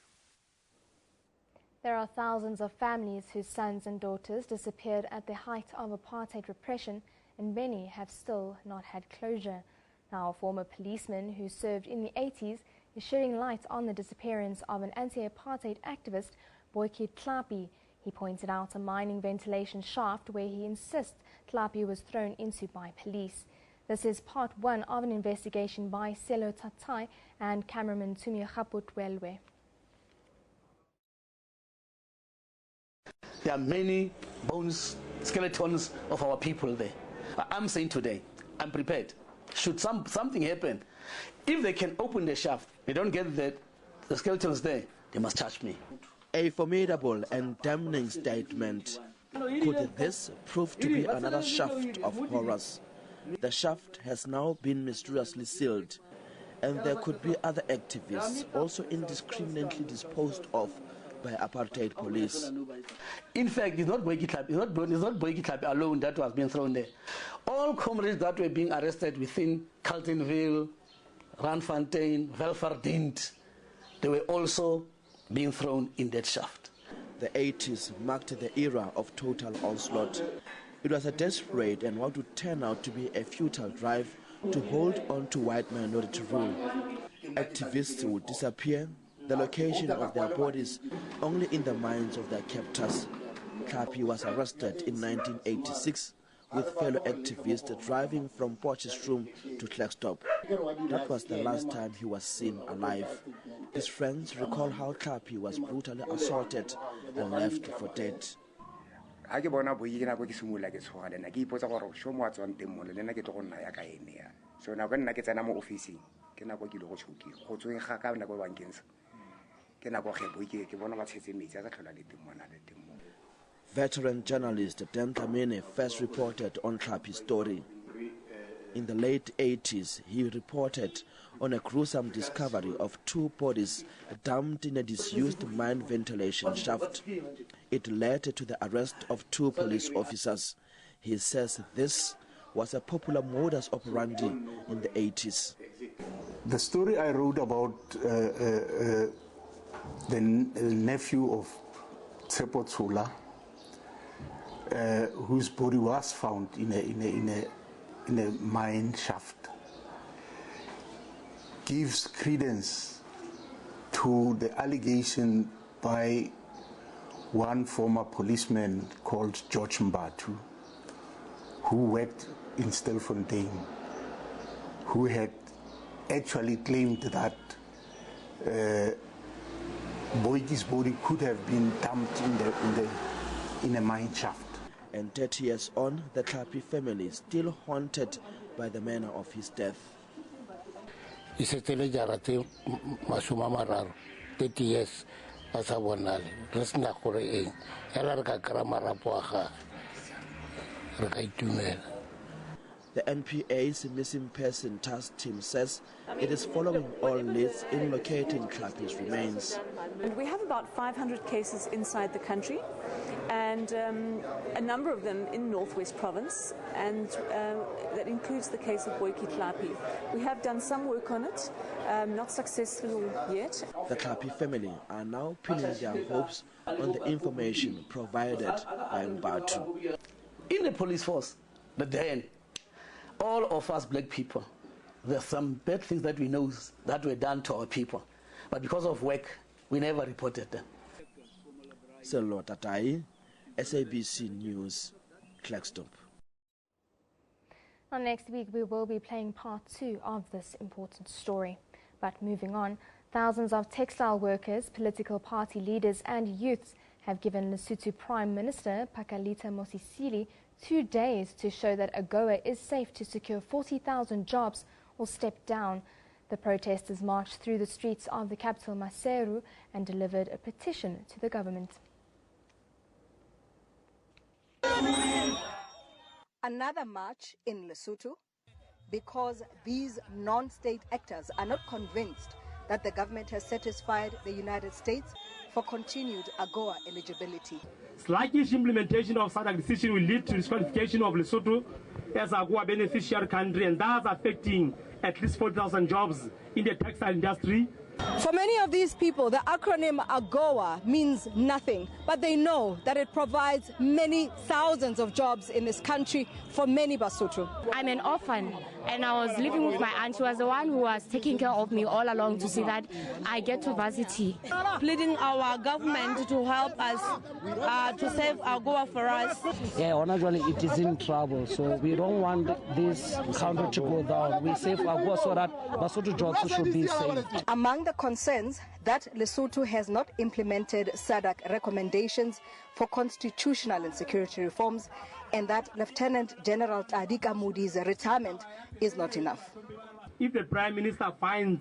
There are thousands of families whose sons and daughters disappeared at the height of apartheid repression, and many have still not had closure. Now, a former policeman who served in the 80s is shedding light on the disappearance of an anti-apartheid activist, Boyke Tlhapi. He pointed out a mining ventilation shaft where he insists Tlhapi was thrown into by police. This is part one of an investigation by Selo Tatai and cameraman Tumi Khaputwelwe. There are many bones, skeletons of our people there. I'm saying today, I'm prepared. Should something happen, if they can open the shaft, they don't get the skeletons there, they must charge me. A formidable and damning statement. Could this prove to be another shaft of horrors? The shaft has now been mysteriously sealed, and there could be other activists also indiscriminately disposed of by apartheid police. In fact, it's not Boyke Tlhapi alone that was being thrown there. All comrades that were being arrested within Carltonville, Randfontein, Welverdiend, they were also being thrown in that shaft. The 80s marked the era of total onslaught. It was a desperate and what would turn out to be a futile drive to hold on to white minority rule. Activists would disappear, the location of their bodies only in the minds of their captors. Tlhapi was arrested in 1986 with fellow activists driving from Potchefstroom to Castro. That was the last time he was seen alive. His friends recall how Tlhapi was brutally assaulted and left for dead. Veteran journalist Dan Tamene first reported on Tlhapi's story. In the late 80s, he reported on a gruesome discovery of two bodies dumped in a disused mine ventilation shaft. It led to the arrest of two police officers. He says this was a popular modus operandi in the 80s. The story I wrote about the nephew of Tsepo Tsula, whose body was found in a mine shaft, gives credence to the allegation by one former policeman called George Mbatu, who worked in Stilfontein, who had actually claimed that Boyke's body could have been dumped in a mine shaft. And 30 years on, the Tlhapi family is still haunted by the manner of his death. 30 years as a bonale. The NPA's missing person task team says it is following all leads in locating Tlhapi's remains. And we have about 500 cases inside the country, and a number of them in Northwest Province, and that includes the case of Boyke Tlhapi. We have done some work on it, not successful yet. The Tlhapi family are now pinning their hopes on the information provided by Mbatu. In the police force, but then all of us black people, there's some bad things that we know that were done to our people, but because of work, we never reported them. Selo Tatai, SABC News, Castro. Now, next week we will be playing part 2 of this important story. But moving on, thousands of textile workers, political party leaders and youths have given Lesotho Prime Minister Pakalita Mosisili 2 days to show that AGOA is safe to secure 40,000 jobs or step down. The protesters marched through the streets of the capital Maseru and delivered a petition to the government. Another march in Lesotho because these non-state actors are not convinced that the government has satisfied the United States for continued AGOA eligibility. Sluggish implementation of SADC decision will lead to disqualification of Lesotho as AGOA beneficiary country, and thus affecting at least 40,000 jobs in the textile industry. For many of these people, the acronym AGOA means nothing, but they know that it provides many thousands of jobs in this country for many Basotho. I'm an orphan, and I was living with my aunt, who was the one who was taking care of me all along to see that I get to varsity. Pleading our government to help us to save AGOA for us. Yeah, actually it is in trouble, so we don't want this country to go down. We save AGOA so that Basotho jobs should be saved. Among the concerns that Lesotho has not implemented SADC recommendations for constitutional and security reforms, and that Lieutenant General Dagga Couple's retirement is not enough. If the Prime Minister finds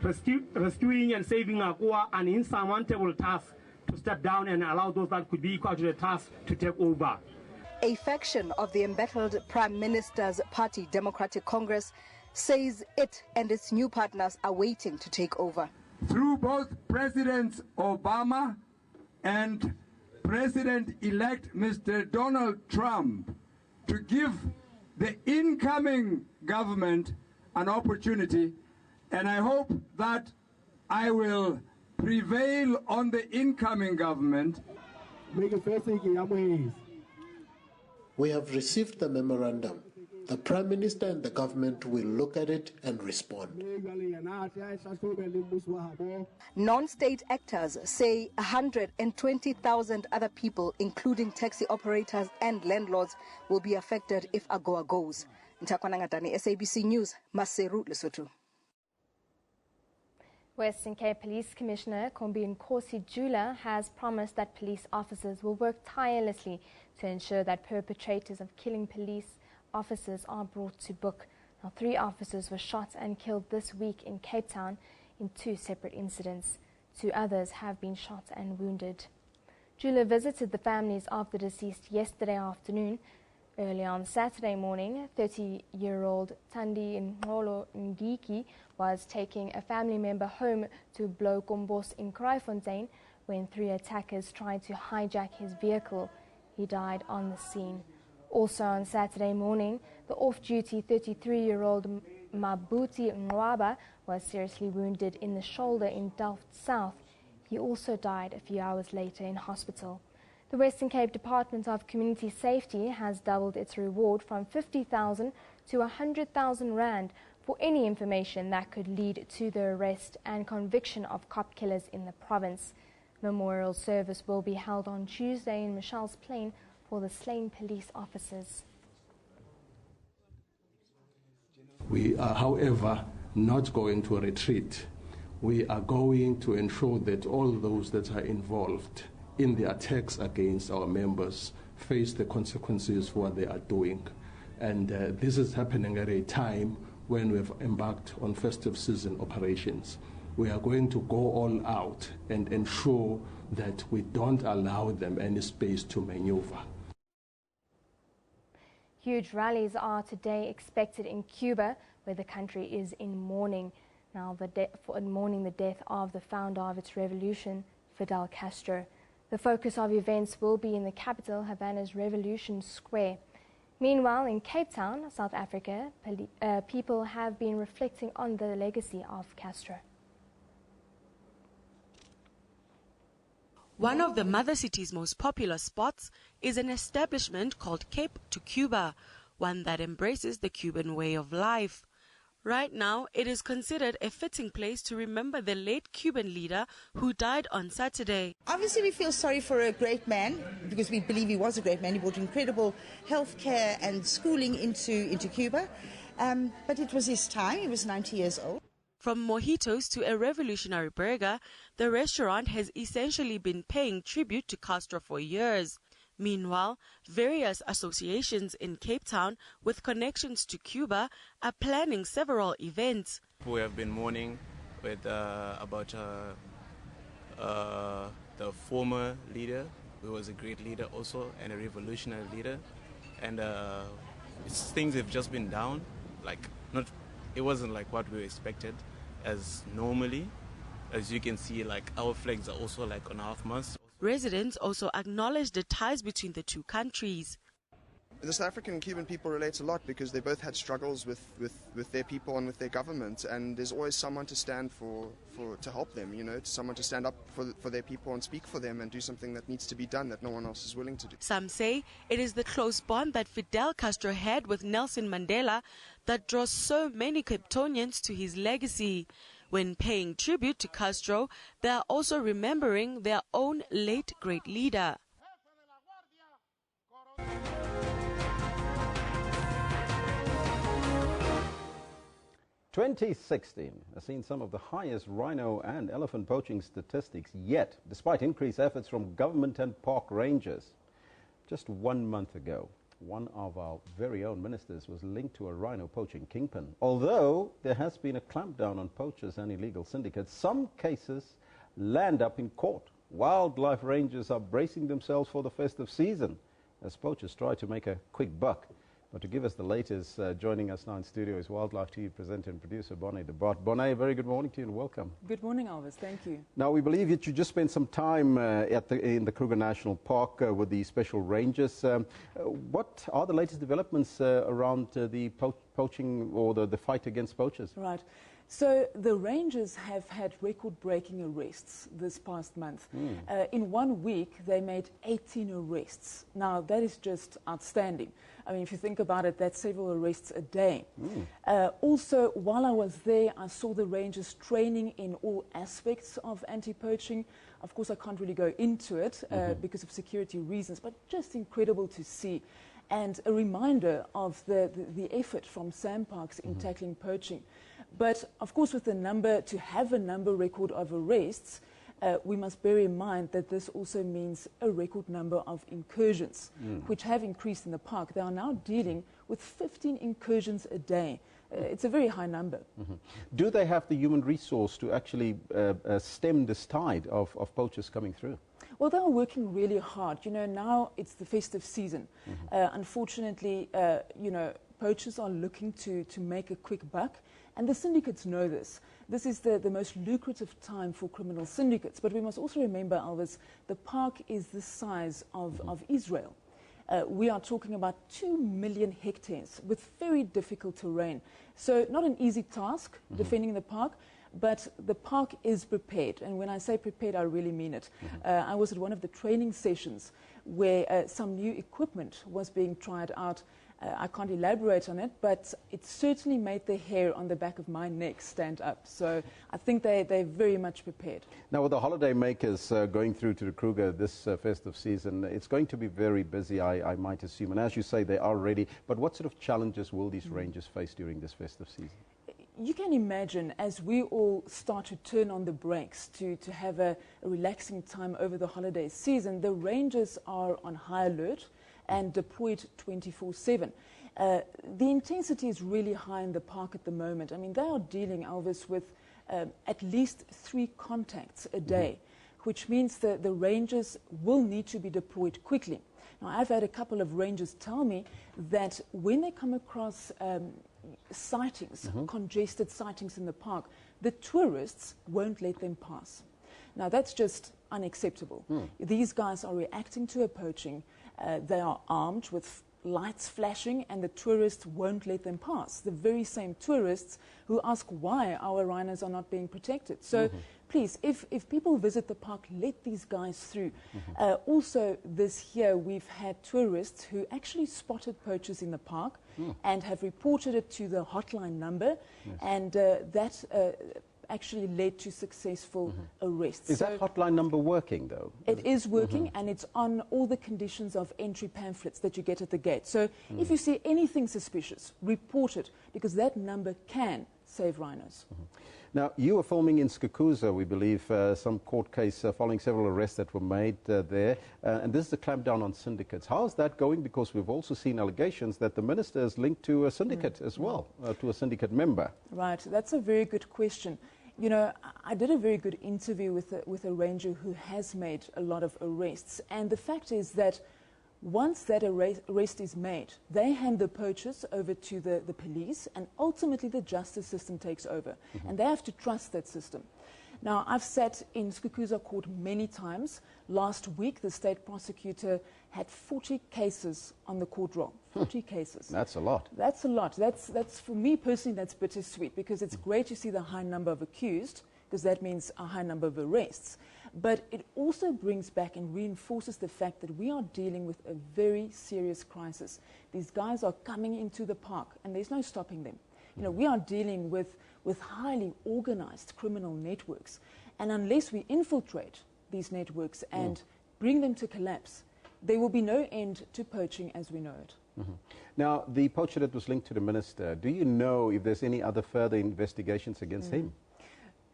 rescuing and saving AGOA an insurmountable task, to step down and allow those that could be equal to the task to take over. A faction of the embattled Prime Minister's party, Democratic Congress, says it and its new partners are waiting to take over. Through both President Obama and President-elect Mr. Donald Trump, to give the incoming government an opportunity, and I hope that I will prevail on the incoming government. We have received the memorandum. The Prime Minister and the government will look at it and respond. Non-state actors say 120,000 other people, including taxi operators and landlords, will be affected if AGOA goes. Ntakwanangatani, SABC News, Maseru, Lesotho. Western Cape Police Commissioner Kombi Nkosi Jula has promised that police officers will work tirelessly to ensure that perpetrators of killing police officers are brought to book. Now, 3 officers were shot and killed this week in Cape Town in 2 separate incidents. 2 others have been shot and wounded. Jula visited the families of the deceased yesterday afternoon. Early on Saturday morning, 30-year-old Tandi Ngolo Ngiki was taking a family member home to Blokombos in Kraaifontein when 3 attackers tried to hijack his vehicle. He died on the scene. Also on Saturday morning, the off-duty 33-year-old Mabuti Nwaba was seriously wounded in the shoulder in Delft South. He also died a few hours later in hospital. The Western Cape Department of Community Safety has doubled its reward from 50,000 to 100,000 rand for any information that could lead to the arrest and conviction of cop killers in the province. Memorial service will be held on Tuesday in Michelle's Plain for the slain police officers. We are, however, not going to retreat. We are going to ensure that all those that are involved in the attacks against our members face the consequences for what they are doing. And this is happening at a time when we've embarked on festive season operations. We are going to go all out and ensure that we don't allow them any space to maneuver. Huge rallies are today expected in Cuba, where the country is in mourning. Now, mourning the death of the founder of its revolution, Fidel Castro. The focus of events will be in the capital, Havana's Revolution Square. Meanwhile, in Cape Town, South Africa, people have been reflecting on the legacy of Castro. One of the mother city's most popular spots is an establishment called Cape to Cuba, one that embraces the Cuban way of life. Right now, it is considered a fitting place to remember the late Cuban leader who died on Saturday. Obviously, we feel sorry for a great man because we believe he was a great man. He brought incredible health care and schooling into Cuba. But it was his time. He was 90 years old. From mojitos to a revolutionary burger, the restaurant has essentially been paying tribute to Castro for years. Meanwhile, various associations in Cape Town with connections to Cuba are planning several events. We have been mourning with about the former leader, who was a great leader also and a revolutionary leader, and things have just been down. It wasn't like what we expected as normally. As you can see, like our flags are also like on half-mast. Residents also acknowledged the ties between the two countries. The South African and Cuban people relate a lot because they both had struggles with their people and with their government, and there's always someone to stand to help them, you know, someone to stand up for their people and speak for them and do something that needs to be done that no one else is willing to do. Some say it is the close bond that Fidel Castro had with Nelson Mandela that draws so many Capetonians to his legacy. When paying tribute to Castro, they are also remembering their own late great leader. 2016 has seen some of the highest rhino and elephant poaching statistics yet, despite increased efforts from government and park rangers. Just 1 month ago, one of our very own ministers was linked to a rhino poaching kingpin. Although there has been a clampdown on poachers and illegal syndicates, some cases land up in court. Wildlife rangers are bracing themselves for the festive season as poachers try to make a quick buck. But to give us the latest, joining us now in studio is Wildlife TV presenter and producer Bonnet de Bart. Bonnet, very good morning to you and welcome. Good morning, Elvis. Thank you. Now, we believe that you just spent some time in the Kruger National Park with the special rangers. What are the latest developments around the poaching or the fight against poachers? Right. So the rangers have had record-breaking arrests this past month. In 1 week, they made 18 arrests. Now, that is just outstanding. I mean, if you think about it, that's several arrests a day. Also, while I was there, I saw the rangers training in all aspects of anti-poaching. Of course, I can't really go into it because of security reasons, but just incredible to see. And a reminder of the effort from SAM Parks in tackling poaching. But, of course, with the number, to have a number record of arrests, we must bear in mind that this also means a record number of incursions, which have increased in the park. They are now dealing with 15 incursions a day. It's a very high number. Do they have the human resource to actually stem this tide of poachers coming through? Well, they are working really hard. You know, now it's the festive season. Unfortunately, you know, poachers are looking to make a quick buck. And the syndicates know this. This is the most lucrative time for criminal syndicates. But we must also remember, Elvis, the park is the size of Israel. We are talking about 2 million hectares with very difficult terrain. So not an easy task defending the park, but the park is prepared. And when I say prepared, I really mean it. I was at one of the training sessions where some new equipment was being tried out. I can't elaborate on it, but it certainly made the hair on the back of my neck stand up. So I think they're very much prepared. Now, with the holiday makers going through to the Kruger this festive season, it's going to be very busy, I might assume. And as you say, they are ready. But what sort of challenges will these rangers face during this festive season? You can imagine, as we all start to turn on the brakes to have a relaxing time over the holiday season, the rangers are on high alert and deployed 24/7. The intensity is really high in the park at the moment. I mean, they are dealing, Elvis, with at least 3 contacts a day, which means that the rangers will need to be deployed quickly. Now, I've had a couple of rangers tell me that when they come across sightings, congested sightings in the park, the tourists won't let them pass. Now, that's just unacceptable. These guys are reacting to a poaching. They are armed with lights flashing, and the tourists won't let them pass. The very same tourists who ask why our rhinos are not being protected. So please, if people visit the park, let these guys through. Also, this year we've had tourists who actually spotted poachers in the park and have reported it to the hotline number, and that actually led to successful arrests. Is that hotline number working, though? It is working, and it's on all the conditions of entry pamphlets that you get at the gate. So if you see anything suspicious, report it, because that number can save rhinos. Now, you were filming in Skukuza, we believe, some court case following several arrests that were made there. And this is a clampdown on syndicates. How is that going? Because we've also seen allegations that the minister is linked to a syndicate as well, to a syndicate member. Right. That's a very good question. You know, I did a very good interview with a ranger who has made a lot of arrests. And the fact is that once that arrest is made, they hand the poachers over to the police, and ultimately the justice system takes over. And they have to trust that system. Now, I've sat in Skukuza Court many times. Last week, the state prosecutor had 40 cases on the court roll. 40 cases. That's a lot. That's a lot. That's for me personally, that's bittersweet, because it's great to see the high number of accused, because that means a high number of arrests. But it also brings back and reinforces the fact that we are dealing with a very serious crisis. These guys are coming into the park, and there's no stopping them. You know, we are dealing with highly organized criminal networks. And unless we infiltrate these networks and bring them to collapse, there will be no end to poaching as we know it. Now, the poacher that was linked to the minister, do you know if there's any other further investigations against him?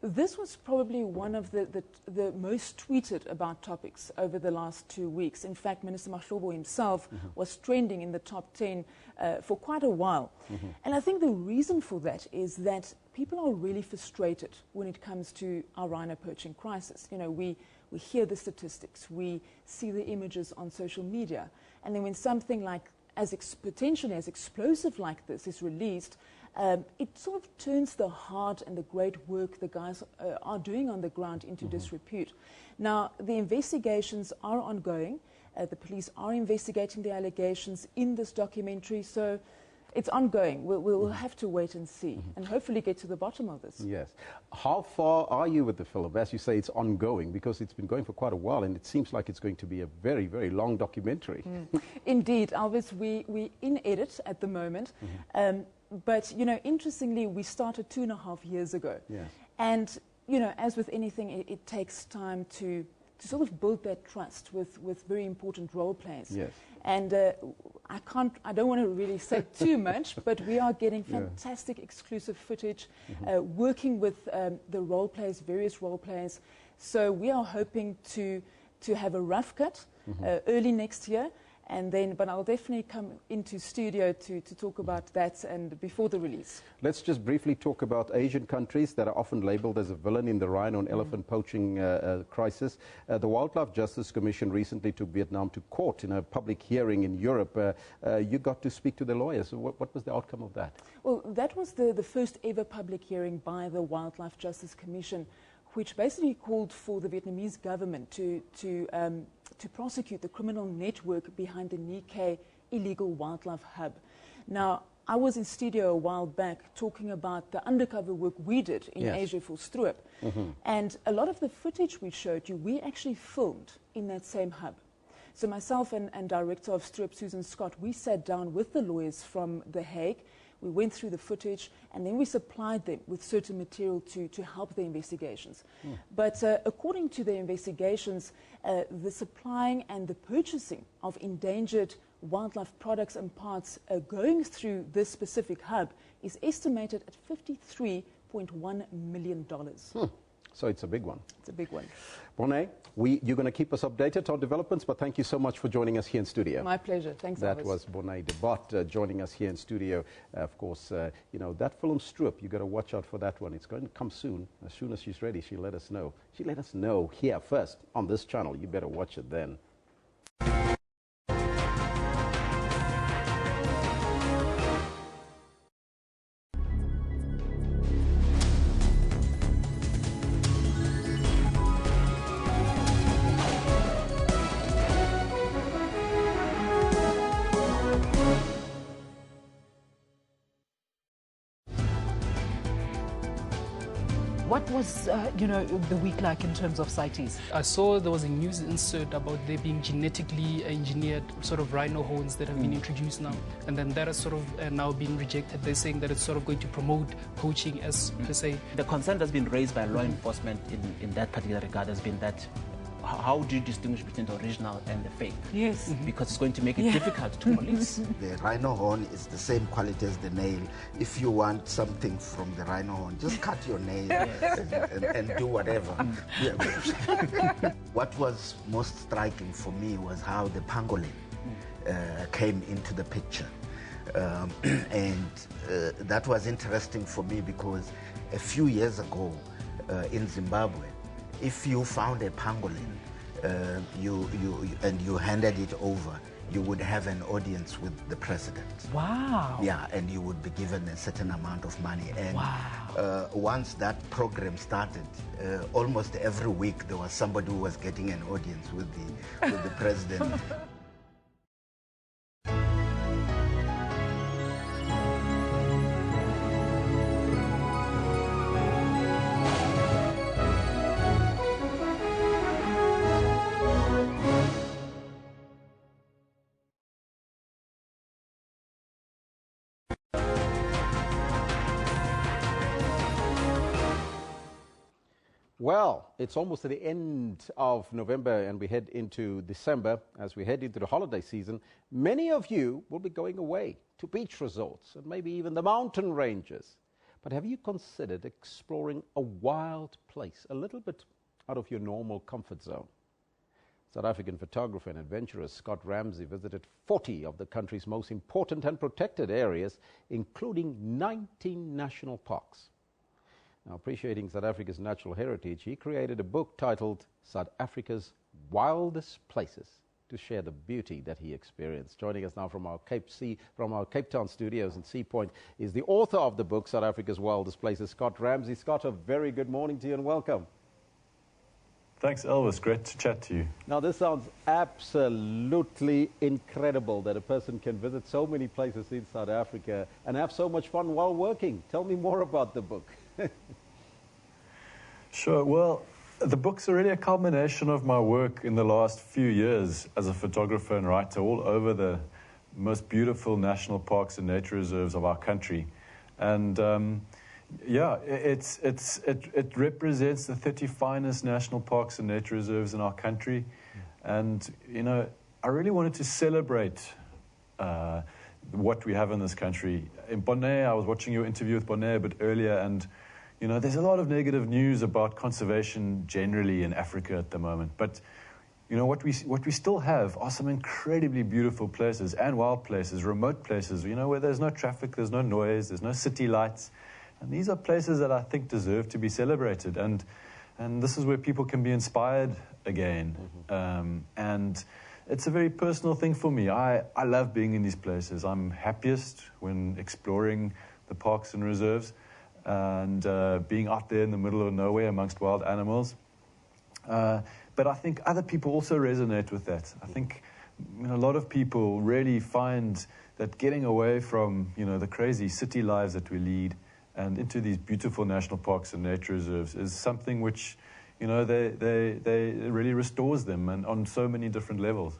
This was probably one of the most tweeted about topics over the last 2 weeks. In fact, Minister Mahlobo himself was trending in the top 10 for quite a while. And I think the reason for that is that people are really frustrated when it comes to our rhino poaching crisis. You know, we hear the statistics, we see the images on social media, and then when something like potentially as explosive like this is released, it sort of turns the hard and the great work the guys are doing on the ground into disrepute. Now, the investigations are ongoing. The police are investigating the allegations in this documentary, so it's ongoing. We'll have to wait and see and hopefully get to the bottom of this. Yes. How far are you with the film? As you say, it's ongoing because it's been going for quite a while, and it seems like it's going to be a very, very long documentary. Indeed, Elvis, we're in edit at the moment. But, you know, interestingly, we started 2.5 years ago. Yes. And, you know, as with anything, it takes time to sort of build that trust with very important role players. Yes. And I don't want to really say too much, but we are getting fantastic exclusive footage, working with the role players, various role players. So we are hoping to have a rough cut early next year. And then, but I'll definitely come into studio to talk about that and before the release. Let's just briefly talk about Asian countries that are often labeled as a villain in the rhino and elephant poaching crisis. The Wildlife Justice Commission recently took Vietnam to court in a public hearing in Europe. You got to speak to the lawyers. What was the outcome of that? Well, that was the first ever public hearing by the Wildlife Justice Commission, which basically called for the Vietnamese government to prosecute the criminal network behind the Nikkei illegal wildlife hub. Now, I was in studio a while back talking about the undercover work we did in Asia for Stroop. And a lot of the footage we showed you, we actually filmed in that same hub. So myself and director of Stroop, Susan Scott, we sat down with the lawyers from The Hague. We went through the footage, and then we supplied them with certain material to help the investigations. But according to the investigations, the supplying and the purchasing of endangered wildlife products and parts going through this specific hub is estimated at $53.1 million. So it's a big one. It's a big one. Bonet, you're going to keep us updated on developments, but thank you so much for joining us here in studio. My pleasure. Thanks, That Elvis. was Bonet de Bot joining us here in studio. Of course, you know, that film Stroop, you got to watch out for that one. It's going to come soon. As soon as she's ready, she'll let us know. She'll let us know here first on this channel. You better watch it then. What was, you know, the week like in terms of CITES? I saw there was a news insert about there being genetically engineered sort of rhino horns that have been introduced now. And then that has sort of now been rejected. They're saying that it's sort of going to promote poaching as per se. The concern that's been raised by law enforcement in that particular regard has been that how do you distinguish between the original and the fake? Yes. Because it's going to make it difficult to police. The rhino horn is the same quality as the nail. If you want something from the rhino horn, just cut your nail and do whatever. What was most striking for me was how the pangolin came into the picture. And that was interesting for me because a few years ago in Zimbabwe, if you found a pangolin and you handed it over, you would have an audience with the president. Wow. Yeah, and you would be given a certain amount of money. And wow. Once that program started, almost every week there was somebody who was getting an audience with the president. Well, it's almost at the end of November and we head into December. As we head into the holiday season, many of you will be going away to beach resorts and maybe even the mountain ranges. But have you considered exploring a wild place, a little bit out of your normal comfort zone? South African photographer and adventurer Scott Ramsey visited 40 of the country's most important and protected areas, including 19 national parks. Now, appreciating South Africa's natural heritage, he created a book titled South Africa's Wildest Places to share the beauty that he experienced. Joining us now from our Cape Town studios in Sea Point is the author of the book, South Africa's Wildest Places, Scott Ramsey. Scott, a very good morning to you and welcome. Thanks, Elvis. Great to chat to you. Now, this sounds absolutely incredible that a person can visit so many places in South Africa and have so much fun while working. Tell me more about the book. Sure. Well, the book's really a culmination of my work in the last few years as a photographer and writer all over the most beautiful national parks and nature reserves of our country. And yeah, it represents the 30 finest national parks and nature reserves in our country. And, you know, I really wanted to celebrate what we have in this country. In Bonaire, I was watching your interview with Bonaire a bit earlier, and you know, there's a lot of negative news about conservation generally in Africa at the moment. But, you know, what we still have are some incredibly beautiful places and wild places, remote places, you know, where there's no traffic, there's no noise, there's no city lights. And these are places that I think deserve to be celebrated. And this is where people can be inspired again. And it's a very personal thing for me. I love being in these places. I'm happiest when exploring the parks and reserves and being out there in the middle of nowhere amongst wild animals. But I think other people also resonate with that. I think a lot of people really find that getting away from, you know, the crazy city lives that we lead and into these beautiful national parks and nature reserves is something which, you know, they really restores them, and on so many different levels.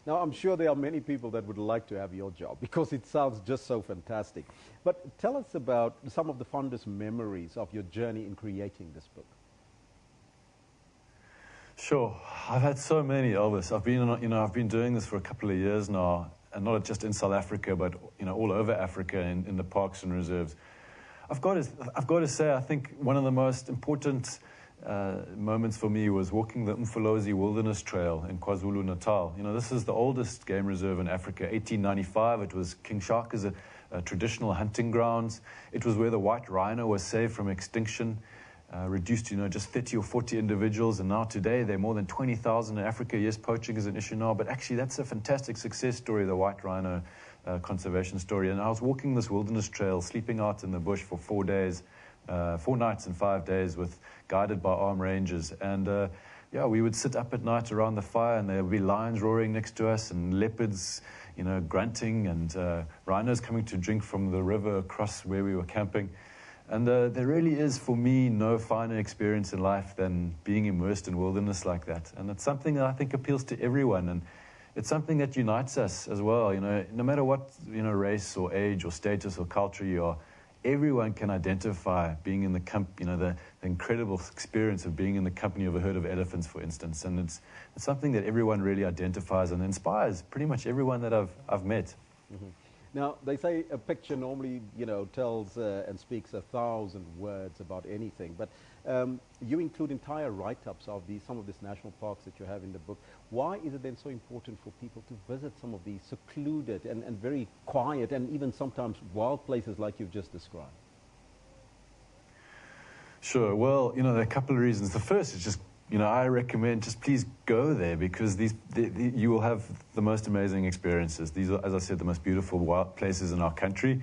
Now, I'm sure there are many people that would like to have your job because it sounds just so fantastic. But tell us about some of the fondest memories of your journey in creating this book. Sure, I've had so many, Elvis. I've been doing this for a couple of years now, and not just in South Africa, but all over Africa in the parks and reserves. I've got to say, I think one of the most important moments for me was walking the Umfolozi Wilderness Trail in KwaZulu-Natal. You know, this is the oldest game reserve in Africa. 1895, it was King Shaka's traditional hunting grounds. It was where the white rhino was saved from extinction, reduced to, just 30 or 40 individuals, and now today there are more than 20,000 in Africa. Yes, poaching is an issue now, but actually that's a fantastic success story, the white rhino conservation story. And I was walking this wilderness trail, sleeping out in the bush for 4 days, 4 nights and 5 days, guided by armed rangers. And yeah, we would sit up at night around the fire, and there would be lions roaring next to us, and leopards, grunting, and rhinos coming to drink from the river across where we were camping. And there really is, for me, no finer experience in life than being immersed in wilderness like that. And it's something that I think appeals to everyone, and it's something that unites us as well. No matter what race or age or status or culture you are, everyone can identify being in the incredible experience of being in the company of a herd of elephants, for instance. And it's something that everyone really identifies and inspires pretty much everyone that I've met. Now, they say a picture normally, tells and speaks 1,000 words about anything. But you include entire write-ups of some of these national parks that you have in the book. Why is it then so important for people to visit some of these secluded and very quiet and even sometimes wild places like you've just described? Sure. Well, there are a couple of reasons. The first is just I recommend just please go there, because you will have the most amazing experiences. These are, as I said, the most beautiful wild places in our country,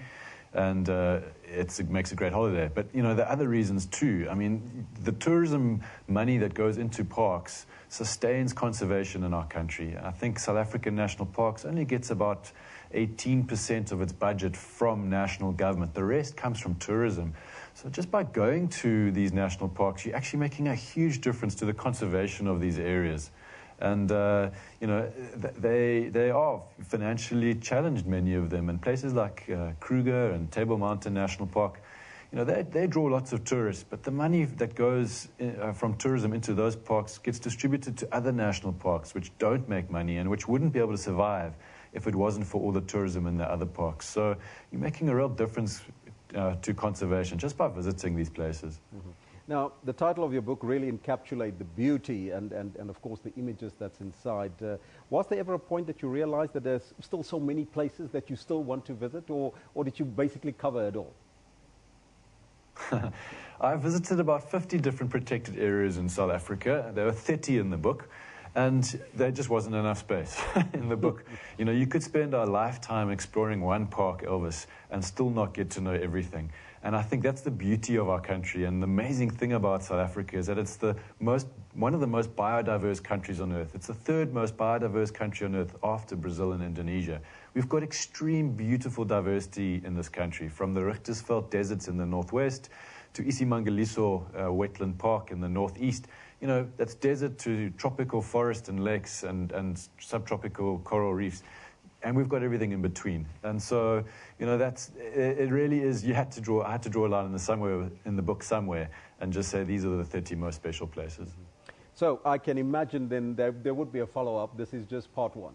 and it makes a great holiday. But, the other reasons too. I mean, the tourism money that goes into parks sustains conservation in our country. I think South African National Parks only gets about 18% of its budget from national government. The rest comes from tourism. So just by going to these national parks, you're actually making a huge difference to the conservation of these areas. And, they are financially challenged, many of them. And places like Kruger and Table Mountain National Park, they draw lots of tourists. But the money that goes from tourism into those parks gets distributed to other national parks, which don't make money and which wouldn't be able to survive if it wasn't for all the tourism in the other parks. So you're making a real difference to conservation just by visiting these places. Mm-hmm. Now, the title of your book really encapsulates the beauty and of course, the images that's inside. Was there ever a point that you realized that there's still so many places that you still want to visit, or did you basically cover it all? I visited about 50 different protected areas in South Africa. There were 30 in the book, and there just wasn't enough space in the book. You could spend a lifetime exploring one park, Elvis, and still not get to know everything. And I think that's the beauty of our country. And the amazing thing about South Africa is that it's one of the most biodiverse countries on earth. It's the third most biodiverse country on earth after Brazil and Indonesia. We've got extreme, beautiful diversity in this country, from the Richtersveld deserts in the northwest to Isimangaliso Wetland Park in the northeast. That's desert to tropical forest and lakes and subtropical coral reefs. And we've got everything in between. And so, it really is, I had to draw a line in the book somewhere and just say these are the 30 most special places. So I can imagine then there would be a follow-up. This is just part one.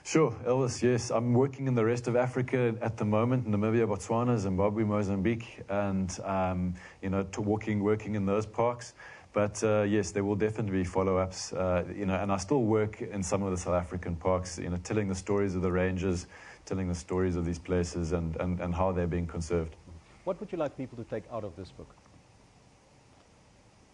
Sure, Elvis, yes. I'm working in the rest of Africa at the moment, Namibia, Botswana, Zimbabwe, Mozambique, and, working in those parks. But yes, there will definitely be follow-ups, and I still work in some of the South African parks, telling the stories of the rangers, telling the stories of these places and how they're being conserved. What would you like people to take out of this book?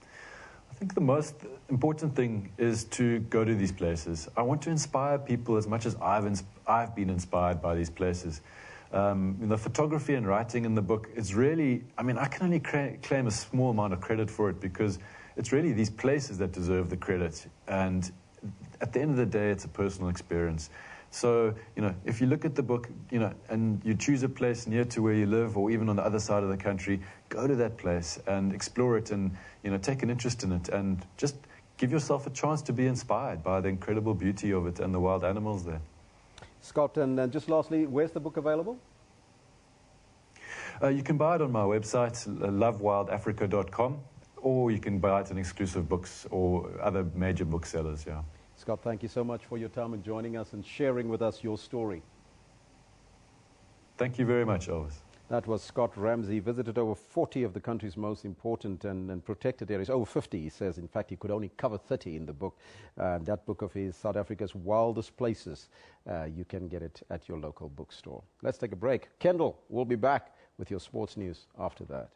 I think the most important thing is to go to these places. I want to inspire people as much as I've been inspired by these places. The photography and writing in the book is really, I can only claim a small amount of credit for it, because it's really these places that deserve the credit. And at the end of the day, it's a personal experience. So, if you look at the book, and you choose a place near to where you live, or even on the other side of the country, go to that place and explore it and, take an interest in it, and just give yourself a chance to be inspired by the incredible beauty of it and the wild animals there. Scott, and just lastly, where's the book available? You can buy it on my website, lovewildafrica.com, or you can buy it in Exclusive Books or other major booksellers, yeah. Scott, thank you so much for your time and joining us and sharing with us your story. Thank you very much, Elvis. That was Scott Ramsey. Visited over 40 of the country's most important and protected areas. Over 50, he says. In fact, he could only cover 30 in the book. That book of his, South Africa's Wildest Places, you can get it at your local bookstore. Let's take a break. Kendall will be back with your sports news after that.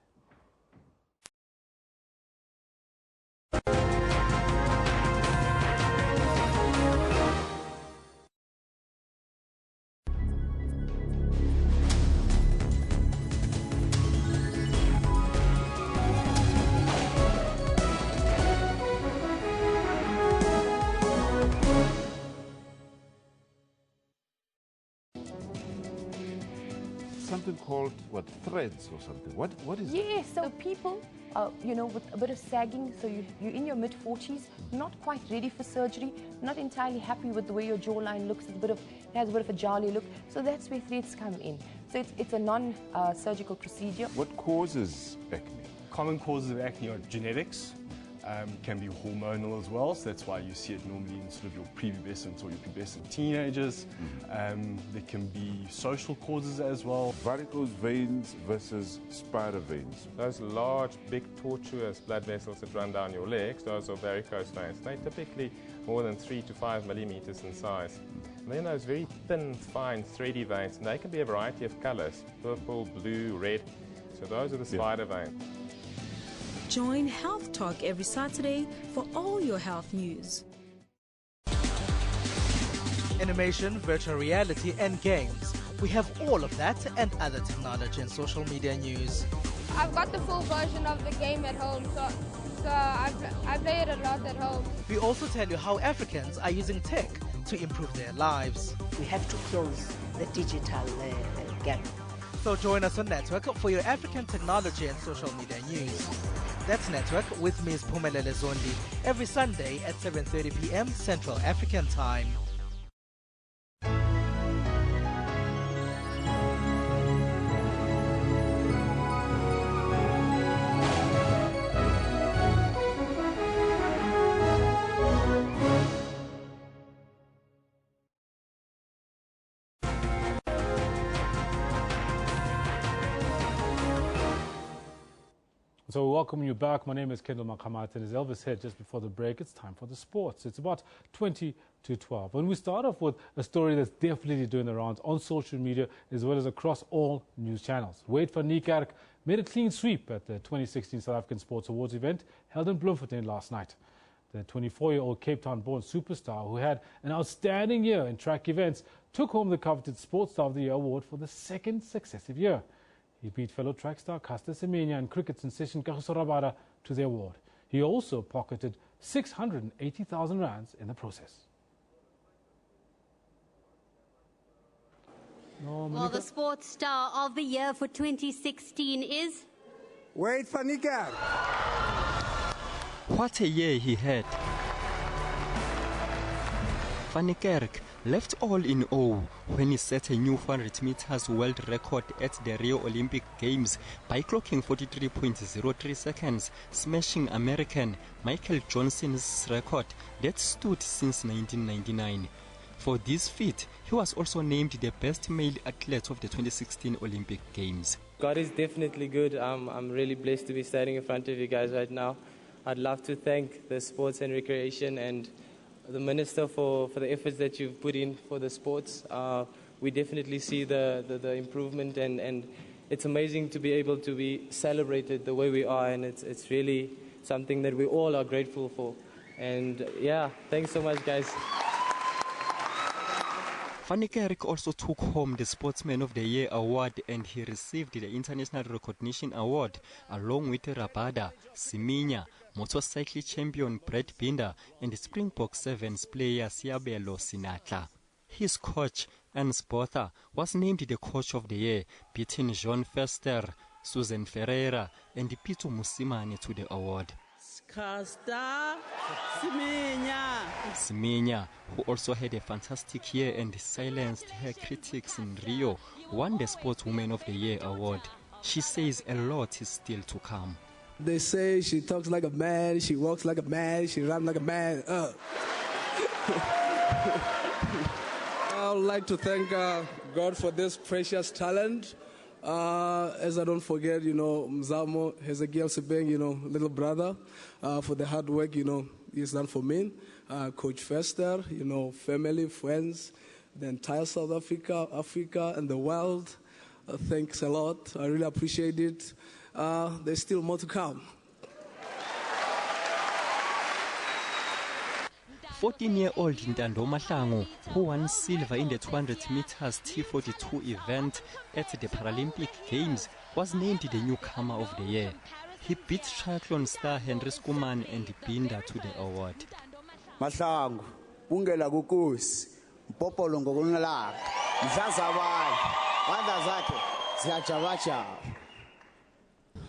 Something called, what, threads or something? What is that? Yeah, so people, with a bit of sagging, so you're in your mid-40s, not quite ready for surgery, not entirely happy with the way your jawline looks, it has a bit of a jolly look, so that's where threads come in. So it's a non-surgical procedure. What causes acne? Common causes of acne are genetics, can be hormonal as well, so that's why you see it normally in sort of your prepubescent or your pubescent teenagers. There can be social causes as well. Varicose veins versus spider veins. Those large, big, tortuous blood vessels that run down your legs, those are varicose veins. They're typically more than 3 to 5 millimeters in size. And then those very thin, fine, thready veins, and they can be a variety of colors, purple, blue, red. So those are the spider veins. Join Health Talk every Saturday for all your health news. Animation, virtual reality and games. We have all of that and other technology and social media news. I've got the full version of the game at home, so I play it a lot at home. We also tell you how Africans are using tech to improve their lives. We have to close the digital gap. So join us on Network for your African technology and social media news. That's Network with Ms. Phumelele Zondi every Sunday at 7:30 p.m. Central African Time. So we welcome you back. My name is Kendall Makamat, and as Elvis said just before the break, it's time for the sports. It's about 20 to 12. And we start off with a story that's definitely doing the rounds on social media as well as across all news channels. Wade van Niekerk made a clean sweep at the 2016 South African Sports Awards event held in Bloemfontein last night. The 24-year-old Cape Town-born superstar who had an outstanding year in track events took home the coveted Sports Star of the Year award for the second successive year. He beat fellow track star Caster Semenya and cricket sensation Kagiso Rabada to the award. He also pocketed 680,000 rands in the process. Well, the Sports Star of the Year for 2016 is Wade van Niekerk. What a year he had. Van Niekerk left all in awe when he set a new 400 meters world record at the Rio Olympic Games by clocking 43.03 seconds, smashing American Michael Johnson's record that stood since 1999. For this feat, he was also named the best male athlete of the 2016 Olympic Games. God is definitely good. I'm really blessed to be standing in front of you guys right now. I'd love to thank the Sports and Recreation and the Minister for the efforts that you've put in for the sports. We definitely see the improvement, and it's amazing to be able to be celebrated the way we are, and it's really something that we all are grateful for. And yeah, thanks so much, guys. Van Niekerk also took home the Sportsman of the Year award, and he received the International Recognition Award along with Rabada, Semenya, motorcycle champion Brett Binder, and Springbok Sevens player Siabelo Sinatla. His coach, Ernst Botha, was named the Coach of the Year, beating Jean Fester, Susan Ferreira, and Pito Musimane to the award. Semenya, who also had a fantastic year and silenced her critics in Rio, won the Sportswoman of the Year award. She says a lot is still to come. They say she talks like a man, she walks like a man, she runs like a man. I would like to thank God for this precious talent. As I don't forget, Mzamo, Hezekiel Sebeng, little brother, for the hard work, he's done for me. Coach Fester, family, friends, the entire South Africa, and the world. Thanks a lot. I really appreciate it. There's still more to come. 14-year-old Ntando Mahlangu, who won silver in the 200 meters T42 event at the Paralympic Games, was named the newcomer of the year. He beat triathlon star Henry Skuman and Binder to the award. Mahlangu, ungela kukusi, mpopolo ngokunalaka, mdlaza abantu, wanda zakhe ziyajavaja.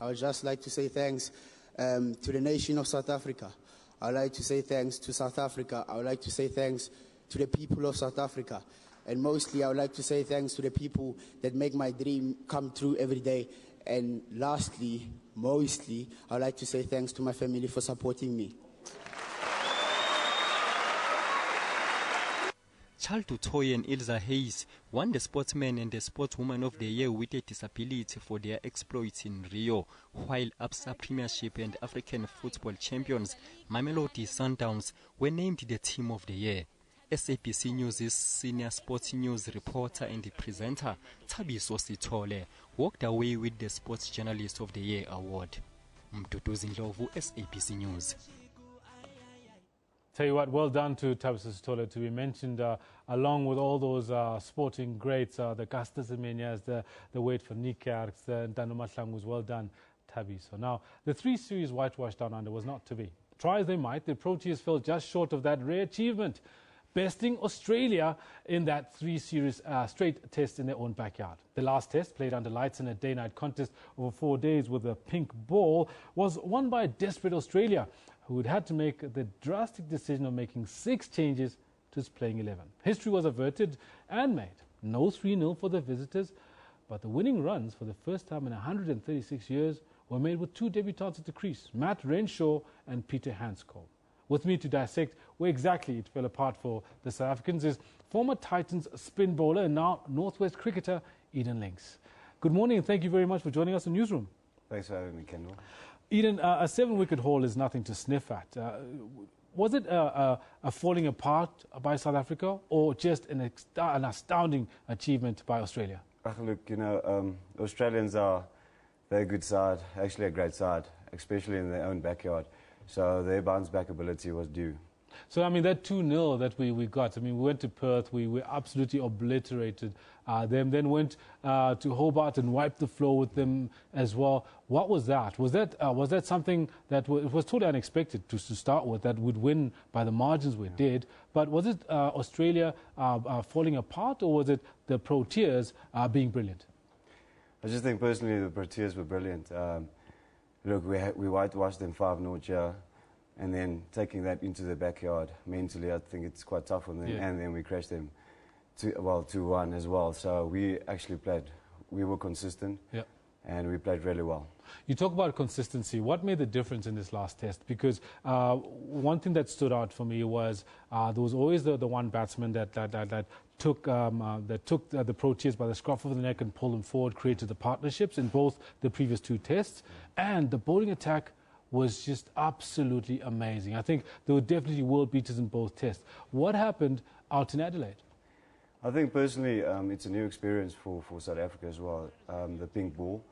I would just like to say thanks to the nation of South Africa. I would like to say thanks to South Africa. I would like to say thanks to the people of South Africa. And mostly, I would like to say thanks to the people that make my dream come true every day. And lastly, mostly, I would like to say thanks to my family for supporting me. Charles Dutoy and Ilza Hayes won the Sportsman and the Sportswoman of the Year with a disability for their exploits in Rio, while ABSA Premiership and African football champions Mamelodi Sundowns were named the Team of the Year. SABC News' senior sports news reporter and presenter Thabiso Sithole walked away with the Sports Journalist of the Year award. Mduduzi Ndlovu, SABC News. Tell you what, well done to Thabiso Sithole to be mentioned along with all those sporting greats, the Caster Semenya, the Wade for Niekerk, the Ntando Mahlangu. Well done, Thabiso. Now, the 3 series whitewash down under was not to be. Try as they might, the Proteas fell just short of that rare achievement, besting Australia in that 3 series straight test in their own backyard. The last test, played under lights in a day-night contest over 4 days with a pink ball, was won by a desperate Australia, who had to make the drastic decision of making 6 changes to its playing 11. History was averted and made. No 3-0 for the visitors, but the winning runs for the first time in 136 years were made with 2 debutants at the crease, Matt Renshaw and Peter Handscomb. With me to dissect where exactly it fell apart for the South Africans is former Titans spin bowler and now Northwest cricketer Eden Links. Good morning and thank you very much for joining us in Newsroom. Thanks for having me, Kendall. Eden, a 7-wicket haul is nothing to sniff at. Was it a falling apart by South Africa or just an astounding achievement by Australia? Look, you know, Australians are a good side, actually a great side, especially in their own backyard. So their bounce-back ability was due. So, I mean, that 2-0 that we got, I mean, we went to Perth, we absolutely obliterated them, then went to Hobart and wiped the floor with them as well. What was that? Was that something that was totally unexpected to start with, that we'd win by the margins we did? But was it Australia falling apart, or was it the Proteas being brilliant? I just think personally the Proteas were brilliant. Look, we whitewashed them 5-0 here, and then taking that into the backyard mentally, I think it's quite tough on them. Yeah. And then we crashed them 2-1 as well. So we actually played, we were consistent, and we played really well. You talk about consistency. What made the difference in this last test? Because one thing that stood out for me was there was always the one batsman that took the Proteas by the scruff of the neck and pulled them forward, created the partnerships in both the previous 2 tests, and the bowling attack was just absolutely amazing. I think there were definitely world beaters in both tests. What happened out in Adelaide? I think personally it's a new experience for South Africa as well. The pink ball,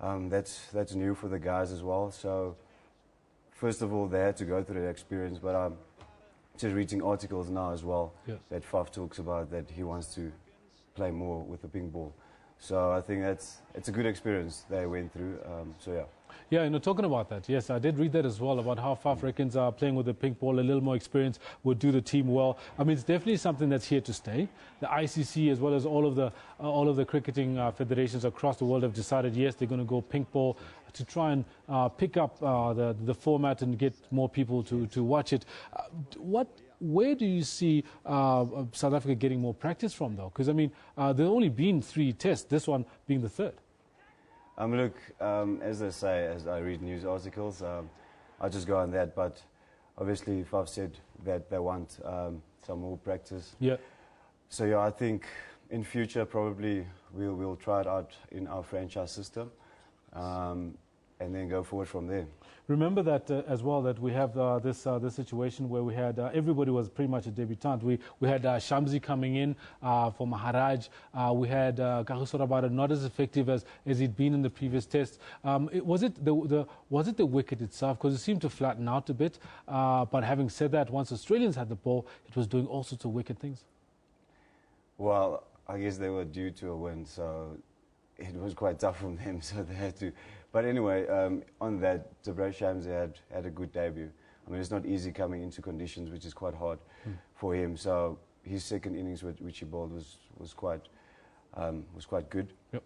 that's new for the guys as well. So first of all, they had to go through that experience, but I'm just reading articles now as well that Faf talks about that he wants to play more with the pink ball. So I think it's a good experience they went through. So yeah. Yeah, you know, talking about that, yes, I did read that as well, about how Faf reckons playing with the pink ball, a little more experience would do the team well. I mean, it's definitely something that's here to stay. The ICC, as well as all of the cricketing federations across the world, have decided, yes, they're going to go pink ball to try and pick up the format and get more people to watch it. Where do you see South Africa getting more practice from, though? Because, I mean, there have only been 3 tests, this one being the 3rd. Look, as I say, as I read news articles, I just go on that. But obviously, Faf said that they want some more practice. Yeah. So yeah, I think in future probably we'll try it out in our franchise system, and then go forward from there. Remember that as well, that we have this situation where we had everybody was pretty much a debutant. We had Shamsi coming in for Maharaj. We had Kagiso Rabada, not as effective as he'd been in the previous tests. Was it the wicket itself? Because it seemed to flatten out a bit. But having said that, once Australians had the ball, it was doing all sorts of wicked things. Well, I guess they were due to a win, so it was quite tough on them, so they had to. But anyway, on that, Tabray Shamsi had a good debut. I mean, it's not easy coming into conditions, which is quite hard for him. So his second innings, which he bowled, was quite good. Yep.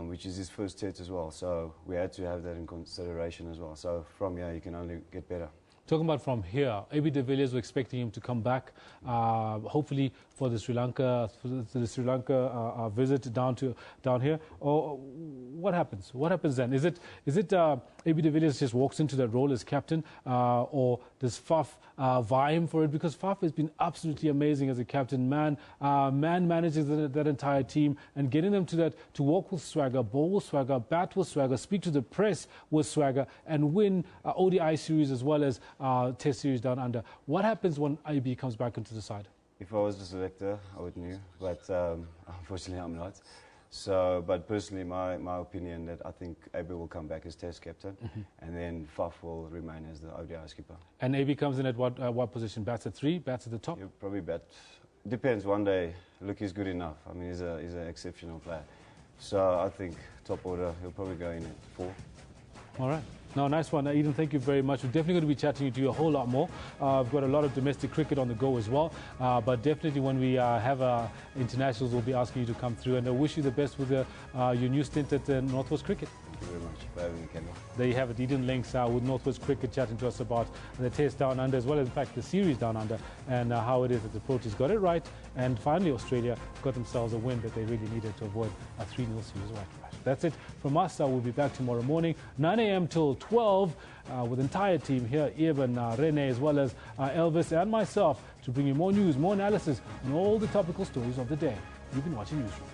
Which is his first test as well. So we had to have that in consideration as well. So from here, you can only get better. Talking about from here, AB de Villiers were expecting him to come back, hopefully for the Sri Lanka visit down here. Or what happens? What happens then? Is it AB de Villiers just walks into that role as captain, or does Faf vie him for it? Because Faf has been absolutely amazing as a captain. Man manages that entire team, and getting them to walk with swagger, bowl with swagger, bat with swagger, speak to the press with swagger, and win ODI series as well as Test series down under. What happens when AB comes back into the side? If I was the selector, I would know, but unfortunately I'm not. So, but personally, my opinion that I think AB will come back as Test captain, and then Faf will remain as the ODI skipper. And AB comes in at what position? Bats at 3, bats at the top? He'll probably bat. Depends. One day, look, he's good enough. I mean, he's an exceptional player. So I think top order, he'll probably go in at 4. All right. No, nice one. Eden, thank you very much. We're definitely going to be chatting to you a whole lot more. We've got a lot of domestic cricket on the go as well. But definitely when we have internationals, we'll be asking you to come through. And I wish you the best with your new stint at Northwest Cricket. Thank you very much for having me, Kendall. There you have it. Eden Links with Northwest Cricket chatting to us about the test down under, as well as, in fact, the series down under, and how it is that the Proteas got it right. And finally, Australia got themselves a win that they really needed to avoid a 3-0 series right. That's it from us. We'll be back tomorrow morning, 9 a.m. till 12, with the entire team here, Eben, Rene, as well as Elvis and myself, to bring you more news, more analysis, and all the topical stories of the day. You've been watching Newsroom.